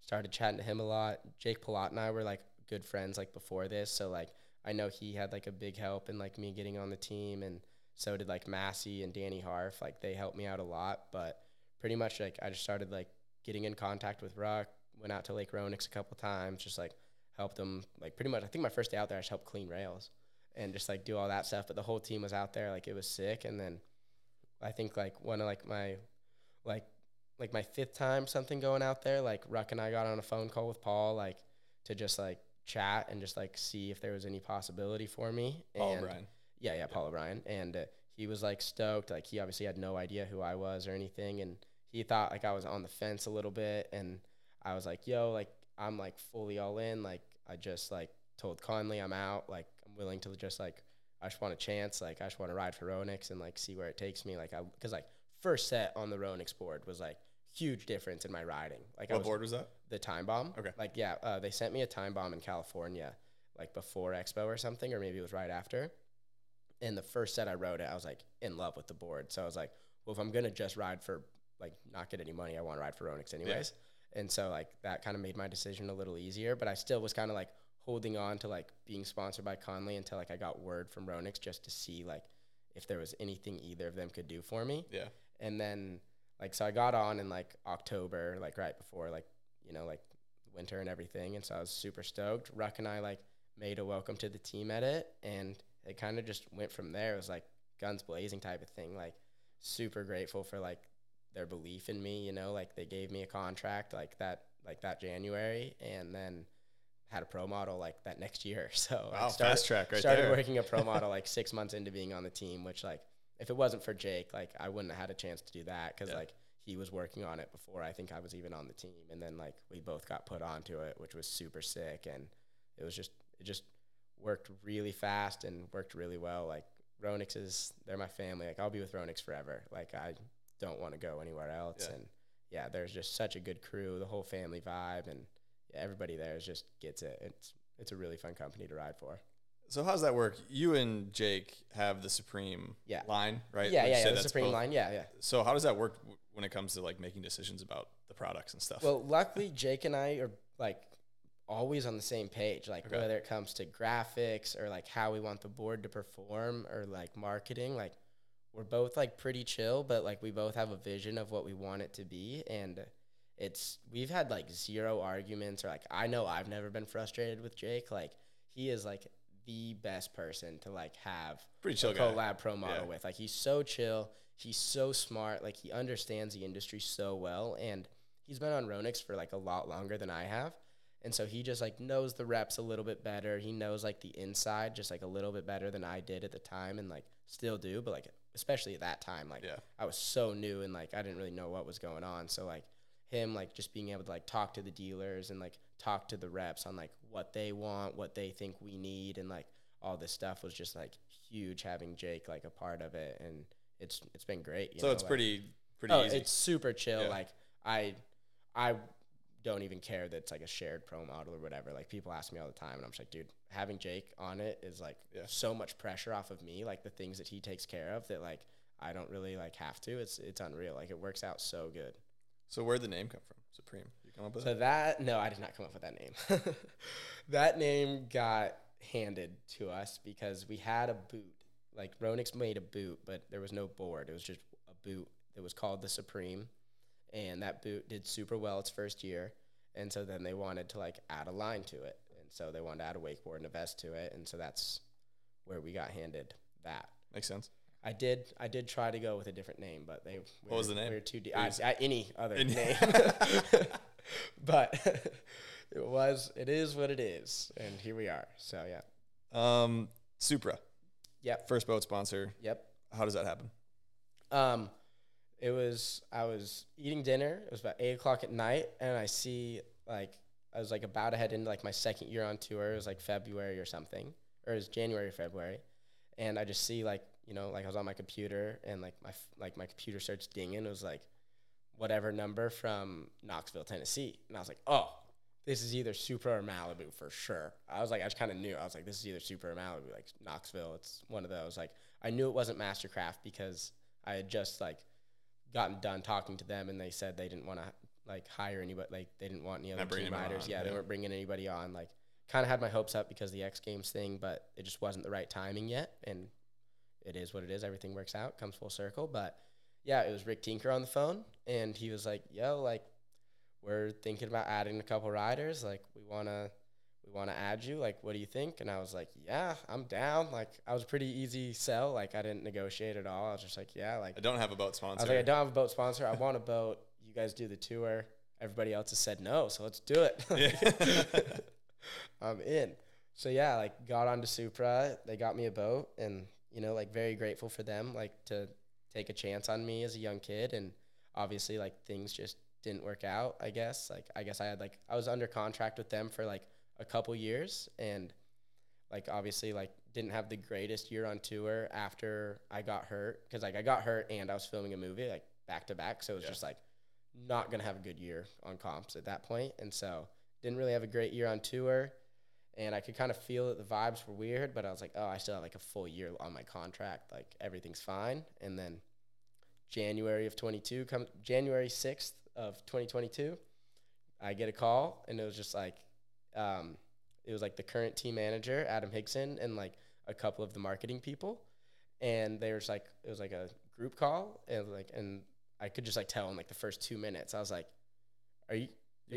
started chatting to him a lot. Jake Palat and I were like good friends like before this, so like I know he had like a big help in like me getting on the team, and so did like Massey and Danny Harf. Like, they helped me out a lot. But pretty much like I just started like getting in contact with Ruck, went out to Lake Ronix a couple times, just like helped them. Like, pretty much I think my first day out there I just helped clean rails and just like do all that stuff. But the whole team was out there, like it was sick. And then I think like one of like my my fifth time something going out there, like Ruck and I got on a phone call with Paul, like to just like chat and just like see if there was any possibility for me. Paul O'Brien. Yeah, Paul O'Brien. And he was like stoked. Like, he obviously had no idea who I was or anything, and he thought like I was on the fence a little bit. And I was like, yo, like I'm like fully all in. Like, I just like told Conley I'm out. Like, I'm willing to just like, I just want a chance. Like, I just want to ride for Ronix and like see where it takes me. Like, because like first set on the Ronix board was like huge difference in my riding. Like, What board was that? The Time Bomb. Okay. Like, yeah, they sent me a Time Bomb in California, like before Expo or something, or maybe it was right after. And the first set I rode it, I was like in love with the board. So I was like, well, if I'm gonna just ride for like not get any money, I want to ride for Ronix anyways. Yeah. And so like that kind of made my decision a little easier. But I still was kind of like holding on to like being sponsored by Conley until like I got word from Ronix, just to see like if there was anything either of them could do for me. Yeah. And then like, so I got on in like October, like right before like, like winter and everything. And so I was super stoked. Ruck and I like made a welcome to the team edit, and it kind of just went from there. It was like guns blazing type of thing. Like, super grateful for like their belief in me, like they gave me a contract like that January, and then had a pro model like that next year. So wow, fast track right started there. Working a pro model like 6 months into being on the team, which like if it wasn't for Jake, like I wouldn't have had a chance to do that, because like he was working on it before I think I was even on the team. And then like we both got put onto it, which was super sick. And it just worked really fast and worked really well. Like, Ronix they're my family. Like, I'll be with Ronix forever. Like, I don't want to go anywhere else. Yeah. And yeah, there's just such a good crew, the whole family vibe, and yeah, everybody there just gets it. It's a really fun company to ride for. So how's that work? You and Jake have the Supreme line, right? Yeah, the Supreme line, yeah. So how does that work when it comes to like making decisions about the products and stuff? Well, luckily Jake and I are like always on the same page, like whether it comes to graphics or like how we want the board to perform or like marketing. Like, we're both like pretty chill, but like we both have a vision of what we want it to be, and we've had like zero arguments, or like I know I've never been frustrated with Jake. Like, he is like the best person to like have pretty chill a collab pro model with. Like, he's so chill, he's so smart, like he understands the industry so well, and he's been on Ronix for like a lot longer than I have. And so he just like knows the reps a little bit better. He knows like the inside just like a little bit better than I did at the time, and like still do, but like especially at that time, like I was so new and like I didn't really know what was going on. So like him like just being able to like talk to the dealers and like talk to the reps on like what they want, what they think we need, and like all this stuff was just like huge, having Jake like a part of it. And it's been great. So it's like, pretty easy. It's super chill. Yeah. Like I don't even care that it's like a shared pro model or whatever. Like, people ask me all the time, and I'm just like, dude, having Jake on it is like so much pressure off of me. Like, the things that he takes care of that like I don't really like have to. It's unreal. Like, it works out so good. So where'd the name come from? Supreme. You come up with it? No, I did not come up with that name. That name got handed to us because we had a boot. Like, Ronix made a boot, but there was no board. It was just a boot it was called the Supreme, and that boot did super well its first year. And so then they wanted to like add a line to it. And so they wanted to add a wakeboard and a vest to it. And so that's where we got handed that. Makes sense. I did try to go with a different name, but what was the name? We were too deep. Any other name. But it is what it is. And here we are. So yeah. Supra. Yep. First boat sponsor. Yep. How does that happen? I was eating dinner. It was about 8:00 at night, and I was like about to head into like my second year on tour. It was like February or something, or it was January or February, and I just see like I was on my computer, and like my computer starts dinging. It was like whatever number from Knoxville, Tennessee, and I was like, oh, this is either Supra or Malibu for sure. I just kind of knew. I was like, this is either Supra or Malibu. Like Knoxville, it's one of those. Like I knew it wasn't Mastercraft because I had just like gotten done talking to them, and they said they didn't want to like hire anybody. Like they didn't want any other team riders. Yeah, they weren't bringing anybody on. Like kind of had my hopes up because of the X Games thing, but it just wasn't the right timing yet. And it is what it is. Everything works out, comes full circle. But yeah, it was Rick Tinker on the phone, and he was like, yo, like we're thinking about adding a couple riders. Like we want to add you. Like, what do you think? And I was like, yeah, I'm down. Like I was a pretty easy sell. Like I didn't negotiate at all. I was just like, yeah, like I don't have a boat sponsor. I was like, I don't have a boat sponsor. I want a boat. You guys do the tour. Everybody else has said no, so let's do it. Yeah. I'm in. So yeah, like got onto Supra. They got me a boat, and like very grateful for them, like to take a chance on me as a young kid. And obviously, like things just didn't work out. I guess I was under contract with them for like a couple years, and like obviously like didn't have the greatest year on tour after I got hurt, because like I got hurt and I was filming a movie like back to back, so it was just like not gonna have a good year on comps at that point. And so didn't really have a great year on tour, and I could kind of feel that the vibes were weird, but I was like, oh, I still have like a full year on my contract, like everything's fine. And then January 6th of 2022, I get a call, and it was just like it was like the current team manager, Adam Higson, and like a couple of the marketing people. And they were just like, it was like a group call, and I could just like tell in like the first 2 minutes, I was like, are you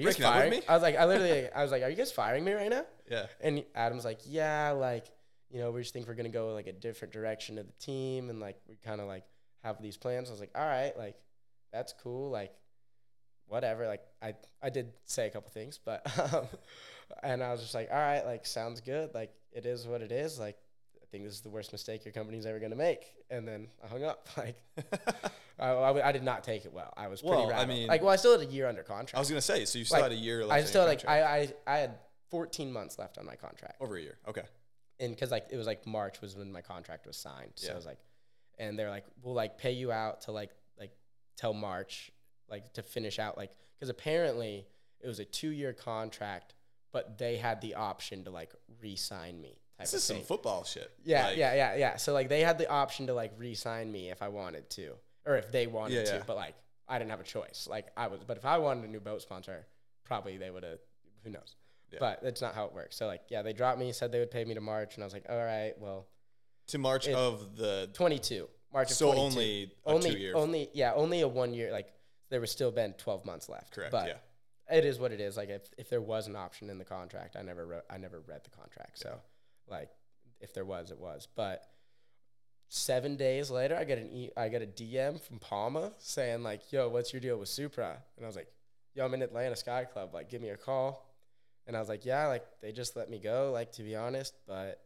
guys firing me? I was like, are you guys firing me right now? Yeah. And Adam's like, yeah, like, we just think we're going to go like a different direction of the team. And like, we kind of like have these plans. I was like, all right, like, that's cool. Like, whatever. Like I did say a couple things, but, and I was just like, all right, like, sounds good. Like, it is what it is. Like, I think this is the worst mistake your company's ever going to make. And then I hung up. Like, I did not take it well. I was pretty rattled. I still had a year under contract. I was going to say, so you still had a year left. I still I had 14 months left on my contract. Over a year. Okay. And because like it was like March was when my contract was signed. So I was like, and they're like, we'll like pay you out to like till March, like to finish out, like, because apparently it was a 2-year contract, but they had the option to like re-sign me. This is some football shit. Yeah, yeah. So like they had the option to like re-sign me if I wanted to, or if they wanted to, but like I didn't have a choice. But if I wanted a new boat sponsor, probably they would have, who knows. Yeah. But that's not how it works. So like, yeah, they dropped me, said they would pay me to March, and I was like, all right, well. To March of the 22. March of 22. So only a 2 year. Only a 1 year. Like there would still been 12 months left. Correct. But it is what it is. Like if there was an option in the contract, I never read the contract. So like if there was, it was. But 7 days later, I get a DM from Palma saying like, yo, what's your deal with Supra? And I was like, yo, I'm in Atlanta Sky Club. Like, give me a call. And I was like, yeah, like they just let me go, like, to be honest, but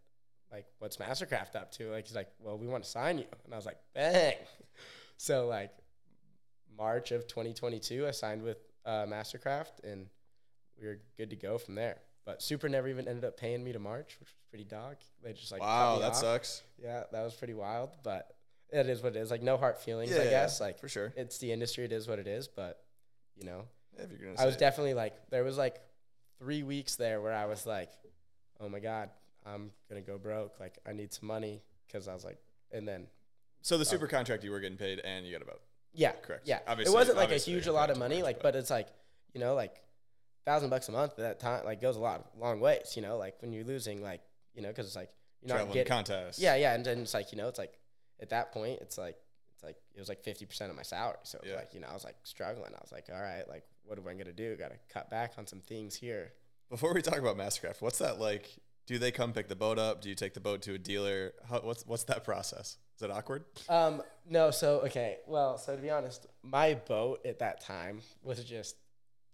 like, what's Mastercraft up to? Like, he's like, well, we want to sign you. And I was like, bang. So like March of 2022, I signed with Mastercraft, and we were good to go from there. But Supra never even ended up paying me to March, which was pretty dog. They just like, wow, that sucks. Yeah, that was pretty wild, but it is what it is. Like, no hard feelings, I guess. Like, for sure. It's the industry. It is what it is. But, you know, if you're gonna I was definitely like, there was like 3 weeks there where I was like, oh my God, I'm going to go broke. Like, I need some money, because I was like, and then. So the Supra contract, you were getting paid and you got a boat. Yeah. Correct. Yeah. Obviously, it wasn't like a huge lot of money, like, but it's like, you know, like $1,000 a month at that time, like, goes long ways, you know, like when you're losing, like, you know, because it's like, you're not getting contests. Yeah. Yeah. And then it's like, you know, it's like at that point, it's like it's like it was like 50% of my salary. So it was like, you know, I was like struggling. I was like, all right, like what am I gonna do? Got to cut back on some things here. Before we talk about Mastercraft, what's that like? Do they come pick the boat up? Do you take the boat to a dealer? What's that process? Is it awkward? No. So okay. Well, so to be honest, my boat at that time was just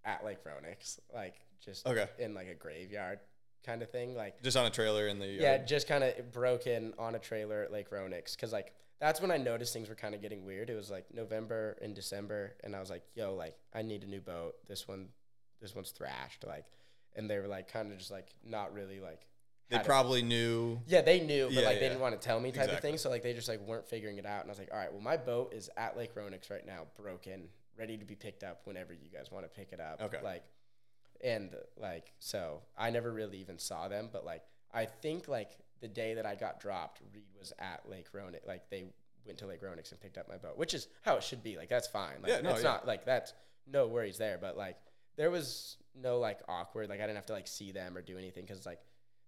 at Lake Ronix, like just in like a graveyard kind of thing, like just on a trailer in the yard. Yeah, just kind of broken on a trailer at Lake Ronix, because like that's when I noticed things were kind of getting weird. It was like November and December, and I was like, yo, like I need a new boat. This one's thrashed, like, and they were like kind of just like not really like. They probably knew. Yeah, they knew, but like they didn't want to tell me type of thing. So like they just like weren't figuring it out, and I was like, all right, well my boat is at Lake Ronix right now, broken, ready to be picked up whenever you guys want to pick it up. Okay. Like, and like so I never really even saw them, but like I think like the day that I got dropped, Reed was at Lake Ronix. Like they went to Lake Ronix and picked up my boat, which is how it should be. Like that's fine. Like it's not like that's no worries there, but like there was no like awkward. Like I didn't have to like see them or do anything, because like.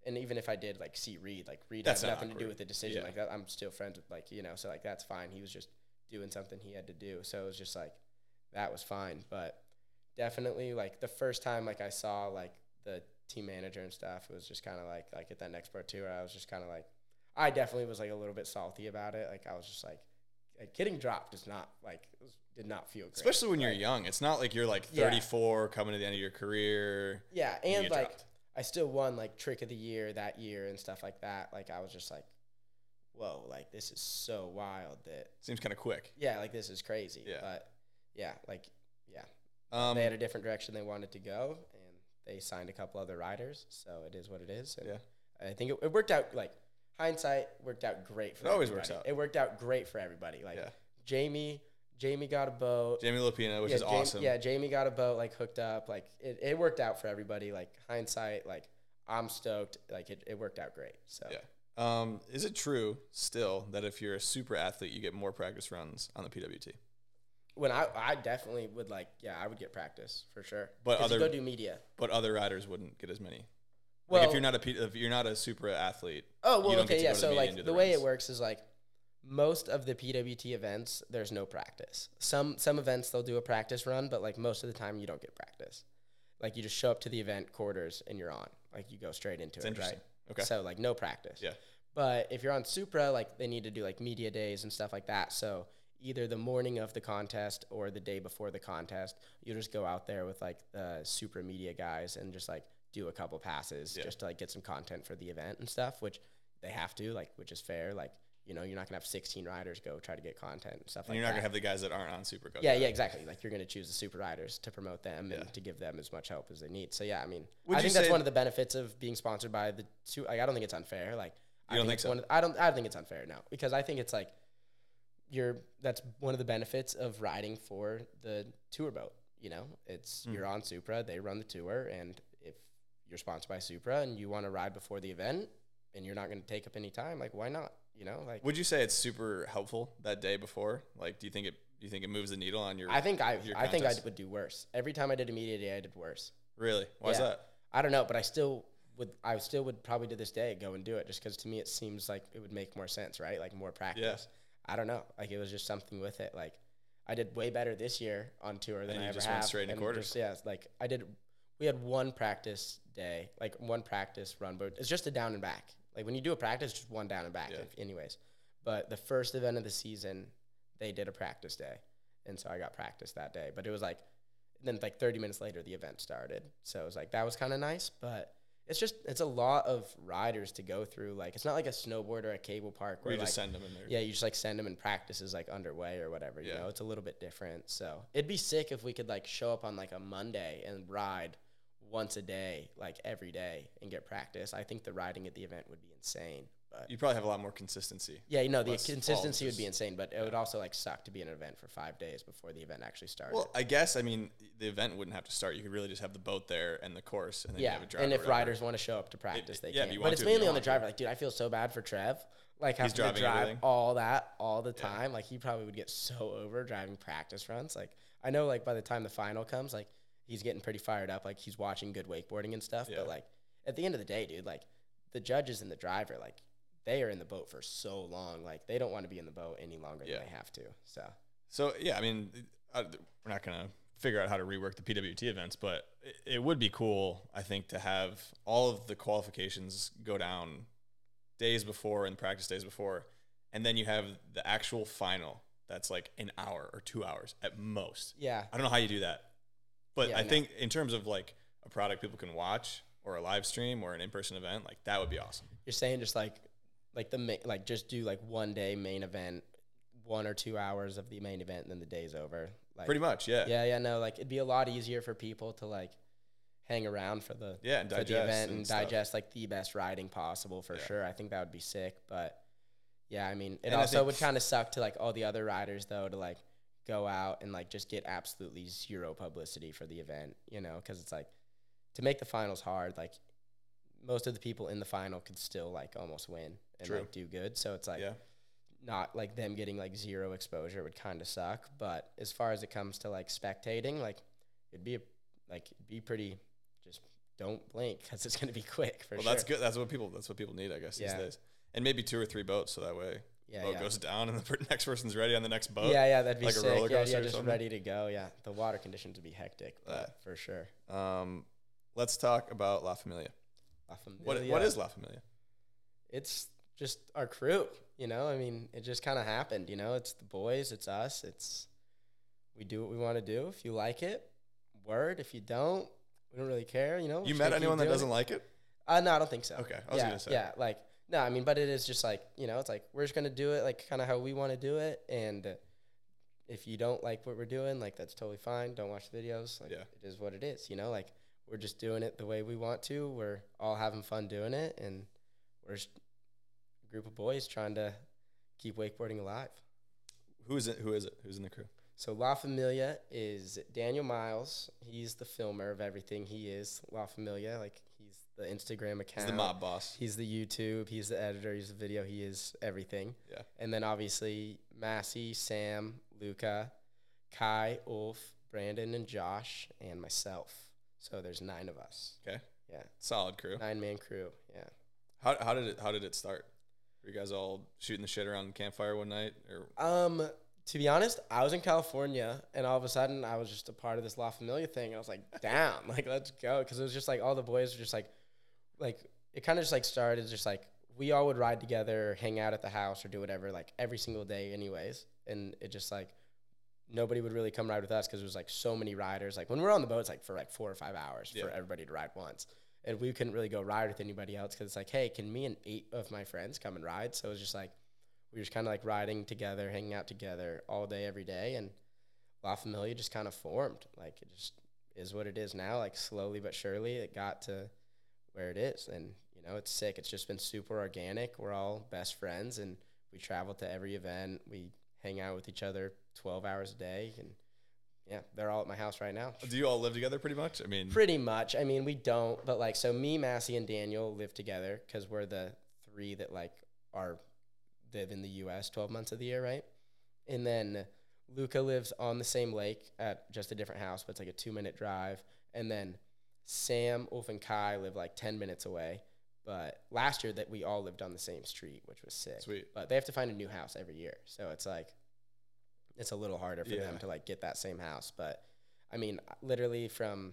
And even if I did like see Reed, like Reed had nothing to do with the decision. Like that, I'm still friends with, like, you know, so like that's fine. He was just doing something he had to do. So it was just like that was fine. But definitely like the first time like I saw like the team manager and stuff, it was just kind of like at that next pro tour, I was just kind of like, I definitely was like a little bit salty about it. Like I was just like getting dropped is not like did not feel great. Especially when you're young. It's not like you're like 34 coming to the end of your career. Yeah, and like dropped. I still won like trick of the year that year and stuff like that. Like I was just like, whoa, like this is so wild that seems kind of quick. Yeah, like this is crazy. Yeah. But yeah, like they had a different direction they wanted to go, and they signed a couple other riders. So it is what it is. And I think it worked out. Like hindsight worked out great for. It always works out. It worked out great for everybody. Like Jamie got a boat. Jamie Lupina, which is awesome. Yeah, Jamie got a boat, like, hooked up. Like, it worked out for everybody. Like, hindsight, like, I'm stoked. Like, it worked out great. So is it true still that if you're a super athlete, you get more practice runs on the PWT? When I definitely would, like, I would get practice for sure. But you go do media. But other riders wouldn't get as many. Well, like if you're not a super athlete. Oh, well, okay, yeah. So, like, the way it works is, like, most of the PWT events, there's no practice. Some events, they'll do a practice run, but, like, most of the time, you don't get practice. Like, you just show up to the event quarters, and you're on. Like, you go straight into it, right? Okay. So, like, no practice. Yeah. But if you're on Supra, like, they need to do, like, media days and stuff like that. So, either the morning of the contest or the day before the contest, you just go out there with, like, the Supra media guys and just, like, do a couple passes just to, like, get some content for the event and stuff, which they have to, like, which is fair. Like, you know, you're not going to have 16 riders go try to get content and stuff like that. You're not going to have the guys that aren't on Super go. Yeah, exactly. Like, you're going to choose the super riders to promote them and to give them as much help as they need. So, I mean, I think that's one of the benefits of being sponsored by the two. Like, I don't think it's unfair. Like, you don't think so? I don't think it's unfair, no. Because I think it's like, that's one of the benefits of riding for the tour boat. You know, it's you're on Supra, they run the tour, and if you're sponsored by Supra and you want to ride before the event and you're not going to take up any time, like, why not? You know, like, would you say it's super helpful that day before? Like, do you think it moves the needle on your? I think I would do worse. Every time I did a media day, I did worse. Really? Why is that? I don't know, but I still would probably to this day go and do it, just because to me it seems like it would make more sense, right? Like, more practice. Yeah. I don't know. Like, it was just something with it. Like, I did way better this year on tour than I ever have. Went straight into quarters. Like, we had one practice day, like one practice run, but it's just a down and back. Like, when you do a practice, just one down and back anyways. But the first event of the season, they did a practice day. And so I got practice that day. But it was like, then like 30 minutes later, the event started. So it was like, that was kind of nice. But it's a lot of riders to go through. Like, it's not like a snowboard or a cable park where you just send them in there. Yeah, you just like send them and practice is like underway or whatever. You know, it's a little bit different. So it'd be sick if we could like show up on like a Monday and ride once a day, like every day, and get practice. I think the riding at the event would be insane. But you probably have a lot more consistency. Yeah, you know, the consistency would be insane, but it would also like suck to be in an event for 5 days before the event actually started. Well, I guess, I mean, the event wouldn't have to start. You could really just have the boat there and the course, and then you have a driver. And if riders want to show up to practice, they can. But it's mainly on the driver. Like, dude, I feel so bad for Trev. Like, having to drive everything. All that all the time. Yeah. Like, he probably would get so over driving practice runs. Like, I know, like, by the time the final comes, like, he's getting pretty fired up. Like, he's watching good wakeboarding and stuff. Yeah. But, like, at the end of the day, dude, like, the judges and the driver, like, they are in the boat for so long. Like, they don't want to be in the boat any longer than they have to. So, yeah, I mean, we're not going to figure out how to rework the PWT events, but it would be cool, I think, to have all of the qualifications go down days before and practice days before, and then you have the actual final that's like an hour or 2 hours at most. Yeah. I don't know how you do that, but Yeah, I think in terms of like a product people can watch or a live stream or an in-person event, like that would be awesome. You're saying just just do like 1 day main event, 1 or 2 hours of the main event, and then the day's over. Like, Pretty much, yeah. Yeah, no, like it'd be a lot easier for people to like hang around for the and for the digest event and and stuff. digest like the best riding possible for sure. I think that would be sick. But yeah, I mean, it And I also think would kind of suck to like all the other riders though to like go out and like just get absolutely zero publicity for the event, you know, because it's like to make the finals hard. Like most of the people in the final could still like almost win and True. like do good. So it's like not like them getting like zero exposure would kind of suck. But as far as it comes to like spectating, like it'd be pretty. Just don't blink because it's gonna be quick for sure. Well, that's good. That's what people need, I guess, these days. And maybe 2 or 3 boats, so that way boat goes down and the next person's ready on the next boat. Yeah, that'd be like sick. a roller coaster or just something. ready to go. Yeah, the water conditions would be hectic, but for sure. Let's talk about La Familia. La Familia. What is La Familia? It's just our crew, you know? I mean, it just kind of happened, you know? It's the boys, it's us, we do what we want to do. If you like it, word. If you don't, we don't really care, you know? You met anyone that doesn't like it? No, I don't think so. Okay, I was going to say. Yeah, like, no, I mean, but it is just like, you know, it's like, we're just going to do it like kind of how we want to do it. And if you don't like what we're doing, like, that's totally fine. Don't watch the videos. Like, it is what it is, you know? Like, we're just doing it the way we want to. We're all having fun doing it. And we're just a group of boys trying to keep wakeboarding alive. Who is it? Who's in the crew? So La Familia is Daniel Miles. He's the filmer of everything. He is La Familia. Like, he's the Instagram account. He's the mob boss. He's the YouTube. He's the editor. He's the video. He is everything. Yeah. And then obviously Massey, Sam, Luca, Kai, Ulf, Brandon, and Josh, and myself. So there's 9 of us. Okay. Yeah. Solid crew. 9-man crew. Yeah. How did it start? Were you guys all shooting the shit around the campfire one night? Or To be honest, I was in California, and all of a sudden, I was just a part of this La Familia thing. And I was like, down, like, let's go. Because it was just like all the boys were just like, it kind of just like started just like we all would ride together, hang out at the house, or do whatever, like every single day, anyways. And it just like nobody would really come ride with us because there was like so many riders. Like when we were on the boat, it's like for like 4 or 5 hours for everybody to ride once. And we couldn't really go ride with anybody else because it's like, hey, can me and 8 of my friends come and ride? So it was just like, we were just kind of like riding together, hanging out together all day, every day. And La Familia just kind of formed. Like it just is what it is now. Like slowly but surely it got to where it is. And, you know, it's sick. It's just been super organic. We're all best friends and we travel to every event. We hang out with each other 12 hours a day. And yeah, they're all at my house right now. Do you all live together pretty much? I mean, pretty much. I mean, we don't, but like, so me, Massey, and Daniel live together because we're the 3 that like live in the U.S. 12 months of the year, right? And then Luca lives on the same lake at just a different house, but it's like a 2-minute drive. And then Sam, Ulf, and Kai live like 10 minutes away. But last year that we all lived on the same street, which was sick. Sweet. But they have to find a new house every year. So it's like, it's a little harder for them to like get that same house. But I mean, literally from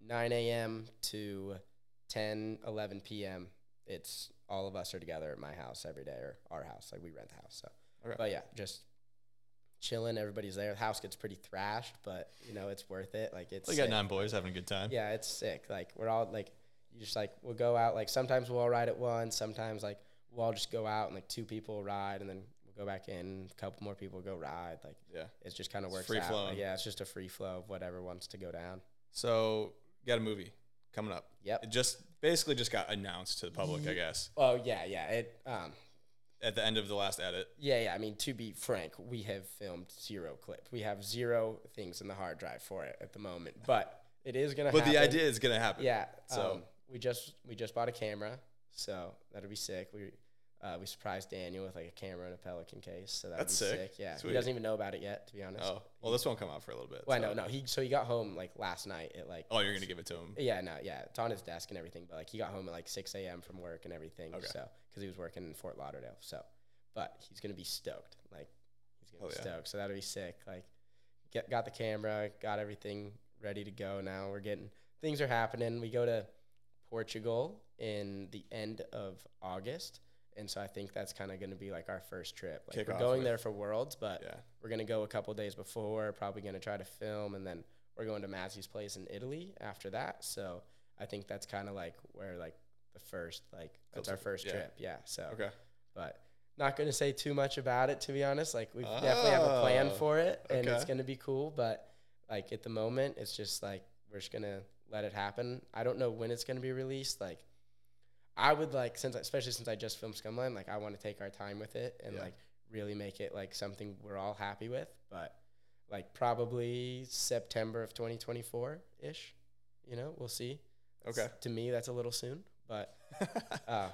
9 a.m. to 10, 11 p.m., it's all of us are together at my house every day, or our house. Like we rent the house. So, But yeah, just chilling. Everybody's there. The house gets pretty thrashed, but you know, it's worth it. Like it's, you got 9 boys having a good time. Yeah, it's sick. Like we're all like, you just like, we'll go out. Like sometimes we'll all ride at once. Sometimes like we'll all just go out and like 2 people will ride and then we'll go back in. A couple more people go ride. Like, it's just kind of works free out. flowing. Like, yeah, it's just a free flow of whatever wants to go down. So, you got a movie coming up. Yep. It just got announced to the public, I guess. Oh yeah. It at the end of the last edit. Yeah. I mean, to be frank, we have filmed 0 clips. We have 0 things in the hard drive for it at the moment, but it is gonna happen. But the idea is gonna happen. Yeah. So we just bought a camera, so that'll be sick. We surprised Daniel with like a camera and a Pelican case, so that'd That's be sick. sick. Yeah, Sweet. he doesn't even know about it yet, to be honest. Oh, well, this won't come out for a little bit. Well, so. no. He got home like last night at like. Oh, you're gonna give it to him? Yeah, it's on his desk and everything, but like he got home at like 6 a.m. from work and everything. Okay. So because he was working in Fort Lauderdale, so but he's gonna be stoked. Like he's gonna be stoked. So that'll be sick. Like got the camera, got everything ready to go. Now things are happening. We go to Portugal in the end of August. And so I think that's kind of going to be like our first trip. Like we're going there for Worlds, but we're going to go a couple days before, probably going to try to film, and then we're going to Mazzy's place in Italy after that. So I think that's kind of like where like the first, like that's our first trip. Yeah. So, but not going to say too much about it, to be honest. Like we definitely have a plan for it, and it's going to be cool. But like at the moment, it's just like we're just going to let it happen. I don't know when it's going to be released. Like, I would like, especially since I just filmed Scumline, like I want to take our time with it and like really make it like something we're all happy with. But like probably September of 2024 ish, we'll see. Okay. To me, that's a little soon, but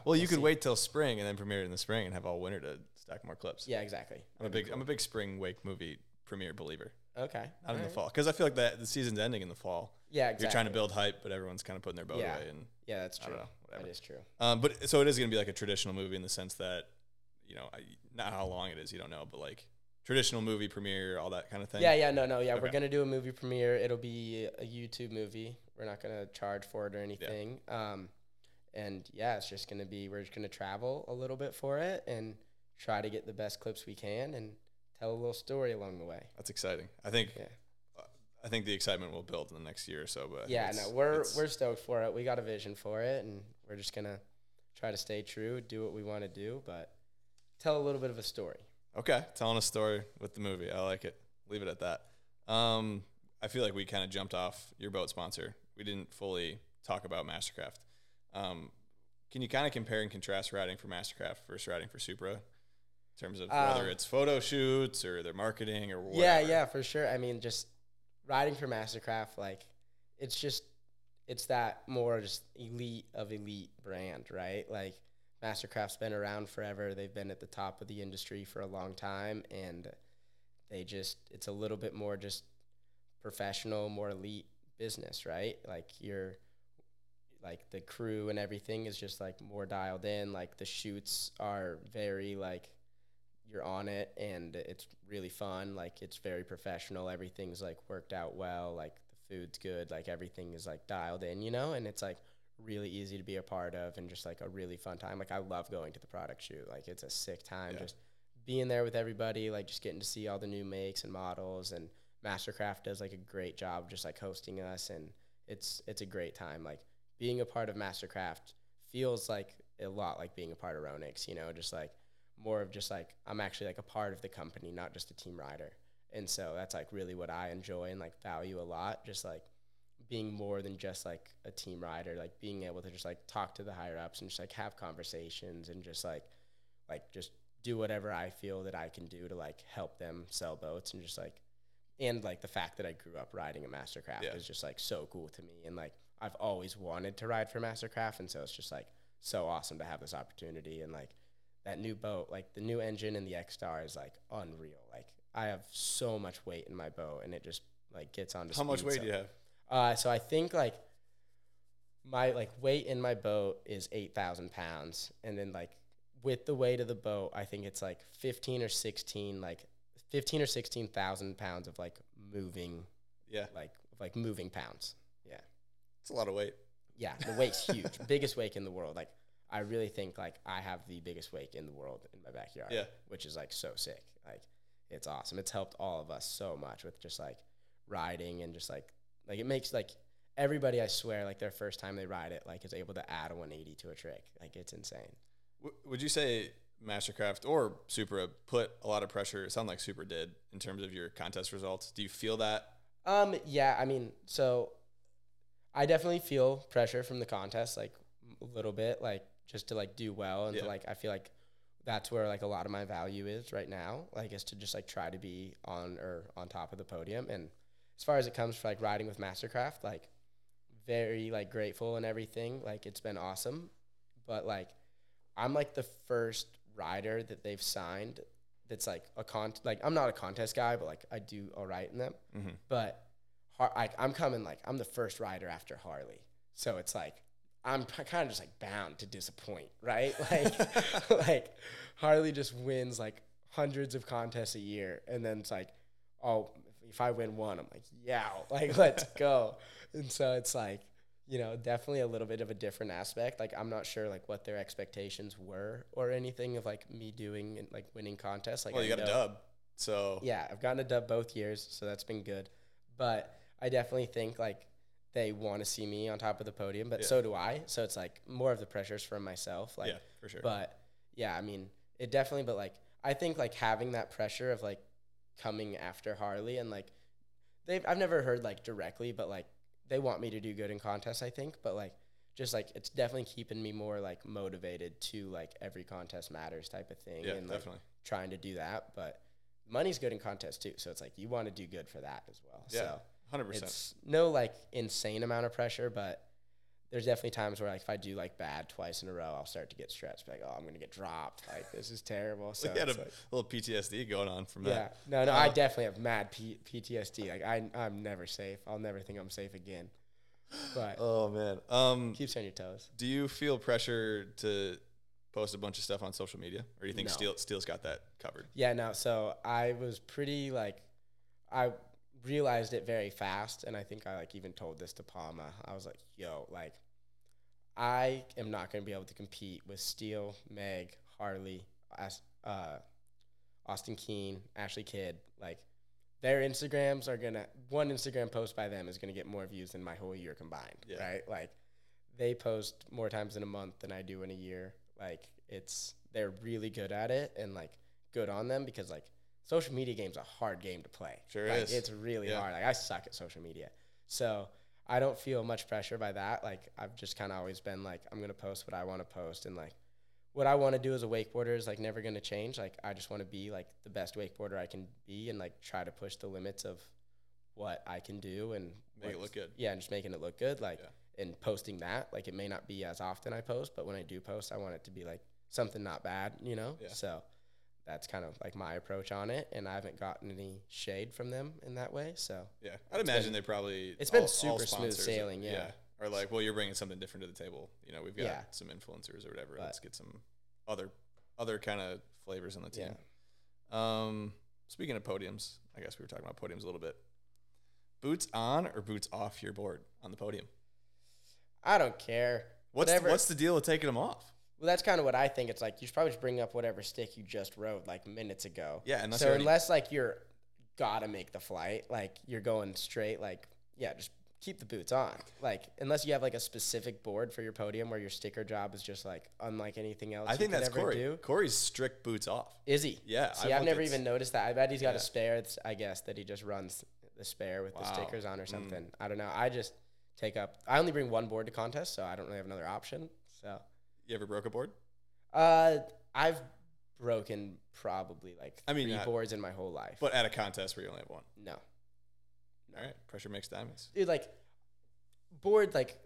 well, you could wait till spring and then premiere it in the spring and have all winter to stack more clips. Yeah, exactly. I'm a big spring wake movie premiere believer. Okay. Not in the fall, because I feel like the season's ending in the fall. Yeah, exactly. You're trying to build hype, but everyone's kind of putting their boat away. And yeah, that's true. I don't know, whatever. That is true. But so it is going to be like a traditional movie in the sense that, not how long it is, you don't know, but like traditional movie premiere, all that kind of thing. Yeah. No. Yeah, we're going to do a movie premiere. It'll be a YouTube movie. We're not going to charge for it or anything. Yeah. And yeah, it's just going to be, we're just going to travel a little bit for it and try to get the best clips we can and tell a little story along the way. That's exciting. I think the excitement will build in the next year or so. But we're stoked for it. We got a vision for it, and we're just gonna try to stay true, do what we want to do, but tell a little bit of a story. Okay, telling a story with the movie. I like it. Leave it at that. I feel like we kind of jumped off your boat sponsor. We didn't fully talk about Mastercraft. Can you kind of compare and contrast riding for Mastercraft versus riding for Supra in terms of whether it's photo shoots or their marketing or whatever? Yeah, for sure. I mean, just riding for Mastercraft, like it's that more just elite brand, right? Like Mastercraft's been around forever. They've been at the top of the industry for a long time, and it's a little bit more just professional, more elite business, right? Like like the crew and everything is just like more dialed in. Like the shoots are very like you're on it and it's really fun. Like it's very professional. Everything's like worked out well. Like the food's good. Like everything is like dialed in, and it's like really easy to be a part of and just like a really fun time. Like I love going to the product shoot. Like it's a sick time just being there with everybody, like just getting to see all the new makes and models, and Mastercraft does like a great job just like hosting us, and it's a great time. Like being a part of Mastercraft feels like a lot like being a part of Ronix, just like more of just like I'm actually like a part of the company, not just a team rider. And so that's like really what I enjoy and like value a lot, just like being more than just like a team rider, like being able to just like talk to the higher ups and just like have conversations and just like just do whatever I feel that I can do to like help them sell boats, and just like, and like the fact that I grew up riding a Mastercraft is just like so cool to me. And like I've always wanted to ride for Mastercraft, and so it's just like so awesome to have this opportunity. And like that new boat, like the new engine and the X-Star is like unreal. Like I have so much weight in my boat, and it just like gets onto speed. How much weight do you have? So I think like my like weight in my boat is 8,000 pounds, and then like with the weight of the boat, I think it's like 15 or 16,000 pounds of like moving, like moving pounds. Yeah, it's a lot of weight. Yeah, the weight's huge, biggest wake in the world. Like I really think like I have the biggest wake in the world in my backyard. Yeah, which is like so sick. Like it's awesome. It's helped all of us so much with just like riding, and just like it makes like everybody, I swear, like their first time they ride it, like is able to add a 180 to a trick. Like it's insane. Would you say Mastercraft or Supra put a lot of pressure? It sounded like Supra did in terms of your contest results. Do you feel that? Yeah, I mean, so I definitely feel pressure from the contest, like a little bit, like just to like do well, and to like, I feel like that's where like a lot of my value is right now, like is to just like try to be on top of the podium. And as far as it comes for like riding with Mastercraft, like very like grateful and everything, like it's been awesome. But like I'm like the first rider that they've signed that's like I'm not a contest guy, but like I do all right in them. Mm-hmm. But I'm coming like I'm the first rider after Harley, so it's like I'm kind of just like bound to disappoint, right? Like like Harley just wins like hundreds of contests a year, and then it's like, oh, if I win one, I'm like, yeah, like let's go. And so it's like, you know, definitely a little bit of a different aspect. Like I'm not sure like what their expectations were or anything of like me doing and like winning contests. Like, well, you got a dub, so yeah, I've gotten a dub both years, so that's been good. But I definitely think like they want to see me on top of the podium, but so do I. So it's like more of the pressure's from myself. Like, yeah, for sure. But yeah, I mean, it definitely. But like, I think like having that pressure of like coming after Harley and like I've never heard like directly, but like they want me to do good in contests, I think. But like just like it's definitely keeping me more like motivated to like every contest matters type of thing. Yeah, and like, definitely trying to do that. But money's good in contests too, so it's like you want to do good for that as well. Yeah, so 100%. It's no like insane amount of pressure, but there's definitely times where like if I do like bad twice in a row, I'll start to get stressed. Like, oh, I'm gonna get dropped. Like this is terrible. So you had a like, little PTSD going on from yeah, that. no, I definitely have mad PTSD. Like I'm never safe. I'll never think I'm safe again. But oh man, keeps you on your toes. do you feel pressure to post a bunch of stuff on social media, or do you think No. Steele's got that covered? Yeah, no. So I was pretty like, I realized it very fast, and I think I like even told this to Palma. I was like, yo, like, I am not going to be able to compete with Steele, Meg, Harley, Austin Keene, Ashley Kidd. Like, their Instagrams are going to, one Instagram post by them is going to get more views than my whole year combined, right? Like, they post more times in a month than I do in a year. Like, they're really good at it, and, like, good on them, because, like, social media game's a hard game to play. Sure like, is. It's really hard. Like, I suck at social media. So I don't feel much pressure by that. Like, I've just kind of always been like, I'm going to post what I want to post. And, like, what I want to do as a wakeboarder is, like, never going to change. Like, I just want to be, like, the best wakeboarder I can be, and, like, try to push the limits of what I can do and Make it look good. Yeah, and just making it look good. Like, and posting that. Like, it may not be as often I post, but when I do post, I want it to be, like, something not bad, you know? Yeah. So that's kind of like my approach on it, and I haven't gotten any shade from them in that way. So Yeah, I'd imagine they probably it's been all super smooth sponsors sailing, yeah. Or like, well, you're bringing something different to the table. You know, we've got Yeah. some influencers or whatever. But Let's get some other kind of flavors on the team. Yeah. Speaking of podiums, I guess we were talking about podiums a little bit. Boots on or boots off your board on the podium? I don't care. What's the deal with taking them off? Well, that's kind of what I think. It's like you should probably just bring up whatever stick you just rode like minutes ago. Yeah, unless so you're already- unless like you're gotta make the flight, like you're going straight, like yeah, just keep the boots on. Like unless you have like a specific board for your podium where your sticker job is just like unlike anything else. I think you that's could ever Corey. do. Corey's strict boots off. Is he? Yeah. See, I've never even noticed that. I bet he's got Yeah. a spare. I guess that he just runs the spare with the stickers on or something. I don't know. I just I only bring one board to contest, so I don't really have another option. So You ever broke a board? I've broken probably like three boards in my whole life. But at a contest where you only have one. No. All right. Pressure makes diamonds. Dude, like board, like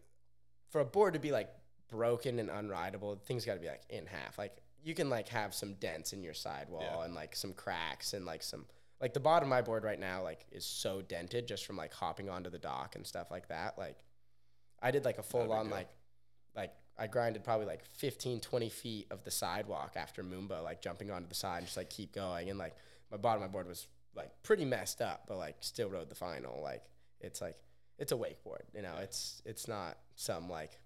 for a board to be like broken and unrideable, things got to be like in half. Like you can like have some dents in your sidewall and like some cracks and like some like the bottom of my board right now like is so dented just from like hopping onto the dock and stuff like that. Like I did like a full on like I grinded probably like 15, 20 feet of the sidewalk after Moomba, like jumping onto the side and just like keep going. And like my bottom of my board was like pretty messed up, but like still rode the final. Like it's a wakeboard, you know, it's not some like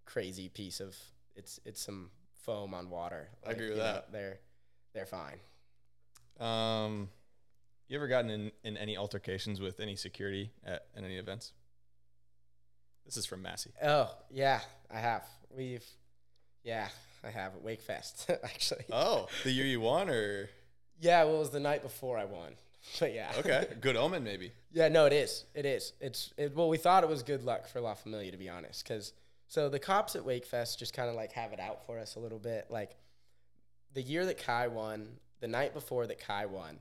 crazy piece of, it's some foam on water. I agree with that. They're fine. You ever gotten in any altercations with any security at any events? This is from Massey. Oh, yeah, I have. I have at Wakefest, actually. Oh, the year you won, or? Yeah, well, it was the night before I won. But yeah. Okay, good omen maybe. Yeah, no, it is. Well, we thought it was good luck for La Familia, to be honest, so the cops at Wakefest just kind of like have it out for us a little bit. Like the year that Kai won, the night before that Kai won,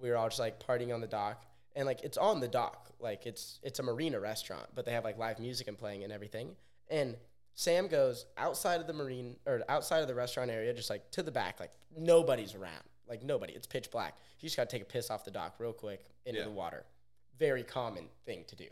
we were all just like partying on the dock, and like it's on the dock, like it's a marina restaurant, but they have like live music and playing and everything. And Sam goes outside of the marine or outside of the restaurant area, just like to the back, like nobody's around, like nobody. It's pitch black. You just got to take a piss off the dock real quick into the water. Very common thing to do.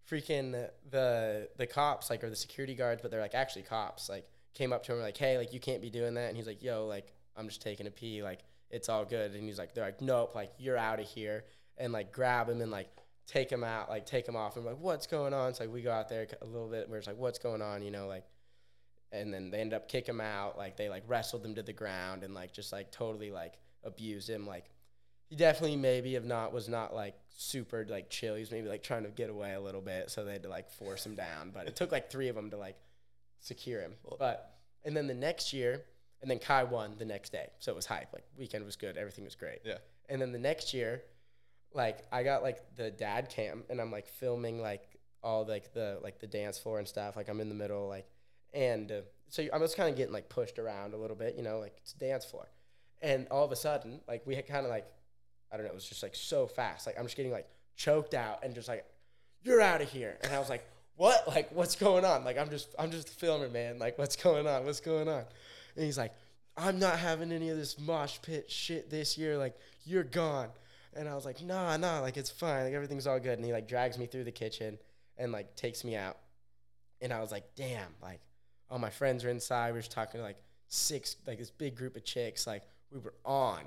Freaking the cops, like, or the security guards, but they're like actually cops, like came up to him like, hey, like you can't be doing that. And he's like, yo, like I'm just taking a pee, like it's all good. And he's like, they're like, nope, like you're out of here, and like grab him and like take him out, like take him off. And we're like, what's going on? So like we go out there a little bit. We're just like, what's going on? You know, like, and then they end up kicking him out. Like they like wrestled him to the ground and like just like totally like abused him. Like he definitely was not like super like chill. He was maybe like trying to get away a little bit. So they had to like force him down. But it took like 3 of them to like secure him. And then the next year, and then Kai won the next day. So it was hype. Like weekend was good. Everything was great. Yeah. And then the next year, like I got like the dad cam and I'm like filming like all like the dance floor and stuff. Like I'm in the middle, like, and so I was kind of getting like pushed around a little bit, you know, like it's a dance floor. And all of a sudden, like we had kind of like, I don't know, it was just like so fast. Like I'm just getting like choked out and just like, you're out of here. And I was like, what? Like, what's going on? Like, I'm just filming, man. Like, what's going on? What's going on? And he's like, I'm not having any of this mosh pit shit this year. Like, you're gone. And I was like, nah, like, it's fine. Like, everything's all good. And he, like, drags me through the kitchen and, like, takes me out. And I was like, damn, like, all my friends are inside. We were just talking to, like, 6, like, this big group of chicks. Like, we were on.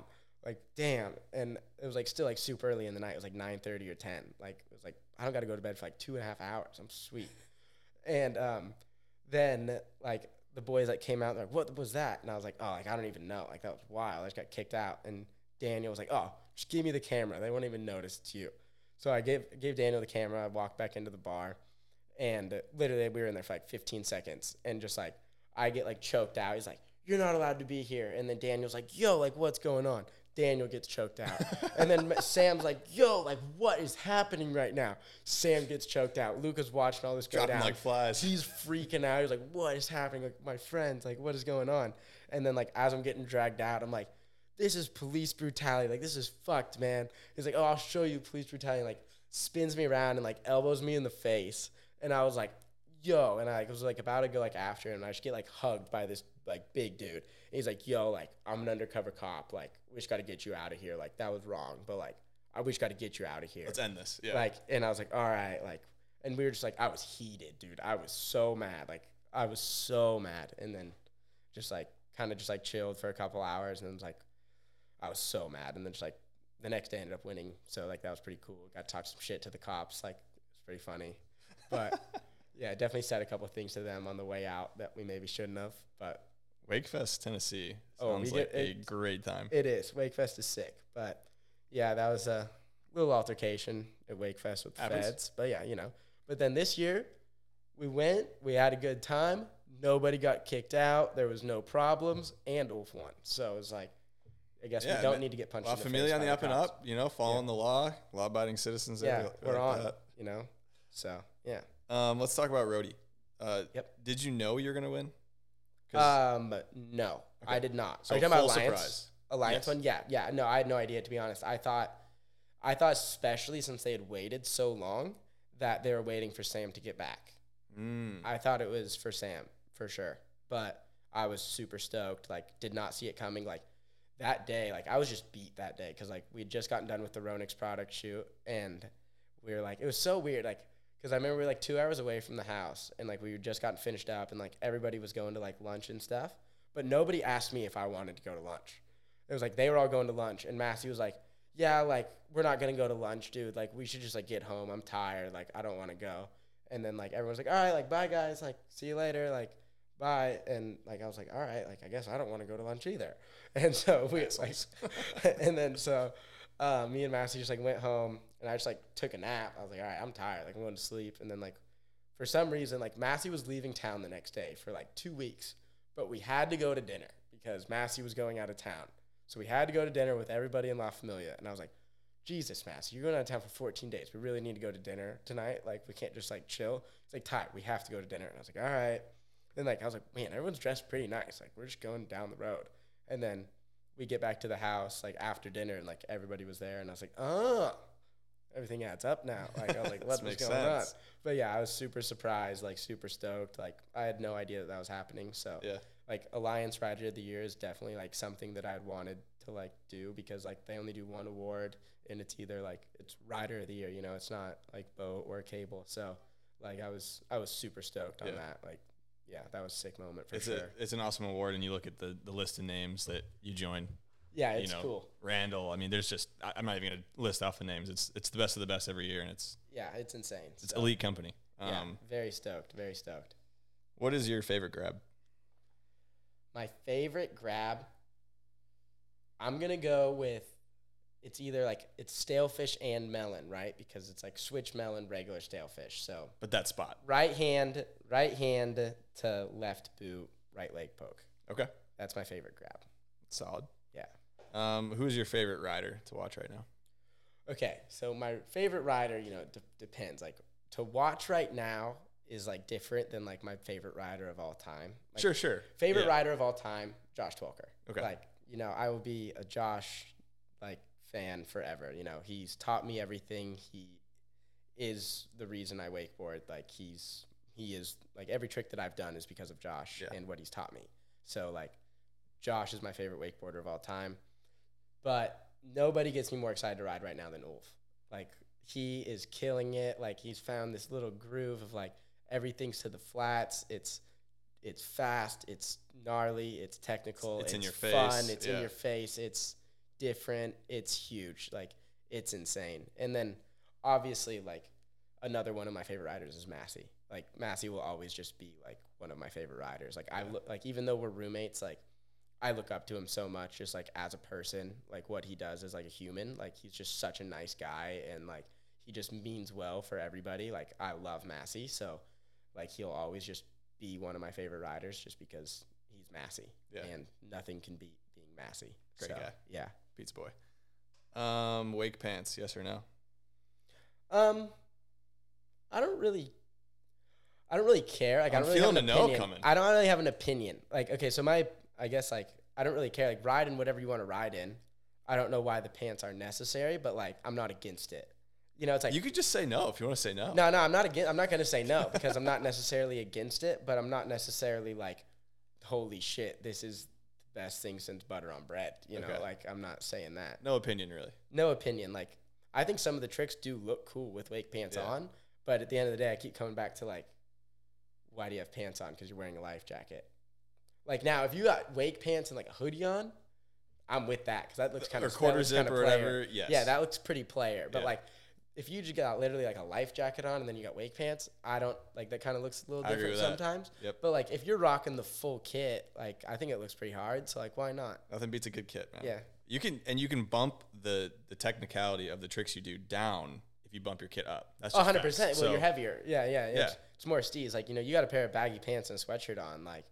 Like, damn. And it was, like, still, like, super early in the night. It was, like, 9:30 or 10. Like, it was, like, I don't got to go to bed for, like, 2.5 hours. I'm sweet. And then, like, the boys, like, came out. They're like, what was that? And I was like, oh, like, I don't even know. Like, that was wild. I just got kicked out. And Daniel was like, oh, just give me the camera. They won't even notice it's you. So I gave Daniel the camera. I walked back into the bar. And literally, we were in there for, like, 15 seconds. And just, like, I get, like, choked out. He's like, you're not allowed to be here. And then Daniel's like, yo, like, what's going on? Daniel gets choked out. And then Sam's like, yo, like, what is happening right now? Sam gets choked out. Luca's watching all this go Dropping down. like flies. He's freaking out. He's like, what is happening? Like, my friends, like, what is going on? And then, like, as I'm getting dragged out, I'm like, this is police brutality. Like, this is fucked, man. He's like, oh, I'll show you police brutality. And, like, spins me around and, like, elbows me in the face. And I was like, yo. And I was, like, about to go, like, after him. And I just get, like, hugged by this, like, big dude. And he's like, yo, like, I'm an undercover cop. Like, we just got to get you out of here. Like, that was wrong. But, like, we just got to get you out of here. Let's end this. Yeah. Like, and I was like, all right. Like, and we were just, like, I was heated, dude. I was so mad. Like, I was so mad. And then just, like, kind of just, like, chilled for a couple hours. And then was like, I was so mad. And then just, like, the next day ended up winning. So, like, that was pretty cool. Got to talk some shit to the cops. Like, it was pretty funny. But, yeah, definitely said a couple of things to them on the way out that we maybe shouldn't have. But Wakefest, Tennessee. Sounds like a great time. It is. Wakefest is sick. But, yeah, that was a little altercation at Wakefest with the feds. But, yeah, you know. But then this year, we went. We had a good time. Nobody got kicked out. There was no problems. And Ulf won. So it was like, I guess we don't need to get punched in the face. Familia on the up and up, you know, following the law, law-abiding citizens. Yeah, we're on, you know. So, yeah. Let's talk about Rhodey. Yep. Did you know you were going to win? No, okay. I did not. So are you talking about Alliance? Surprise. Alliance one? Yeah. No, I had no idea, to be honest. I thought especially since they had waited so long that they were waiting for Sam to get back. I thought it was for Sam, for sure. But I was super stoked, like, did not see it coming. Like, that day, like, I was just beat that day because, like, we had just gotten done with the Ronix product shoot, and we were, like, it was so weird, like, because I remember we were, like, 2 hours away from the house, and, like, we had just gotten finished up, and, like, everybody was going to, like, lunch and stuff, but nobody asked me if I wanted to go to lunch. It was, like, they were all going to lunch, and Massey was like, yeah, like, we're not going to go to lunch, dude. Like, we should just, like, get home. I'm tired. Like, I don't want to go. And then, like, everyone's like, all right, like, bye, guys. Like, see you later. Like, bye. And, like, I was like, all right, like, I guess I don't want to go to lunch either. And so we, like, and then so me and Massey just, like, went home, and I just, like, took a nap. I was like, all right, I'm tired. Like, I'm going to sleep. And then, like, for some reason, like, Massey was leaving town the next day for, like, 2 weeks. But we had to go to dinner because Massey was going out of town. So we had to go to dinner with everybody in La Familia. And I was like, Jesus, Massey, you're going out of town for 14 days. We really need to go to dinner tonight. Like, we can't just, like, chill. It's like, Ty, we have to go to dinner. And I was like, all right. Then, like, I was like, man, everyone's dressed pretty nice. Like, we're just going down the road. And then we get back to the house, like, after dinner, and, like, everybody was there. And I was like, oh. everything adds up now. Like, I was like, what's makes going on? sense. But yeah, I was super surprised, like super stoked. Like, I had no idea that was happening. So Yeah. like Alliance Rider of the Year is definitely like something that I'd wanted to like do, because like they only do one award, and it's either like it's Rider of the Year, you know, it's not like boat or cable. So like I was super stoked on that. Like, yeah, that was a sick moment for sure. It's an awesome award, and you look at the list of names that you join. Yeah, it's cool. Randall. I mean, there's just I'm not even gonna list off the names. It's the best of the best every year, and it's insane. It's elite company. Yeah, very stoked. Very stoked. What is your favorite grab? My favorite grab, I'm gonna go with, it's either like it's stalefish and melon, right? Because it's like switch melon, regular stalefish. So But that spot. right hand to left boot, right leg poke. Okay. That's my favorite grab. Solid. Yeah. Who's your favorite rider to watch right now? Okay, so my favorite rider, you know, depends. Like, to watch right now is like different than like my favorite rider of all time. Like, Sure. Favorite rider of all time, Josh Twelker. Okay. Like, you know, I will be a Josh like fan forever. You know, he's taught me everything. He is the reason I wakeboard. Like, he is like, every trick that I've done is because of Josh and what he's taught me. So like, Josh is my favorite wakeboarder of all time. But nobody gets me more excited to ride right now than Ulf. Like, he is killing it. Like, he's found this little groove of like everything's to the flats. It's fast. It's gnarly. It's technical. It's in your fun. face. It's in your face. It's different. It's huge. Like, it's insane. And then obviously, like, another one of my favorite riders is Massey. Like, Massey will always just be like one of my favorite riders. Like, like, even though we're roommates, like, I look up to him so much, just like as a person, like what he does as like a human. Like, he's just such a nice guy, and like he just means well for everybody. Like, I love Massey, so like he'll always just be one of my favorite riders just because he's Massey. Yeah. And nothing can beat being Massey. Great guy. Yeah. Pizza boy. Wake pants, yes or no? I don't really care. Like, I'm I don't really feeling have a an no opinion. coming. I don't really have an opinion. Like, okay, so I guess like I don't really care. Like, ride in whatever you want to ride in. I don't know why the pants are necessary, but like I'm not against it. You know, it's like You could just say no if you want to say no. no, I'm not against. I'm not gonna say no because I'm not necessarily against it, but I'm not necessarily like, holy shit, this is the best thing since butter on bread. You know, like I'm not saying that. No opinion, really. No opinion. Like, I think some of the tricks do look cool with wake pants on, but at the end of the day, I keep coming back to like, why do you have pants on? Because you're wearing a life jacket. Like, now, if you got wake pants and like a hoodie on, I'm with that because that looks kind of quarter zip or whatever. Yes. Yeah, that looks pretty player. But like, if you just got literally like a life jacket on and then you got wake pants, I don't like that. Kind of looks a little I agree different with that. sometimes. Yep. But like, if you're rocking the full kit, like I think it looks pretty hard. So like, why not? Nothing beats a good kit, man. Yeah. You can bump the technicality of the tricks you do down if you bump your kit up. That's just 100%. facts. Well, So, you're heavier. Yeah. It's more steez. Like, you know, you got a pair of baggy pants and a sweatshirt on. Like,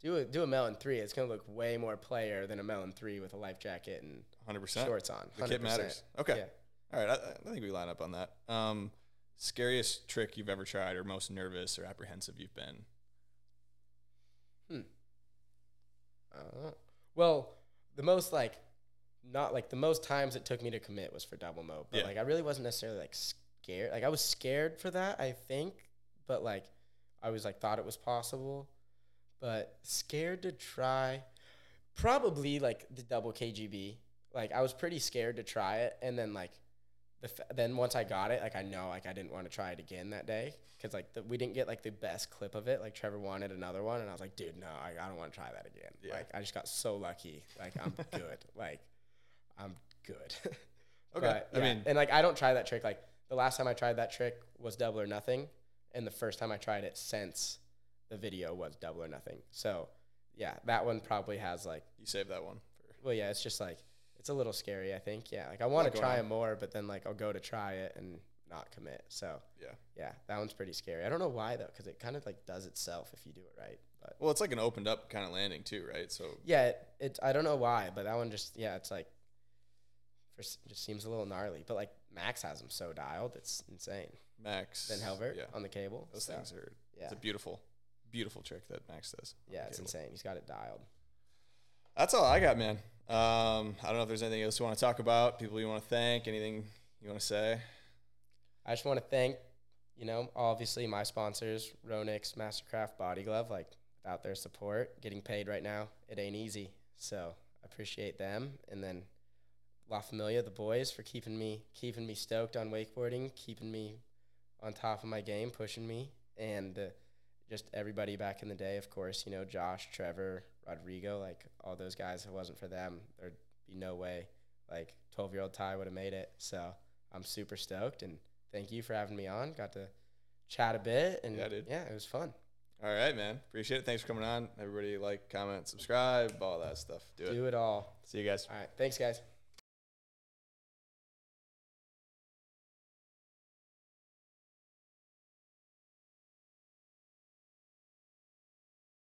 do a Melon 3. It's gonna look way more player than a Melon 3 with a life jacket and 100%. shorts on. 100%. The kit matters. Okay. Yeah. All right. I think we line up on that. Scariest trick you've ever tried, or most nervous or apprehensive you've been? Well, the most like, not like the most times it took me to commit was for double mo. But like, I really wasn't necessarily like scared. Like, I was scared for that, I think, but like, I was like thought it was possible, but scared to try. Probably like the double KGB. Like, I was pretty scared to try it, and then like, then once I got it, like I know like I didn't want to try it again that day because like we didn't get like the best clip of it. Like, Trever wanted another one, and I was like, dude, no, I don't want to try that again. Yeah. Like, I just got so lucky. Like, I'm good. Like, I'm good. Okay. But, I mean, and like I don't try that trick. Like, the last time I tried that trick was double or nothing, and the first time I tried it since the video was double or nothing. So yeah, that one probably has like, you saved that one. well, yeah, it's just like, it's a little scary, I think. Yeah, like I want to going try on. it more, but then like I'll go to try it and not commit. So yeah, that one's pretty scary. I don't know why though, because it kind of like does itself if you do it right. But Well, it's like an opened up kind of landing too, right? So yeah, it I don't know why, but that one just, yeah, it's like, just seems a little gnarly. But like Max has them so dialed, it's insane. Max. Then Helvert Yeah. on the cable. Those So, things are. yeah. It's a beautiful, beautiful trick that Max does. on Yeah, the it's cable. insane. He's got it dialed. That's all I got, man. I don't know if there's anything else you want to talk about. People you want to thank. Anything you want to say? I just want to thank, obviously my sponsors, Ronix, Mastercraft, Body Glove. Like, without their support, getting paid right now, it ain't easy. So I appreciate them. And then La Familia, the boys, for keeping me stoked on wakeboarding, keeping me on top of my game, pushing me. And just everybody back in the day, of course, Josh, Trever, Rodrigo, like all those guys. If it wasn't for them, there'd be no way like 12-year-old Ty would have made it. So I'm super stoked, and thank you for having me on. Got to chat a bit, and Yeah, dude. Yeah, it was fun. All right, man. Appreciate it. Thanks for coming on. Everybody like, comment, subscribe, all that stuff. Do it. Do it all. See you guys. All right. Thanks, guys.